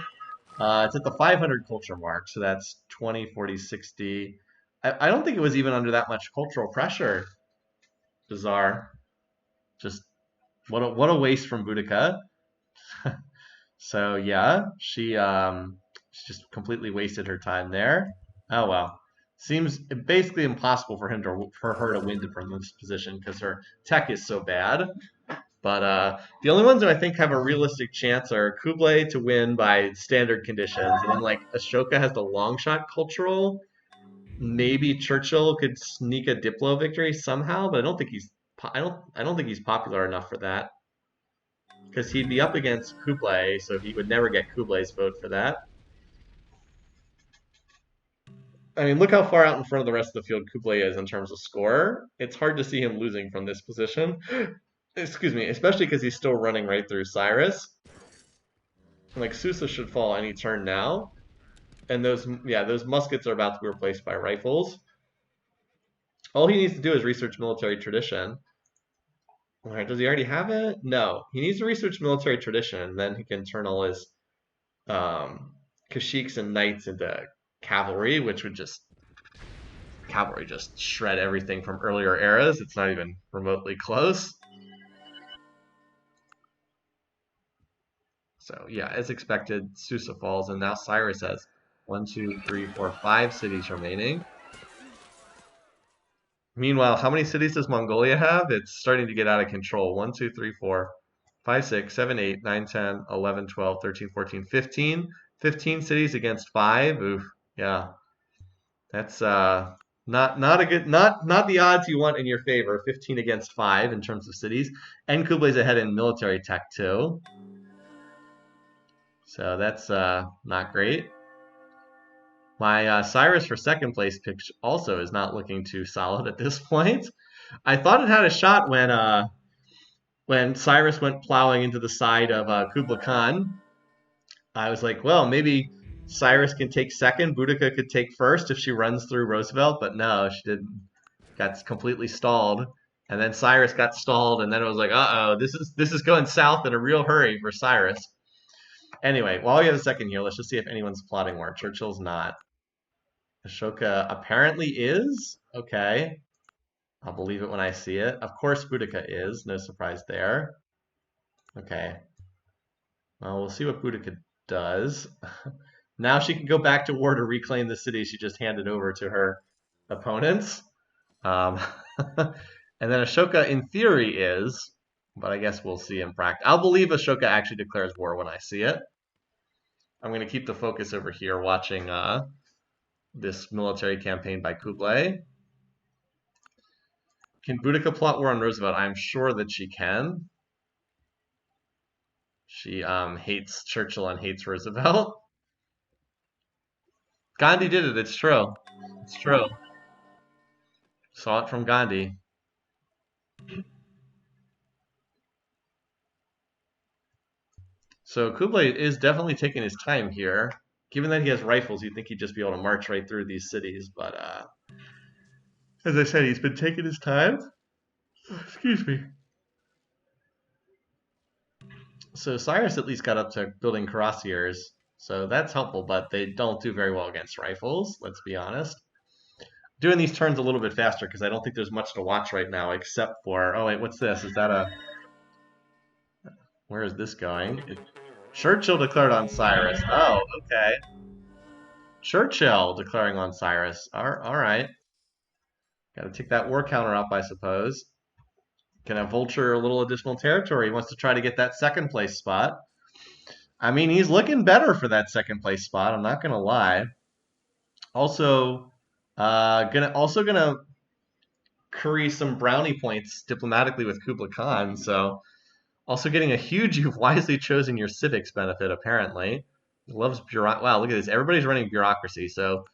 It's at the 500 culture mark, so that's 20, 40, 60. I don't think it was even under that much cultural pressure. Bizarre. Just what a waste from Boudica. So yeah, she just completely wasted her time there. Oh well. Seems basically impossible for her to win from this position because her tech is so bad. But the only ones who I think have a realistic chance are Kublai to win by standard conditions, and then like Ashoka has the long shot cultural. Maybe Churchill could sneak a Diplo victory somehow, but I don't think he's popular enough for that. Because he'd be up against Kublai, so he would never get Kublai's vote for that. I mean, look how far out in front of the rest of the field Kublai is in terms of score. It's hard to see him losing from this position. Excuse me, especially because he's still running right through Cyrus. Like, Susa should fall any turn now. And those muskets are about to be replaced by rifles. All he needs to do is research military tradition. All right, does he already have it? No. He needs to research military tradition, and then he can turn all his um, Kashyyyks and knights into cavalry, which would just cavalry just shred everything from earlier eras. It's not even remotely close. So yeah, as expected, Susa falls, and now Cyrus has 5 cities remaining. Meanwhile, how many cities does Mongolia have? It's starting to get out of control. 1, 2, 3, 4, 5, 6, 7, 8, 9, 10, 11, 12, 13, 14, 15. 15 cities against 5. Oof. Yeah. That's not a good not the odds you want in your favor. 15 against 5 in terms of cities. And Kublai's ahead in military tech too. So that's not great. My Cyrus for second place pick also is not looking too solid at this point. I thought it had a shot when Cyrus went plowing into the side of Kublai Khan. I was like, well, maybe Cyrus can take second, Boudica could take first if she runs through Roosevelt, but no, she didn't. Got completely stalled, and then Cyrus got stalled, and then it was like, uh-oh, this is going south in a real hurry for Cyrus. Anyway, while we have a second here, let's just see if anyone's plotting war. Churchill's not. Ashoka apparently is. Okay. I'll believe it when I see it. Of course, Boudica is. No surprise there. Okay. Well, we'll see what Boudica does. Now she can go back to war to reclaim the city she just handed over to her opponents. And then Ashoka, in theory, is, but I guess we'll see in practice. I'll believe Ashoka actually declares war when I see it. I'm going to keep the focus over here watching this military campaign by Kublai. Can Boudica plot war on Roosevelt? I'm sure that she can. She hates Churchill and hates Roosevelt. Gandhi did it. It's true. It's true. Saw it from Gandhi. So Kublai is definitely taking his time here. Given that he has rifles, you'd think he'd just be able to march right through these cities, but as I said, he's been taking his time. Excuse me. So Cyrus at least got up to building cuirassiers, so that's helpful, but they don't do very well against rifles, let's be honest. Doing these turns a little bit faster because I don't think there's much to watch right now except for, oh wait, what's this? Is that a, where is this going? Churchill declared on Cyrus. Oh, okay. Churchill declaring on Cyrus. All right. Got to take that war counter up, I suppose. Gonna vulture a little additional territory. He wants to try to get that second place spot. I mean, he's looking better for that second place spot. I'm not gonna lie. Also, gonna curry some brownie points diplomatically with Kublai Khan. So, also getting a huge "you've wisely chosen your civics" benefit. Apparently, he loves bureaucracy. Wow, look at this. Everybody's running bureaucracy. So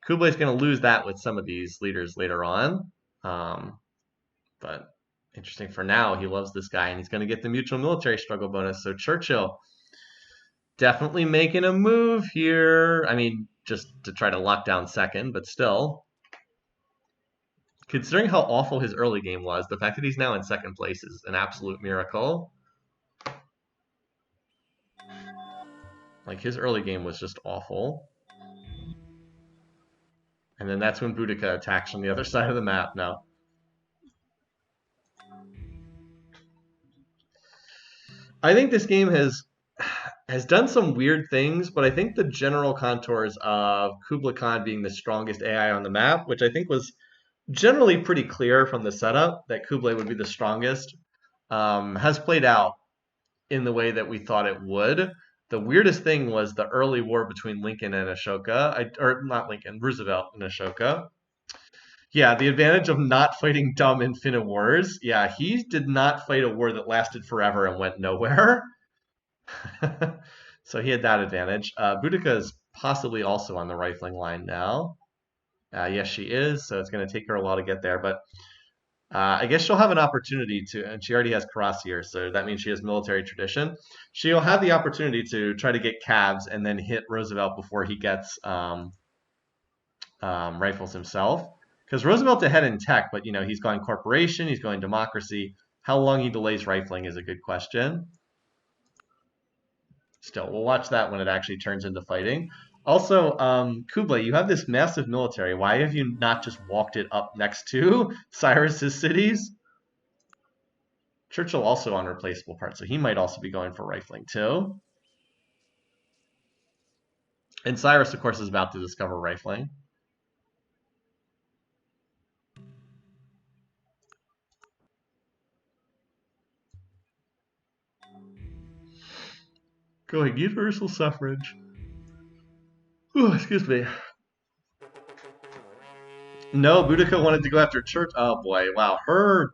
Kublai's gonna lose that with some of these leaders later on. But interesting for now, he loves this guy, and he's going to get the mutual military struggle bonus. So Churchill definitely making a move here. I mean, just to try to lock down second, but still. Considering how awful his early game was, the fact that he's now in second place is an absolute miracle. Like, his early game was just awful. And then that's when Boudica attacks from the other side of the map. No. I think this game has done some weird things, but I think the general contours of Kublai Khan being the strongest AI on the map, which I think was generally pretty clear from the setup that Kublai would be the strongest, has played out in the way that we thought it would. The weirdest thing was the early war between Lincoln and Ashoka, or not Lincoln, Roosevelt and Ashoka. Yeah, the advantage of not fighting dumb infinite wars. Yeah, he did not fight a war that lasted forever and went nowhere. So he had that advantage. Boudica is possibly also on the rifling line now. Yes, she is. So it's going to take her a while to get there, but I guess she'll have an opportunity to, and she already has cuirassiers, so that means she has military tradition. She'll have the opportunity to try to get calves and then hit Roosevelt before he gets rifles himself. Because Roosevelt's ahead in tech, but he's going corporation, he's going democracy, How long he delays rifling is a good question. Still, we'll watch that when it actually turns into fighting. Also, Kublai, you have this massive military. Why have you not just walked it up next to Cyrus's cities? Churchill also on replaceable parts, so he might also be going for rifling too. And Cyrus, of course, is about to discover rifling. Going universal suffrage. Ooh, excuse me. No, Boudica wanted to go after Church. Oh boy, wow. Her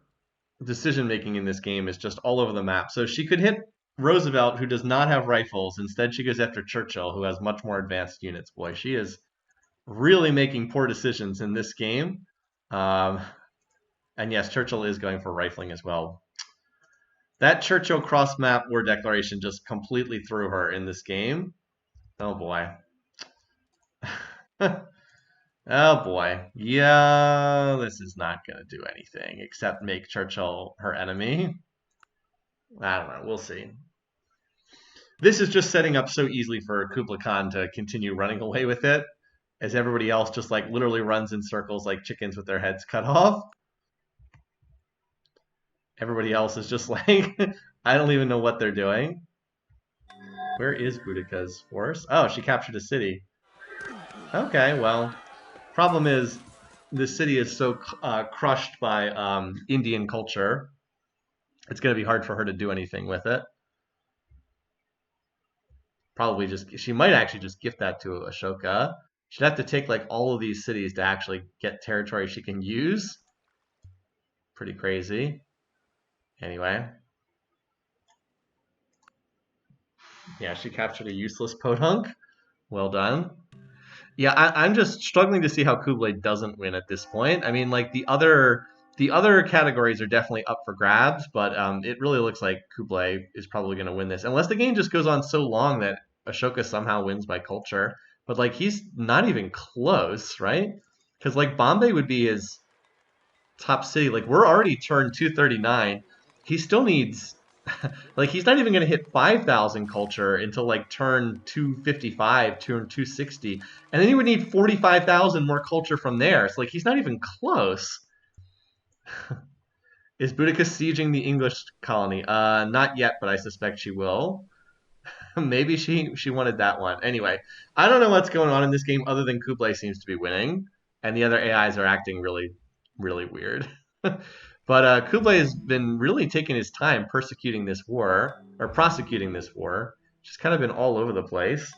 decision making in this game is just all over the map. So she could hit Roosevelt, who does not have rifles. Instead, she goes after Churchill, who has much more advanced units. Boy, she is really making poor decisions in this game. And yes, Churchill is going for rifling as well. That Churchill cross map war declaration just completely threw her in this game. Oh boy. Oh boy. Yeah, this is not going to do anything except make Churchill her enemy. I don't know. We'll see. This is just setting up so easily for Kublai Khan to continue running away with it, as everybody else just like literally runs in circles like chickens with their heads cut off. Everybody else is just like, I don't even know what they're doing. Where is Boudica's force? Oh, she captured a city. Okay, well, problem is the city is so crushed by Indian culture. It's going to be hard for her to do anything with it. Probably just, she might actually just gift that to Ashoka. She'd have to take like all of these cities to actually get territory she can use. Pretty crazy. Anyway. Yeah, she captured a useless podunk. Well done. Yeah, I'm just struggling to see how Kublai doesn't win at this point. I mean, like the other categories are definitely up for grabs, but it really looks like Kublai is probably going to win this, unless the game just goes on so long that Ashoka somehow wins by culture. But like he's not even close, right? Because like Bombay would be his top city. Like we're already turned 239. He still needs like he's not even going to hit 5,000 culture until like turn 255, turn 260, and then he would need 45,000 more culture from there. So like he's not even close. Is Boudica sieging the English colony? Not yet, but I suspect she will. Maybe she wanted that one. Anyway, I don't know what's going on in this game other than Kublai seems to be winning, and the other AIs are acting really, really weird. But Kublai has been really taking his time persecuting this war, or prosecuting this war. She's kind of been all over the place.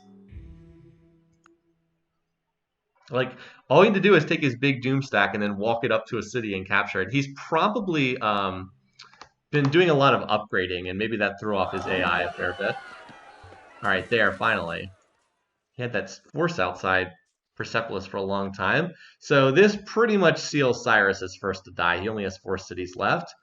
Like, all he had to do is take his big doom stack and then walk it up to a city and capture it. He's probably been doing a lot of upgrading, and maybe that threw off his AI a fair bit. All right, there, finally. He had that force outside Persepolis for a long time. So this pretty much seals Cyrus as first to die. He only has 4 cities left.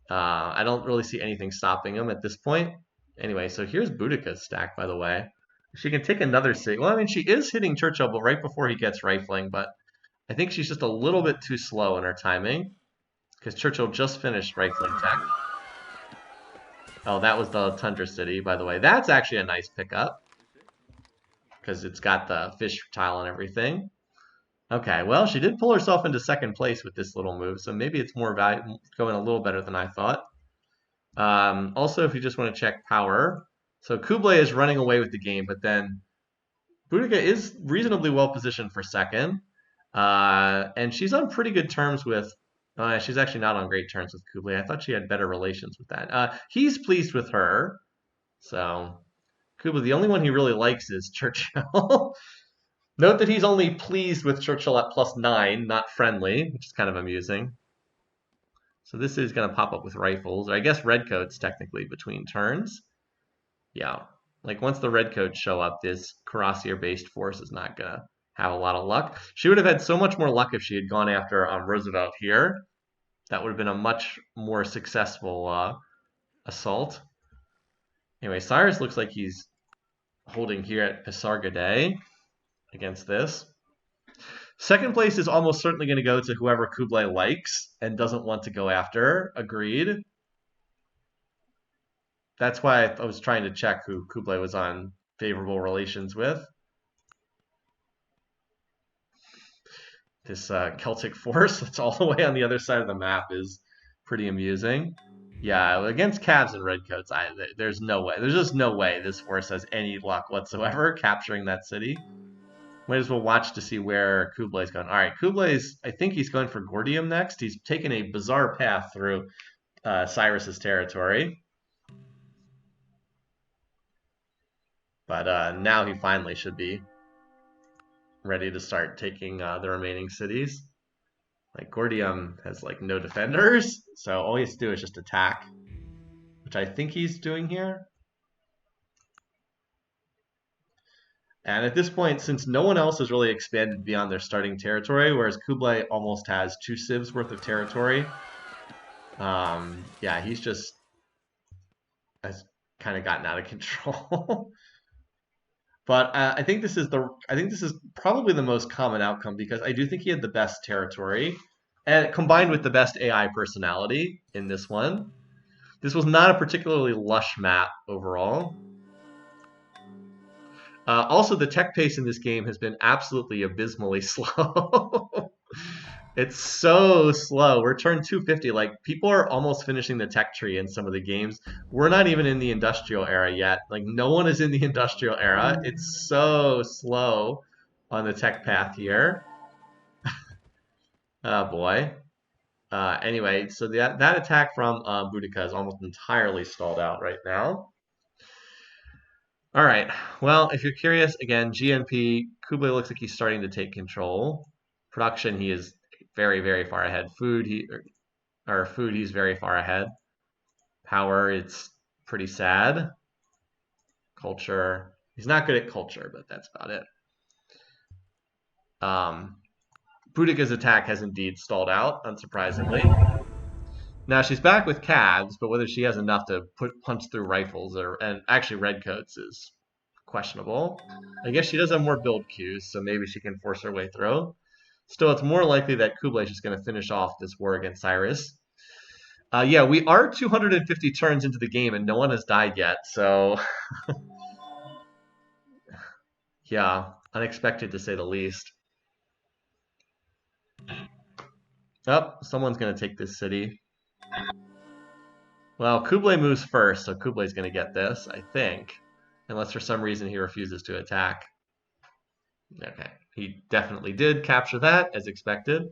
I don't really see anything stopping him at this point. Anyway, so here's Boudica's stack, by the way. She can take another city. Well, I mean, she is hitting Churchill, but right before he gets rifling. But I think she's just a little bit too slow in her timing, because Churchill just finished rifling tech. Oh, that was the Tundra City, by the way. That's actually a nice pickup, because it's got the fish tile and everything. Okay, well, she did pull herself into second place with this little move, so maybe it's more value, going a little better than I thought. Also, if you just want to check power, so Kublai is running away with the game, but then Boudica is reasonably well positioned for second, and she's on pretty good terms with. She's actually not on great terms with Kublai. I thought she had better relations with that. He's pleased with her, so Kublai, the only one he really likes is Churchill. Note that he's only pleased with Churchill at +9, not friendly, which is kind of amusing. So this is going to pop up with rifles, or I guess redcoats technically between turns. Yeah, like once the redcoats show up, this cuirassier-based force is not going to have a lot of luck. She would have had so much more luck if she had gone after Roosevelt here. That would have been a much more successful assault. Anyway, Cyrus looks like he's holding here at Pasargadae against this. Second place is almost certainly going to go to whoever Kublai likes and doesn't want to go after. Agreed. That's why I was trying to check who Kublai was on favorable relations with. This Celtic force that's all the way on the other side of the map is pretty amusing. Yeah, against Cavs and Redcoats, there's no way. There's just no way this force has any luck whatsoever capturing that city. Might as well watch to see where Kublai's going. All right, I think he's going for Gordium next. He's taken a bizarre path through Cyrus's territory. But now he finally should be ready to start taking the remaining cities. Like Gordium has like no defenders, so all he has to do is just attack, which I think he's doing here. And at this point, since no one else has really expanded beyond their starting territory, whereas Kublai almost has 2 civs worth of territory, yeah, he's just has kind of gotten out of control. But I think this is probably the most common outcome because I do think he had the best territory, and combined with the best AI personality in this one. This was not a particularly lush map overall. Also, the tech pace in this game has been absolutely abysmally slow. It's so slow. We're turn 250. Like, people are almost finishing the tech tree in some of the games. We're not even in the industrial era yet. Like, no one is in the industrial era. It's so slow on the tech path here. Oh, boy. Anyway, so that attack from Boudica is almost entirely stalled out right now. All right. Well, if you're curious, again, GNP, Kublai looks like he's starting to take control. Production, he is very, very far ahead. Food, he's very far ahead. Power, it's pretty sad. Culture, he's not good at culture, but that's about it. Boudica's attack has indeed stalled out, unsurprisingly. Now she's back with calves, but whether she has enough to punch through rifles and actually redcoats is questionable. I guess she does have more build queues, so maybe she can force her way through. Still, it's more likely that Kublai is just going to finish off this war against Cyrus. Yeah, we are 250 turns into the game and no one has died yet, so yeah, unexpected to say the least. Oh, someone's going to take this city. Well, Kublai moves first, so Kublai's going to get this, I think. Unless for some reason he refuses to attack. Okay, he definitely did capture that, as expected.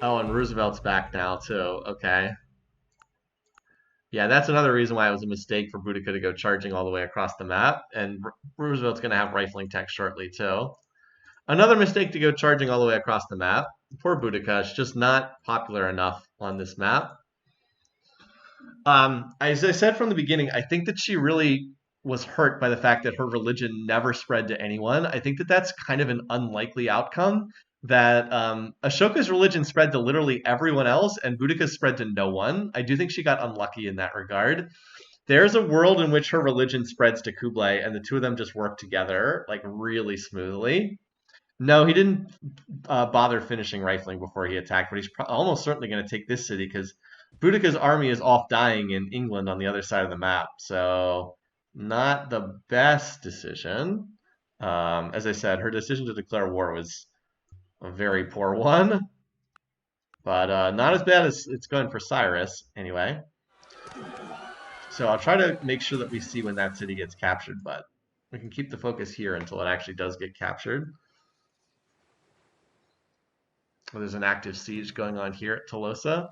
Oh, and Roosevelt's back now, too. Okay. Yeah, that's another reason why it was a mistake for Boudica to go charging all the way across the map. And Roosevelt's going to have rifling tech shortly, too. Another mistake to go charging all the way across the map. Poor Boudica, it's just not popular enough on this map. As I said from the beginning, I think that she really was hurt by the fact that her religion never spread to anyone. I think that that's kind of an unlikely outcome. That Ashoka's religion spread to literally everyone else, and Boudica's spread to no one. I do think she got unlucky in that regard. There's a world in which her religion spreads to Kublai, and the two of them just work together like really smoothly. No, he didn't bother finishing rifling before he attacked, but he's almost certainly going to take this city because Boudica's army is off dying in England on the other side of the map. So not the best decision. As I said, her decision to declare war was a very poor one, but not as bad as it's going for Cyrus anyway. So I'll try to make sure that we see when that city gets captured, but we can keep the focus here until it actually does get captured. Well, there's an active siege going on here at Tolosa.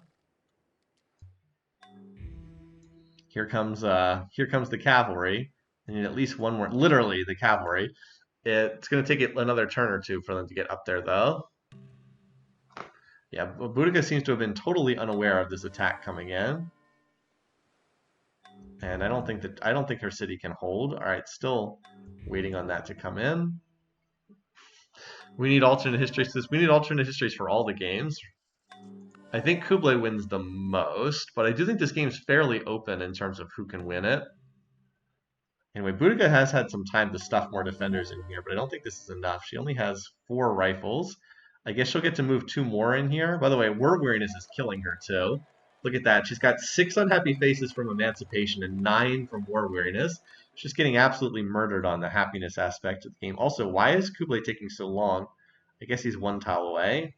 Here comes the cavalry. I need at least one more, literally the cavalry. It's going to take it another turn or two for them to get up there, though. Yeah, Boudica seems to have been totally unaware of this attack coming in, and I don't think her city can hold. All right, still waiting on that to come in. We need alternate histories. We need alternate histories for all the games. I think Kublai wins the most, but I do think this game's fairly open in terms of who can win it. Anyway, Boudica has had some time to stuff more defenders in here, but I don't think this is enough. She only has 4 rifles. I guess she'll get to move 2 more in here. By the way, War Weariness is killing her too. Look at that. She's got 6 unhappy faces from Emancipation and 9 from War Weariness. She's getting absolutely murdered on the happiness aspect of the game. Also, why is Kublai taking so long? I guess he's 1 tile away.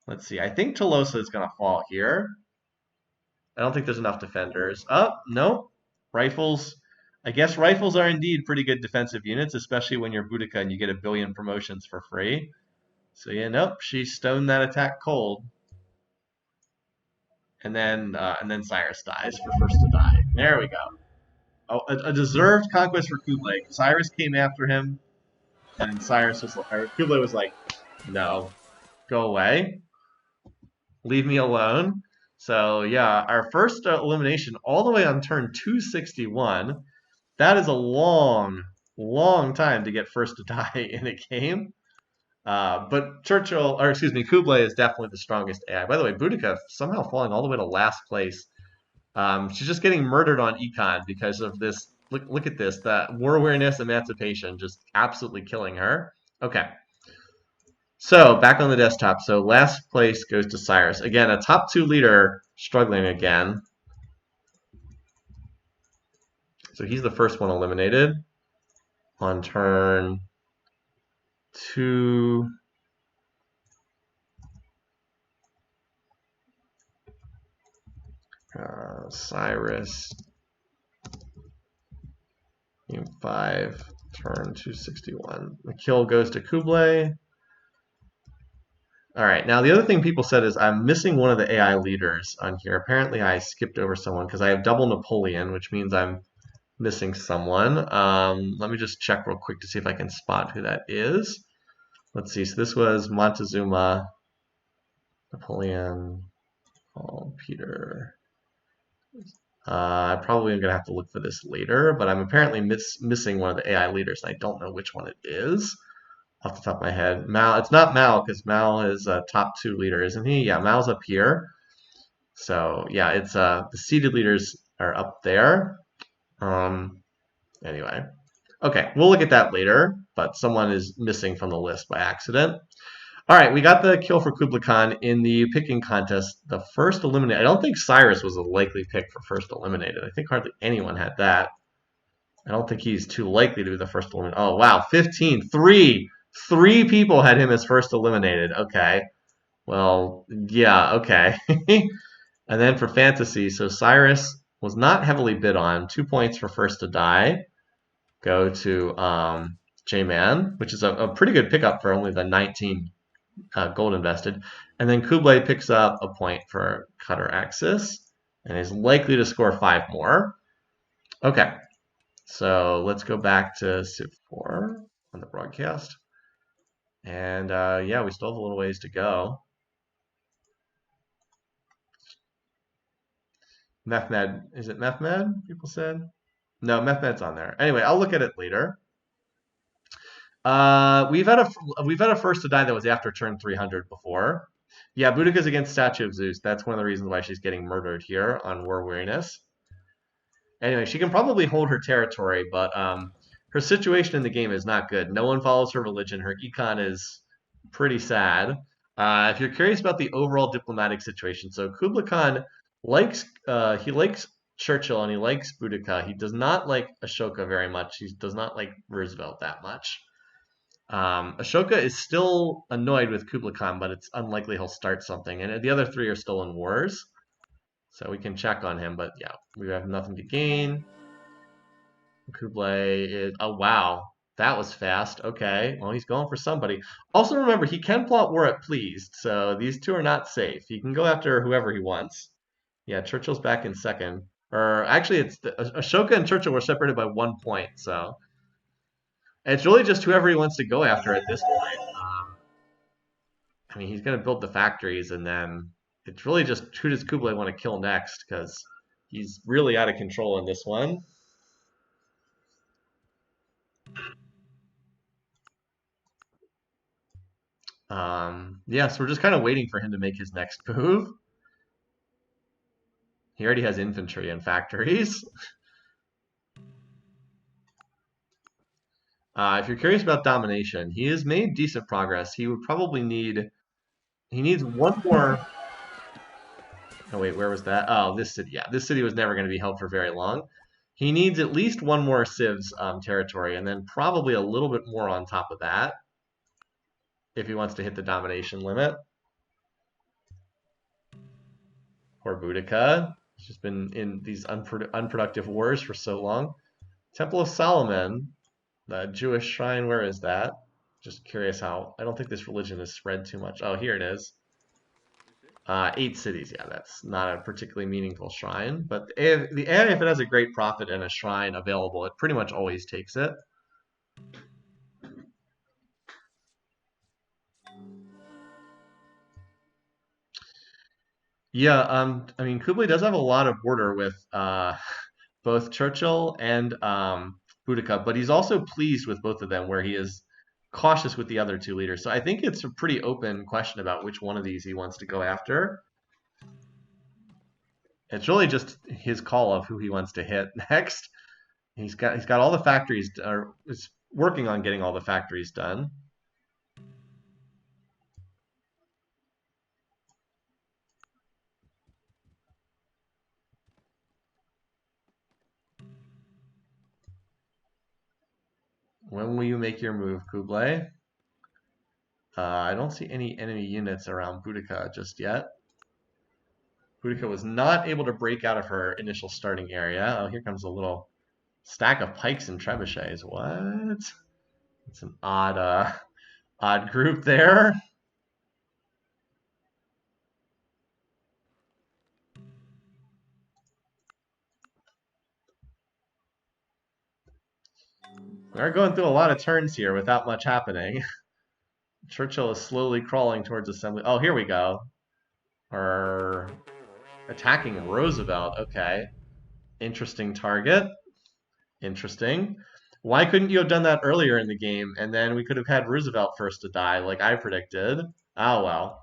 Let's see. I think Tolosa is going to fall here. I don't think there's enough defenders. Oh, no. Rifles. I guess rifles are indeed pretty good defensive units, especially when you're Boudica and you get 1 billion promotions for free. So yeah, nope, she stoned that attack cold. And then Cyrus dies for first to die. There we go. Oh, a deserved conquest for Kublai. Cyrus came after him, and Kublai was like, no, go away. Leave me alone. So yeah, our first elimination all the way on turn 261. That is a long, long time to get first to die in a game. But Kublai is definitely the strongest AI. By the way, Boudica somehow falling all the way to last place. She's just getting murdered on econ because of this. Look at this. That War Awareness Emancipation just absolutely killing her. Okay. So back on the desktop. So last place goes to Cyrus. Again, a top 2 leader struggling again. So he's the first one eliminated on turn 2. Cyrus. Game 5, turn 261. The kill goes to Kublai. All right, now the other thing people said is I'm missing one of the AI leaders on here. Apparently I skipped over someone because I have double Napoleon, which means I'm missing someone. Let me just check real quick to see if I can spot who that is. Let's see, so this was Montezuma, Napoleon, Paul, Peter. I probably am going to have to look for this later, but I'm apparently missing one of the AI leaders, and I don't know which one it is off the top of my head. Mal, it's not Mal, because Mal is a top 2 leader, isn't he? Yeah, Mal's up here. So, yeah, it's the seeded leaders are up there. Anyway. Okay, we'll look at that later, but someone is missing from the list by accident. All right, we got the kill for Kublai Khan in the picking contest. The first eliminated. I don't think Cyrus was a likely pick for first eliminated. I think hardly anyone had that. I don't think he's too likely to be the first eliminated. Oh, wow, 15. 3 people had him as first eliminated. Okay. Well, yeah, okay. And then for fantasy, so Cyrus was not heavily bid on. 2 points for first to die. Go to J-Man, which is a pretty good pickup for only the 19 gold invested. And then Kublai picks up a point for Cutter Axis and is likely to score 5 more. Okay, so let's go back to Civ4 on the broadcast. And yeah, we still have a little ways to go. Methmed, is it Methmed? People said. No, Methmed's on there. Anyway, I'll look at it later. We've had a first to die that was after turn 300 before. Yeah, Boudica's against Statue of Zeus. That's one of the reasons why she's getting murdered here on War Weariness. Anyway, she can probably hold her territory, but her situation in the game is not good. No one follows her religion. Her econ is pretty sad. If you're curious about the overall diplomatic situation, so Kublai Khan likes Churchill and he likes Boudica. He does not like Ashoka very much. He does not like Roosevelt that much. Ashoka is still annoyed with Kublai Khan, but it's unlikely he'll start something. And the other 3 are still in wars. So we can check on him, but yeah, we have nothing to gain. Kublai is... Oh, wow. That was fast. Okay, well, he's going for somebody. Also remember, he can plot war at pleased, so these 2 are not safe. He can go after whoever he wants. Yeah, Churchill's back in second. Or actually, Ashoka and Churchill were separated by 1 point, so... It's really just whoever he wants to go after at this point. I mean, he's going to build the factories, and then it's really just who does Kublai want to kill next, because he's really out of control in this one. Yeah, so we're just kind of waiting for him to make his next move. He already has infantry and factories. If you're curious about domination, he has made decent progress. He would probably need. He needs one more. Oh wait, where was that? Oh, this city. Yeah, this city was never going to be held for very long. He needs at least one more civs territory, and then probably a little bit more on top of that if he wants to hit the domination limit. Poor Boudica. He's just been in these unproductive wars for so long. Temple of Solomon, the Jewish shrine. Where is that? Just curious how. I don't think this religion has spread too much. Oh, here it is. 8 cities, yeah, that's not a particularly meaningful shrine, but if the area, if it has a great prophet and a shrine available, it pretty much always takes it. Yeah, I mean, Kublai does have a lot of border with both Churchill and Boudica, but he's also pleased with both of them, where he is cautious with the other 2 leaders. So I think it's a pretty open question about which one of these he wants to go after. It's really just his call of who he wants to hit next. He's got all the factories, or is working on getting all the factories done. When will you make your move, Kublai? I don't see any enemy units around Boudica just yet. Boudica was not able to break out of her initial starting area. Oh, here comes a little stack of pikes and trebuchets. What? It's an odd group there. We're going through a lot of turns here without much happening. Churchill is slowly crawling towards assembly. Oh, here we go. Or attacking Roosevelt. Okay. Interesting target. Interesting. Why couldn't you have done that earlier in the game, and then we could have had Roosevelt first to die, like I predicted? Oh well.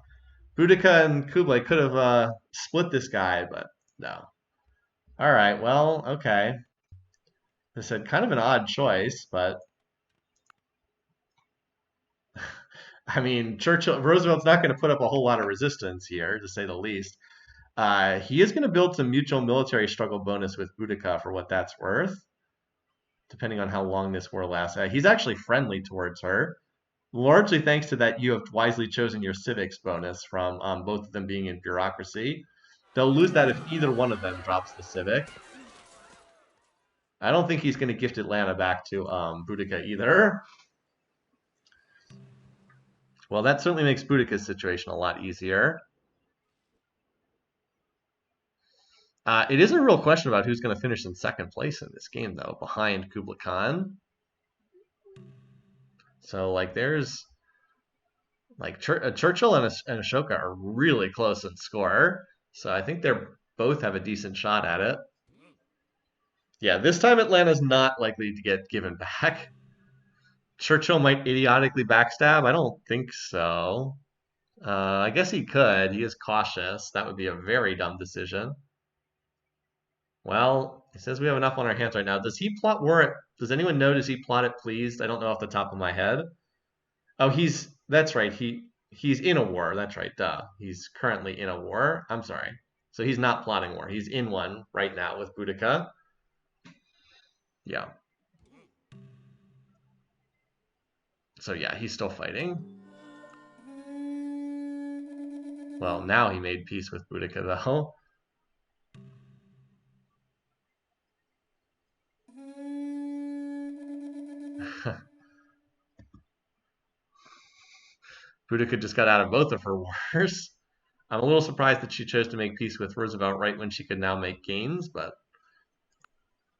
Boudica and Kublai could have split this guy, but no. All right, well, okay. I said kind of an odd choice, but I mean, Roosevelt's not going to put up a whole lot of resistance here, to say the least. He is going to build some mutual military struggle bonus with Boudica for what that's worth, depending on how long this war lasts. He's actually friendly towards her, largely thanks to that you have wisely chosen your civics bonus from both of them being in bureaucracy. They'll lose that if either one of them drops the civic. I don't think he's going to gift Atlanta back to Boudica either. Well, that certainly makes Boudica's situation a lot easier. It is a real question about who's going to finish in second place in this game, though, behind Kublai Khan. So, like, there's like Churchill and Ashoka are really close in score. So I think they're both have a decent shot at it. Yeah, this time Atlanta's not likely to get given back. Churchill might idiotically backstab. I don't think so. I guess he could. He is cautious. That would be a very dumb decision. Well, he says we have enough on our hands right now. Does he plot war it? Does anyone know? Does he plot it pleased? I don't know off the top of my head. Oh, that's right. He's in a war. That's right. Duh. He's currently in a war. I'm sorry. So he's not plotting war. He's in one right now with Boudica. Yeah. So yeah, he's still fighting. Well, now he made peace with Boudica though. Boudica just got out of both of her wars. I'm a little surprised that she chose to make peace with Roosevelt right when she could now make gains, but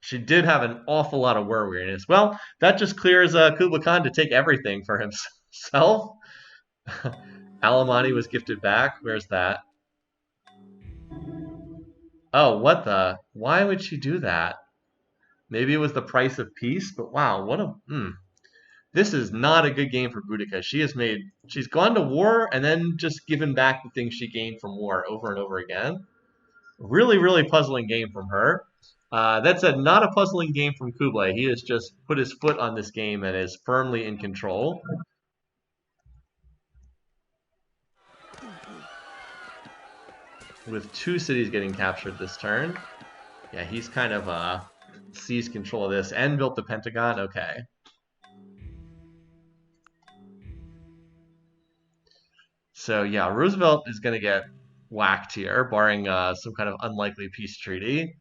she did have an awful lot of war weariness. Well, that just clears Kublai Khan to take everything for himself. Alimony was gifted back. Where's that? Oh, what the? Why would she do that? Maybe it was the price of peace, but wow, what a... This is not a good game for Boudica. She's gone to war and then just given back the things she gained from war over and over again. Really, really puzzling game from her. That's not a puzzling game from Kublai. He has just put his foot on this game and is firmly in control. With 2 cities getting captured this turn. Yeah, he's kind of seized control of this and built the Pentagon. Okay. So yeah, Roosevelt is going to get whacked here, barring some kind of unlikely peace treaty.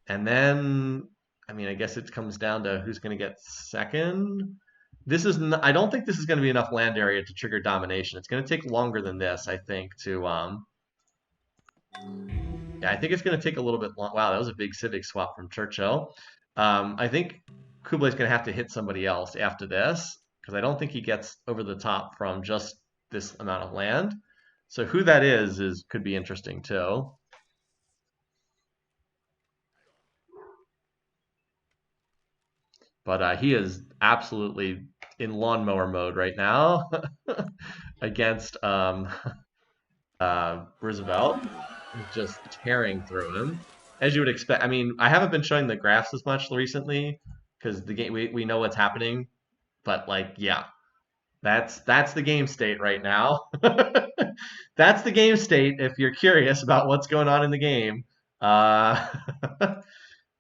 And then, I mean, I guess it comes down to who's going to get second. This is I don't think this is going to be enough land area to trigger domination. It's going to take longer than this, I think, to yeah, I think it's going to take a little bit long. Wow, that was a big civic swap from Churchill. I think Kublai's going to have to hit somebody else after this because I don't think he gets over the top from just this amount of land. So who that is could be interesting too. But he is absolutely in lawnmower mode right now against Roosevelt, just tearing through him, as you would expect. I mean, I haven't been showing the graphs as much recently because the game we know what's happening, but like, yeah, that's the game state right now. That's the game state if you're curious about what's going on in the game. Uh,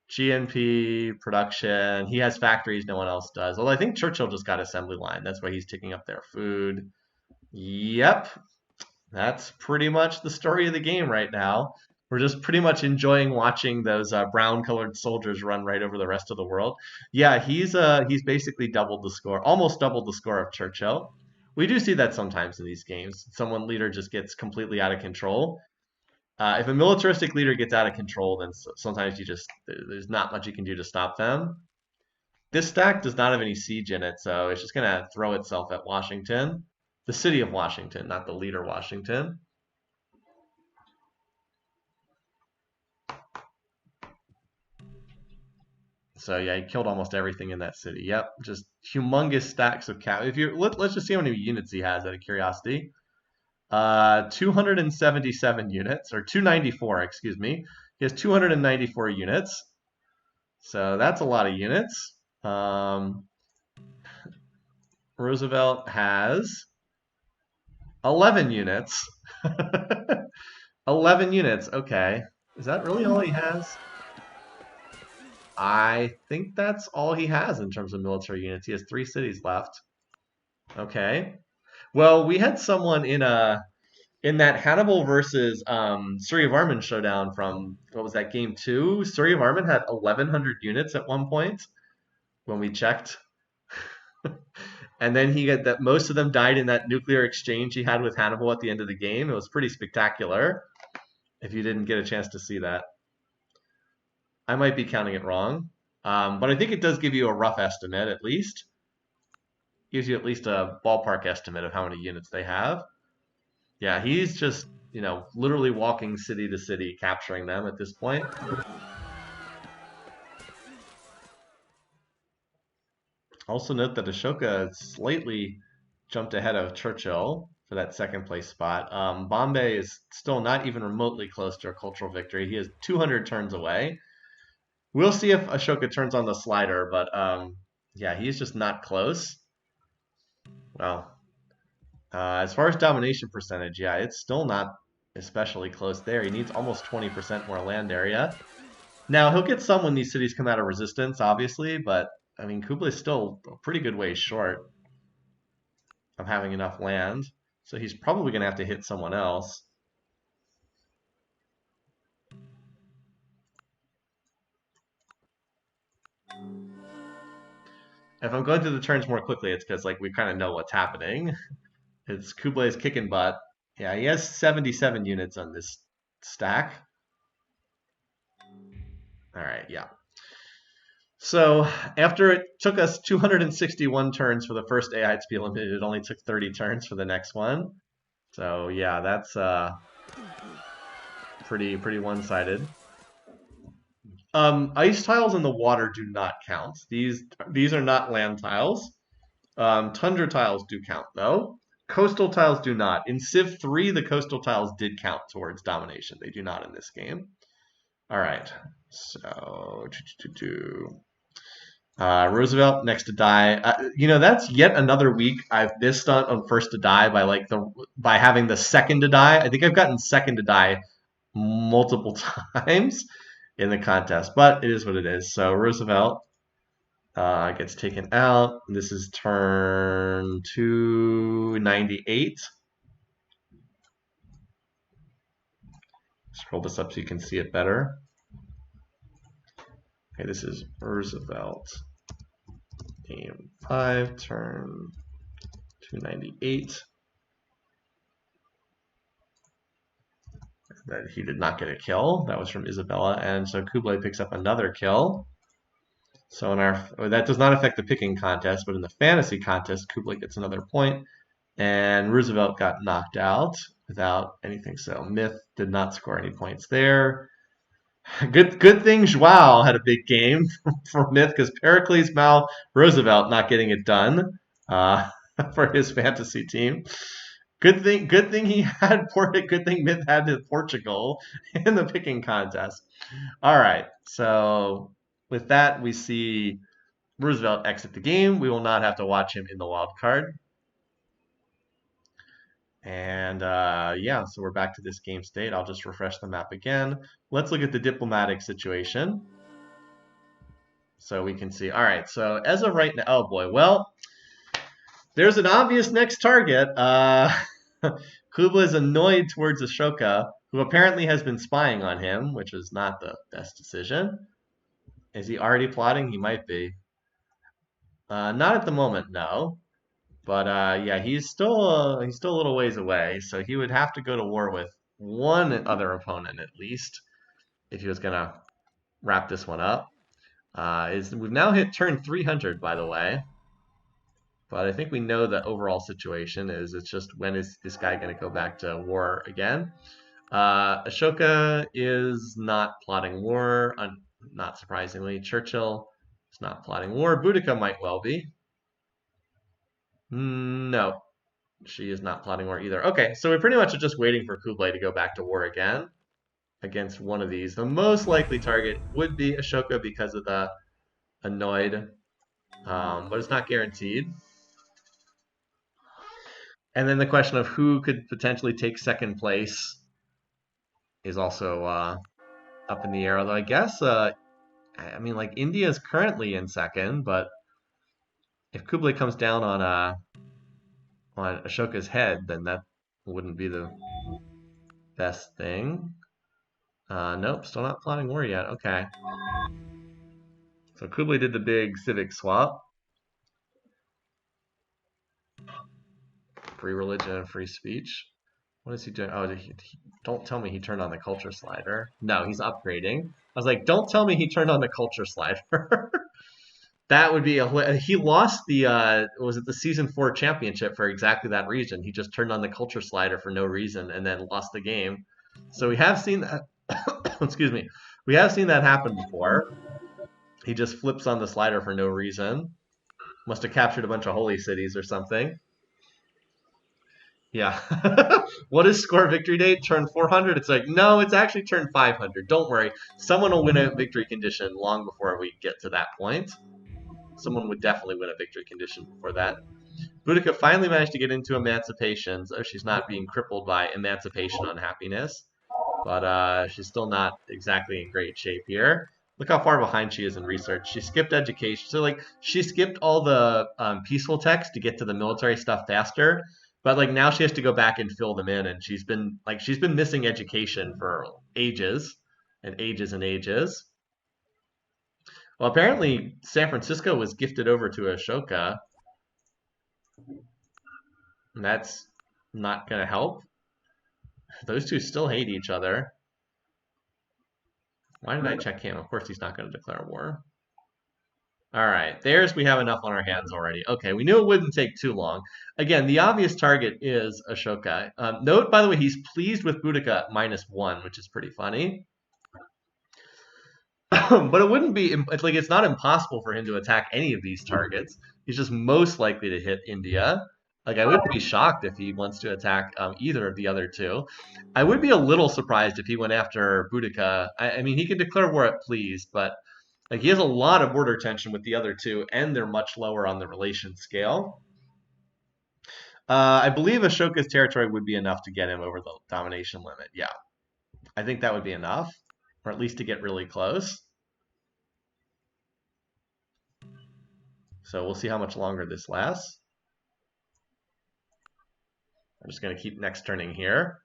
GNP production. He has factories no one else does. Although I think Churchill just got assembly line. That's why he's taking up their food. Yep, that's pretty much the story of the game right now. We're just pretty much enjoying watching those brown-colored soldiers run right over the rest of the world. Yeah, he's basically doubled the score, almost doubled the score of Churchill. We do see that sometimes in these games. Someone leader just gets completely out of control. If a militaristic leader gets out of control, then sometimes there's not much you can do to stop them. This stack does not have any siege in it, so it's just gonna throw itself at Washington, the city of Washington, not the leader Washington. So yeah, he killed almost everything in that city. Yep, just humongous stacks of cap. If you let's just see how many units he has out of curiosity. 277 units, or 294, excuse me. He has 294 units. So that's a lot of units. Roosevelt has 11 units. 11 units, okay. Is that really all he has? I think that's all he has in terms of military units. He has 3 cities left. Okay. Well, we had someone in that Hannibal versus Suryavarman showdown from what was that, game 2? Suryavarman had 1,100 units at one point when we checked. And then he got that most of them died in that nuclear exchange he had with Hannibal at the end of the game. It was pretty spectacular. If you didn't get a chance to see that, I might be counting it wrong, but I think it does give you a rough estimate at least. Gives you at least a ballpark estimate of how many units they have. Yeah, he's just, literally walking city to city, capturing them at this point. Also note that Ashoka slightly jumped ahead of Churchill for that second place spot. Bombay is still not even remotely close to a cultural victory. He is 200 turns away. We'll see if Ashoka turns on the slider, but yeah, he's just not close. Well, as far as domination percentage, yeah, it's still not especially close there. He needs almost 20% more land area. Now, he'll get some when these cities come out of resistance, obviously, but, I mean, Kublai's still a pretty good way short of having enough land, so he's probably going to have to hit someone else. If I'm going through the turns more quickly, it's because, like, we kind of know what's happening. It's Kublai's kicking butt. Yeah, he has 77 units on this stack. All right, yeah. So after it took us 261 turns for the first AI to be limited, it only took 30 turns for the next one. So yeah, that's pretty one-sided. Ice tiles in the water do not count. These are not land tiles. Tundra tiles do count though. Coastal tiles do not. In Civ 3, the coastal tiles did count towards domination. They do not in this game. All right. So, Roosevelt next to die. That's yet another week I've missed on first to die by having the second to die. I think I've gotten second to die multiple times in the contest, but it is what it is. So Roosevelt gets taken out. This is turn 298. Scroll this up so you can see it better. Okay, this is Roosevelt. Game 5, turn 298. That he did not get a kill. That was from Isabella, and so Kublai picks up another kill. So that does not affect the picking contest, but in the fantasy contest, Kublai gets another point, and Roosevelt got knocked out without anything. So Myth did not score any points there. Good thing Joao had a big game for Myth, because Pericles, Mao, Roosevelt not getting it done for his fantasy team. Good thing he had Good thing Myth had Portugal in the picking contest. All right, so with that, we see Roosevelt exit the game. We will not have to watch him in the wild card. And yeah, so we're back to this game state. I'll just refresh the map again. Let's look at the diplomatic situation. So we can see, all right, so as of right now, oh boy, well, there's an obvious next target. Kublai is annoyed towards Ashoka, who apparently has been spying on him, which is not the best decision. Is he already plotting? He might be. Not at the moment, no. But yeah, he's still a little ways away, so he would have to go to war with one other opponent at least if he was gonna wrap this one up. We've now hit turn 300, by the way. But I think we know the overall situation is it's just when is this guy going to go back to war again? Ashoka is not plotting war, not surprisingly. Churchill is not plotting war. Boudica might well be. No, she is not plotting war either. Okay, so we pretty much are just waiting for Kublai to go back to war again against one of these. The most likely target would be Ashoka because of the annoyed, but it's not guaranteed. And then the question of who could potentially take second place is also up in the air. Although I guess, I mean, like India is currently in second, but if Kublai comes down on Ashoka's head, then that wouldn't be the best thing. Nope, still not plotting war yet. Okay. So Kublai did the big civic swap. Free religion and free speech. What is he doing? Oh, don't tell me he turned on the culture slider. No, he's upgrading. I was like, don't tell me he turned on the culture slider. That would be he lost the was it the season 4 championship for exactly that reason. He just turned on the culture slider for no reason and then lost the game. So we have seen that. Excuse me. We have seen that happen before. He just flips on the slider for no reason. Must have captured a bunch of holy cities or something. Yeah. What is score victory date? Turn 400? It's like, no, it's actually turn 500. Don't worry. Someone will win a victory condition long before we get to that point. Someone would definitely win a victory condition before that. Boudica finally managed to get into emancipation, so she's not being crippled by emancipation unhappiness. But she's still not exactly in great shape here. Look how far behind she is in research. She skipped education. So, like, she skipped all the peaceful text to get to the military stuff faster. But like now she has to go back and fill them in, and she's been missing education for ages and ages and ages. Well, apparently San Francisco was gifted over to Ashoka, and that's not going to help. Those two still hate each other. Why did I check him? Of course he's not going to declare war. All right, we have enough on our hands already. Okay, we knew it wouldn't take too long. Again, the obvious target is Ashoka. Note, by the way, he's pleased with Boudica -1, which is pretty funny. But it wouldn't be, it's not impossible for him to attack any of these targets. He's just most likely to hit India. Like, I wouldn't be shocked if he wants to attack either of the other two. I would be a little surprised if he went after Boudica. I mean, he can declare war at please, but like he has a lot of border tension with the other two, and they're much lower on the relation scale. I believe Ashoka's territory would be enough to get him over the domination limit. Yeah, I think that would be enough, or at least to get really close. So we'll see how much longer this lasts. I'm just going to keep next turning here.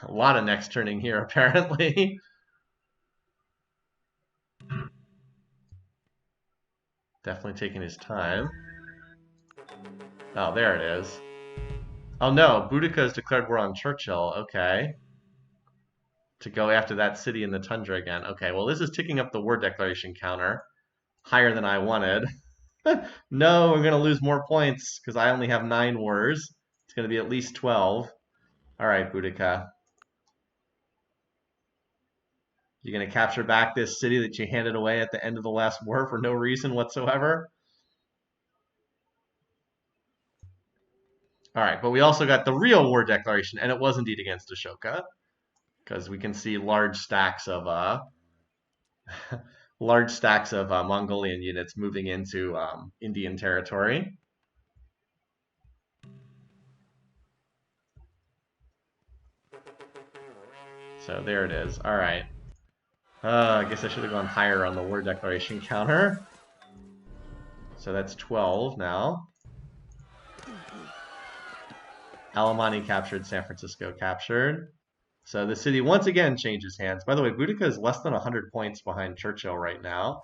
A lot of next turning here, apparently. Definitely taking his time. Oh, there it is. Oh no, Boudica has declared war on Churchill. Okay. To go after that city in the tundra again. Okay, well, this is ticking up the war declaration counter. Higher than I wanted. No, we're going to lose more points because I only have 9 wars. It's going to be at least 12. All right, Boudica. You're going to capture back this city that you handed away at the end of the last war for no reason whatsoever? All right, but we also got the real war declaration, and it was indeed against Ashoka, because we can see large stacks of Mongolian units moving into Indian territory. So there it is. All right. I guess I should have gone higher on the war declaration counter. So that's 12 now. Alamani captured, San Francisco captured. So the city once again changes hands. By the way, Boudica is less than 100 points behind Churchill right now,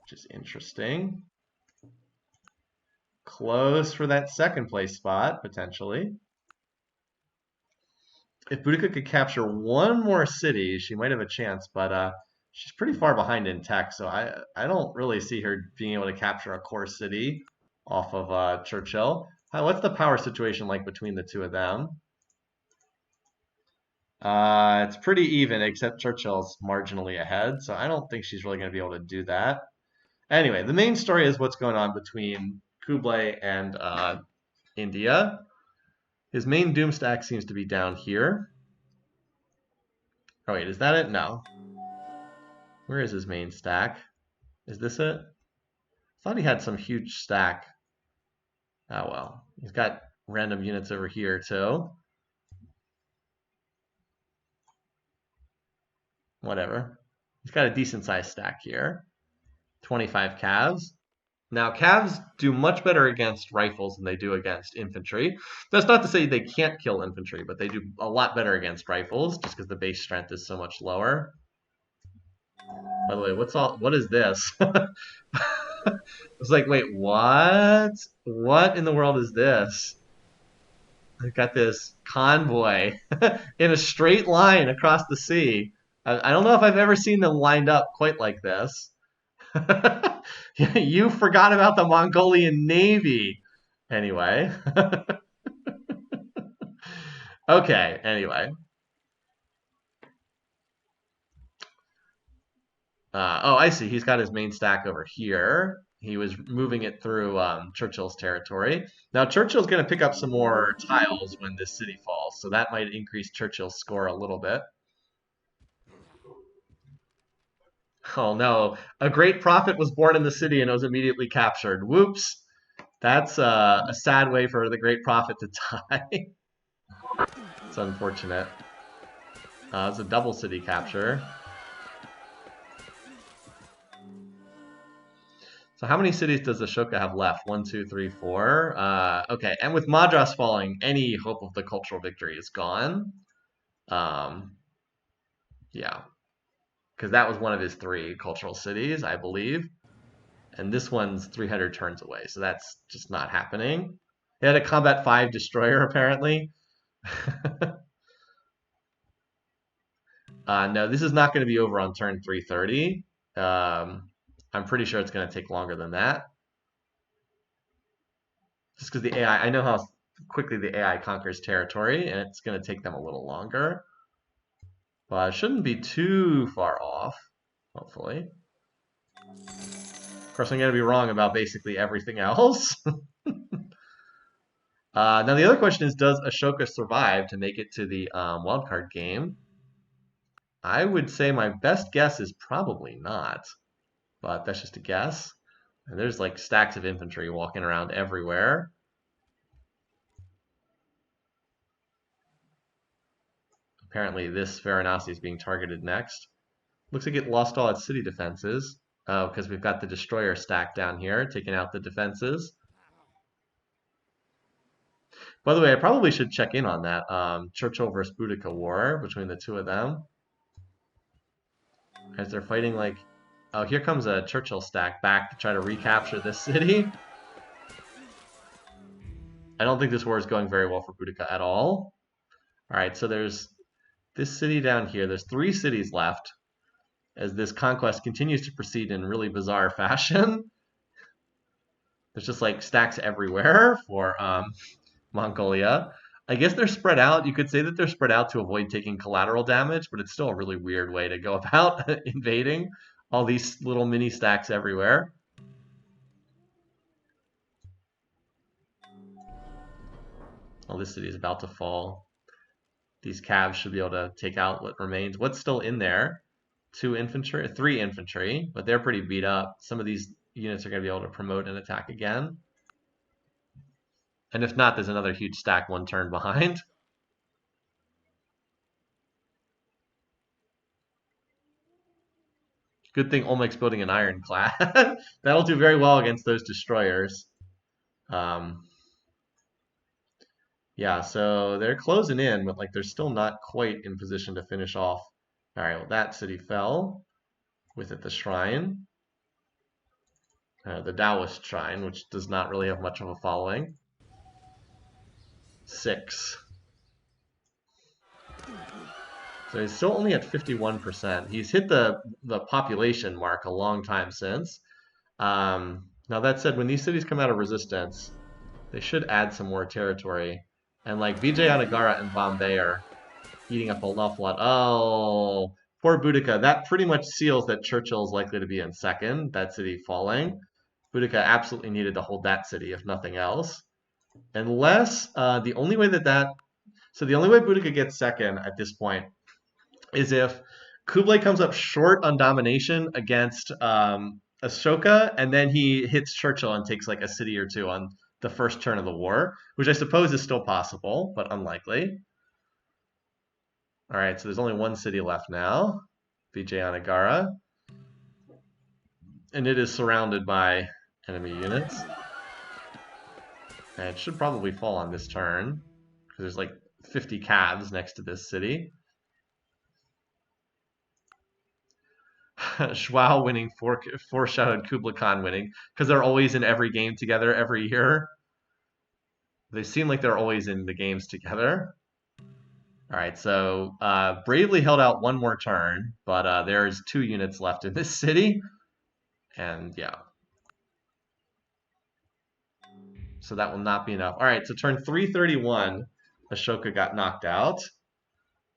which is interesting. Close for that second place spot, potentially. If Boudica could capture one more city, she might have a chance, but she's pretty far behind in tech, so I don't really see her being able to capture a core city off of Churchill. What's the power situation like between the two of them? It's pretty even, except Churchill's marginally ahead, so I don't think she's really going to be able to do that. Anyway, the main story is what's going on between Kublai and India. His main doom stack seems to be down here. Oh wait, is that it? No. Where is his main stack? Is this it? I thought he had some huge stack. Oh well. He's got random units over here too. Whatever. He's got a decent sized stack here. 25 calves. Now, calves do much better against rifles than they do against infantry. That's not to say they can't kill infantry, but they do a lot better against rifles just because the base strength is so much lower. By the way, what is this? It's like, wait, what? What in the world is this? I've got this convoy in a straight line across the sea. I don't know if I've ever seen them lined up quite like this. You forgot about the Mongolian Navy. Anyway. Okay, anyway. Oh, I see. He's got his main stack over here. He was moving it through Churchill's territory. Now, Churchill's going to pick up some more tiles when this city falls, so that might increase Churchill's score a little bit. Oh no, a great prophet was born in the city and was immediately captured. Whoops. That's a sad way for the great prophet to die. It's unfortunate. It's a double city capture. So how many cities does Ashoka have left? 1, 2, 3, 4. Okay, and with Madras falling, any hope of the cultural victory is gone. Yeah, because that was one of his 3 cultural cities, I believe. And this one's 300 turns away, so that's just not happening. He had a Combat 5 destroyer, apparently. No, this is not going to be over on turn 330. I'm pretty sure it's going to take longer than that. Just because the AI, I know how quickly the AI conquers territory, and it's going to take them a little longer. But it shouldn't be too far off, hopefully. Of course, I'm going to be wrong about basically everything else. Now, the other question is, does Ashoka survive to make it to the wildcard game? I would say my best guess is probably not, but that's just a guess. And there's like stacks of infantry walking around everywhere. Apparently, this Varanasi is being targeted next. Looks like it lost all its city defenses. Oh, because we've got the destroyer stack down here, taking out the defenses. By the way, I probably should check in on that Churchill versus Boudica war between the two of them. As they're fighting like... Oh, here comes a Churchill stack back to try to recapture this city. I don't think this war is going very well for Boudica at all. Alright, so there's this city down here. There's 3 cities left as this conquest continues to proceed in really bizarre fashion. There's just like stacks everywhere for Mongolia. I guess they're spread out. You could say that they're spread out to avoid taking collateral damage, but it's still a really weird way to go about invading. All these little mini stacks everywhere. Oh, this city is about to fall. These calves should be able to take out what remains. What's still in there? 2 infantry, 3 infantry, but they're pretty beat up. Some of these units are going to be able to promote and attack again. And if not, there's another huge stack 1 turn behind. Good thing Olmec's building an ironclad. That'll do very well against those destroyers. Yeah, so they're closing in, but like they're still not quite in position to finish off. All right, well, that city fell. With it, the shrine. The Taoist shrine, which does not really have much of a following. 6. So he's still only at 51%. He's hit the population mark a long time since. Now that said, when these cities come out of resistance, they should add some more territory. And like Vijayanagara and Bombay are eating up an awful lot. Oh, poor Boudica. That pretty much seals that Churchill is likely to be in second, that city falling. Boudica absolutely needed to hold that city, if nothing else. Unless, the only way so the only way Boudica gets second at this point is if Kublai comes up short on domination against Ashoka, and then he hits Churchill and takes like a city or 2 on the first turn of the war, which I suppose is still possible, but unlikely. All right, so there's only 1 city left now, Vijayanagara, and it is surrounded by enemy units. And it should probably fall on this turn, because there's like 50 calves next to this city. Schwau winning, foreshadowed Kublai Khan winning, because they're always in every game together every year. They seem like they're always in the games together. All right, so bravely held out 1 more turn, but there's 2 units left in this city, and yeah. So that will not be enough. All right, so turn 331, Ashoka got knocked out.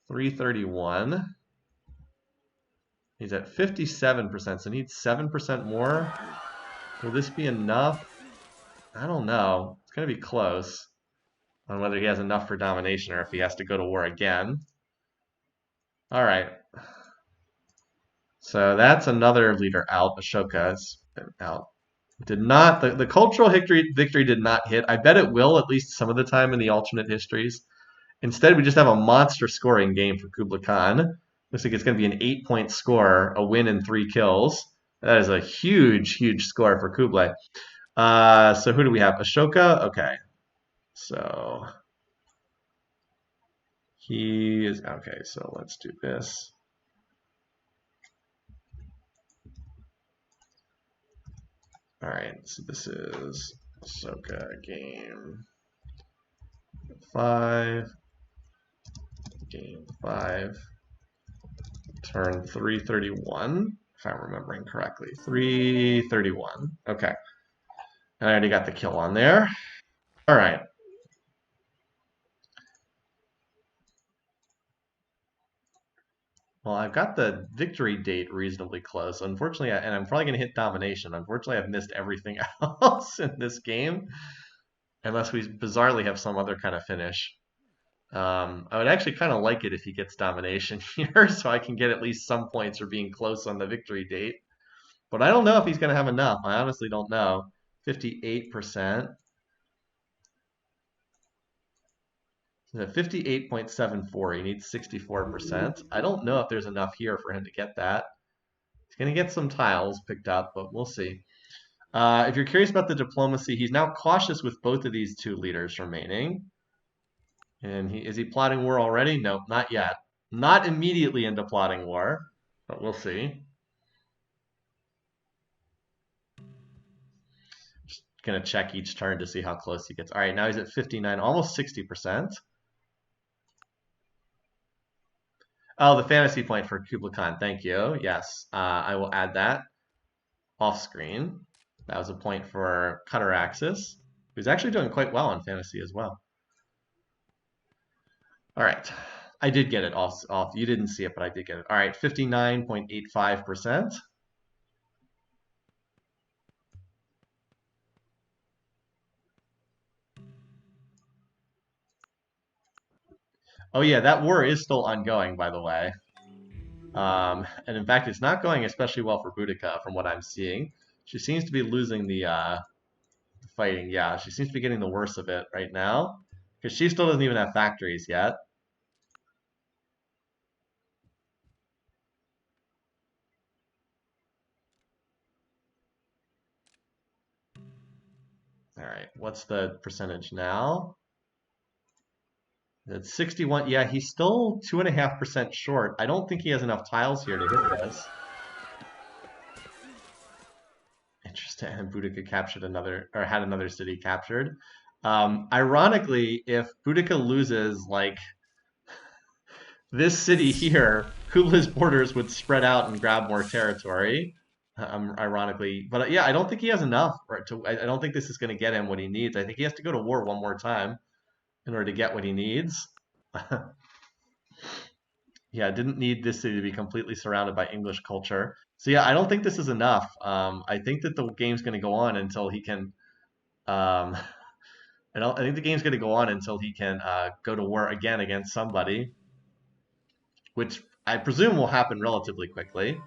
331. He's at 57%, so needs 7% more. Will this be enough? I don't know. It's going to be close on whether he has enough for domination or if he has to go to war again. All right. So that's another leader out. Ashoka's been out. Did not, the cultural victory did not hit. I bet it will at least some of the time in the alternate histories. Instead, we just have a monster scoring game for Kublai Khan. Looks like it's going to be an 8-point score, a win and 3 kills. That is a huge, huge score for Kublai. So who do we have? Ashoka? Okay. So he is, okay, so let's do this. All right, so this is Ashoka game 5. Game 5. Turn 331, if I'm remembering correctly. 331. Okay. I already got the kill on there. All right. Well, I've got the victory date reasonably close. Unfortunately, and I'm probably going to hit domination. Unfortunately, I've missed everything else in this game, unless we bizarrely have some other kind of finish. I would actually kind of like it if he gets domination here, so I can get at least some points for being close on the victory date. But I don't know if he's going to have enough. I honestly don't know. 58%. 58.74. He needs 64%. I don't know if there's enough here for him to get that. He's going to get some tiles picked up, but we'll see. If you're curious about the diplomacy, he's now cautious with both of these two leaders remaining. And is he plotting war already? No, not yet. Not immediately into plotting war, but we'll see. Just gonna check each turn to see how close he gets. All right, now he's at 59, almost 60%. Oh, the fantasy point for Kublai Khan. Thank you. Yes, I will add that off screen. That was a point for Cutter Axis, who's actually doing quite well in fantasy as well. All right. I did get it off. You didn't see it, but I did get it. All right, 59.85%. Oh yeah, that war is still ongoing, by the way. And in fact, it's not going especially well for Boudica from what I'm seeing. She seems to be losing the fighting. Yeah, she seems to be getting the worst of it right now because she still doesn't even have factories yet. All right, what's the percentage now? It's 61. Yeah, he's still 2.5% short. I don't think he has enough tiles here to hit this. Interesting. And Boudica captured another, or had another city captured. Ironically, if Boudica loses, like, this city here, Kublai's borders would spread out and grab more territory. Ironically, but yeah, I don't think he has enough. I don't think this is going to get him what he needs. I think he has to go to war one more time in order to get what he needs. Yeah, didn't need this city to be completely surrounded by English culture. So yeah, I don't think this is enough. I think that the game's going to go on until he can. Um, I think the game's going to go on until he can go to war again against somebody, which I presume will happen relatively quickly.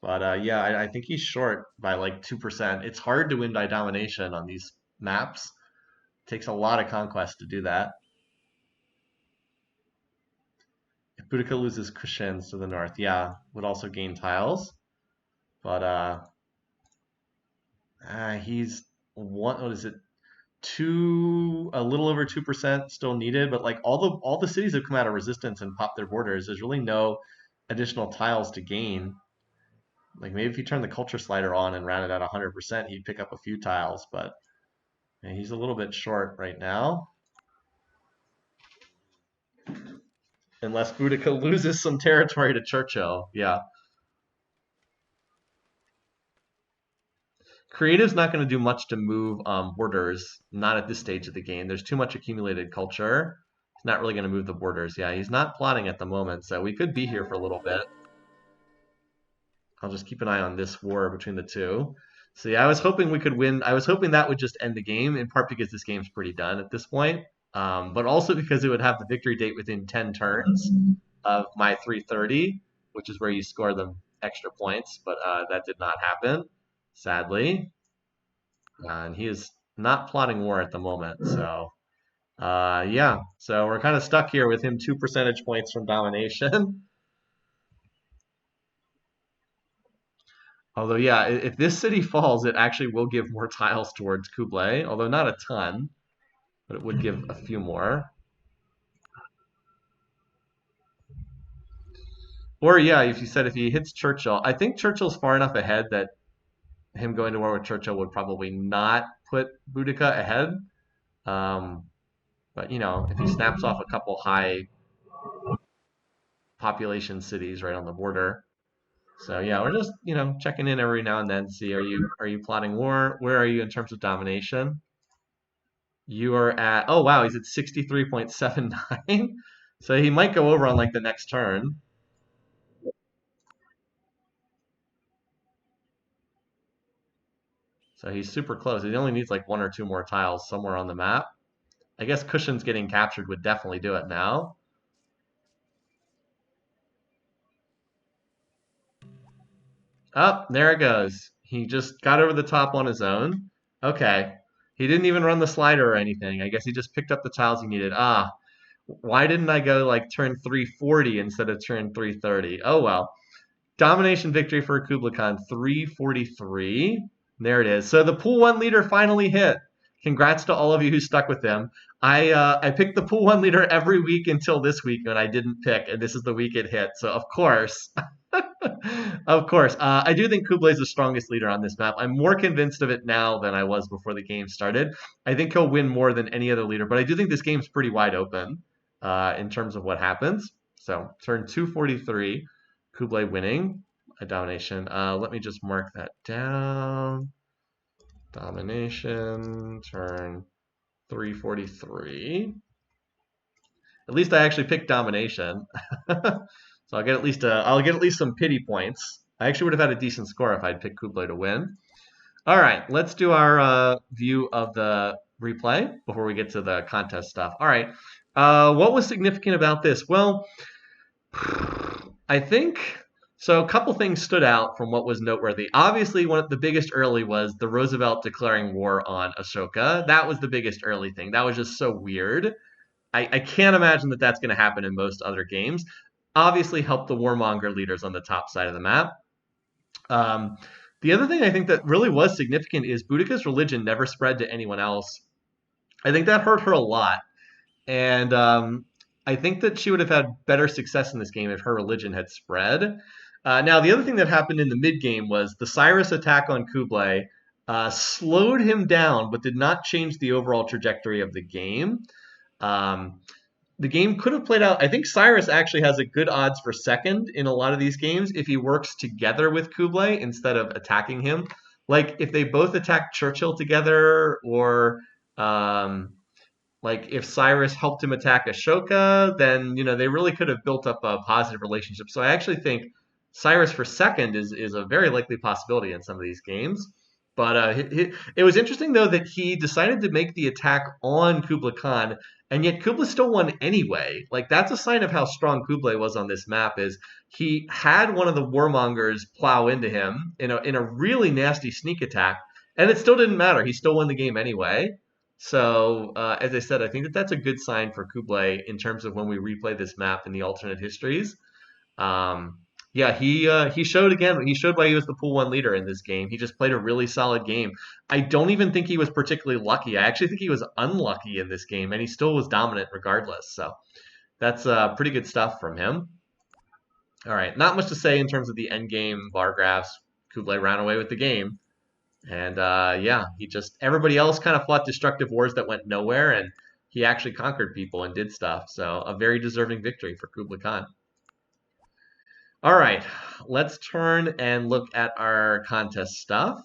But yeah, I think he's short by like 2%. It's hard to win by domination on these maps. It takes a lot of conquest to do that. If Boudica loses Christians to the north, yeah, would also gain tiles. But he's what is it? A little over 2% still needed, but like all the cities have come out of resistance and popped their borders. There's really no additional tiles to gain. Like maybe if you turn the culture slider on and ran it at 100%, he'd pick up a few tiles, but he's a little bit short right now. Unless Boudica loses some territory to Churchill, yeah. Creative's not going to do much to move borders, not at this stage of the game. There's too much accumulated culture. He's not really going to move the borders. Yeah, he's not plotting at the moment, so we could be here for a little bit. I'll just keep an eye on this war between the two. So yeah, I was hoping we could win. I was hoping that would just end the game, in part because this game's pretty done at this point, but also because it would have the victory date within 10 turns of my 330, which is where you score the extra points, but that did not happen, sadly. And he is not plotting war at the moment, so yeah. So we're kind of stuck here with him 2 percentage points from domination. Although, yeah, if this city falls, it actually will give more tiles towards Kublai, although not a ton, but it would give a few more. Or, yeah, if you said if he hits Churchill, I think Churchill's far enough ahead that him going to war with Churchill would probably not put Boudica ahead. But, you know, if he snaps off a couple high population cities right on the border. So yeah, we're just, you know, checking in every now and then to see are you plotting war? Where are you in terms of domination? You are at, oh wow, he's at 63.79. So he might go over on like the next turn. So he's super close. He only needs like one or two more tiles somewhere on the map. I guess cushions getting captured would definitely do it now. Oh, there it goes. He just got over the top on his own. Okay. He didn't even run the slider or anything. I guess he just picked up the tiles he needed. Ah, why didn't I go like turn 340 instead of turn 330? Oh well. Domination victory for Kublai Khan, 343. There it is. So the pool one leader finally hit. Congrats to all of you who stuck with them. I picked the pool one leader every week until this week when I didn't pick, and this is the week it hit. So of course, of course, I do think Kublai is the strongest leader on this map. I'm more convinced of it now than I was before the game started. I think he'll win more than any other leader, but I do think this game's pretty wide open in terms of what happens. So turn 243. Kublai winning a domination. Let me just mark that down. Domination, turn 343. At least I actually picked domination, so I'll get at least some pity points. I actually would have had a decent score if I'd picked Kublai to win. All right, let's do our view of the replay before we get to the contest stuff. All right, what was significant about this? Well, I think so. A couple things stood out from what was noteworthy. Obviously, one of the biggest early was the Roosevelt declaring war on Ashoka. That was the biggest early thing. That was just so weird. I can't imagine that that's going to happen in most other games. Obviously, helped the warmonger leaders on the top side of the map. Um, the other thing I think that really was significant is Boudica's religion never spread to anyone else. I think that hurt her a lot. And I think that she would have had better success in this game if her religion had spread. Now, the other thing that happened in the mid game was the Cyrus attack on Kublai slowed him down, but did not change the overall trajectory of the game. Um, the game could have played out. I think Cyrus actually has a good odds for second in a lot of these games if he works together with Kublai instead of attacking him. Like if they both attack Churchill together, or um, like if Cyrus helped him attack Ashoka, then they really could have built up a positive relationship. So I actually think Cyrus for second is a very likely possibility in some of these games. But it was interesting though that he decided to make the attack on Kublai Khan, and yet Kublai still won anyway. Like that's a sign of how strong Kublai was on this map. Is he had one of the warmongers plow into him in a really nasty sneak attack, and it still didn't matter. He still won the game anyway. So, as I said, I think that that's a good sign for Kublai in terms of when we replay this map in the alternate histories. Um, yeah, he showed again. He showed why he was the pool one leader in this game. He just played a really solid game. I don't even think he was particularly lucky. I actually think he was unlucky in this game, and he still was dominant regardless. So that's pretty good stuff from him. All right, not much to say in terms of the end game bar graphs. Kublai ran away with the game. And yeah, everybody else kind of fought destructive wars that went nowhere, and he actually conquered people and did stuff. So a very deserving victory for Kublai Khan. All right, let's turn and look at our contest stuff.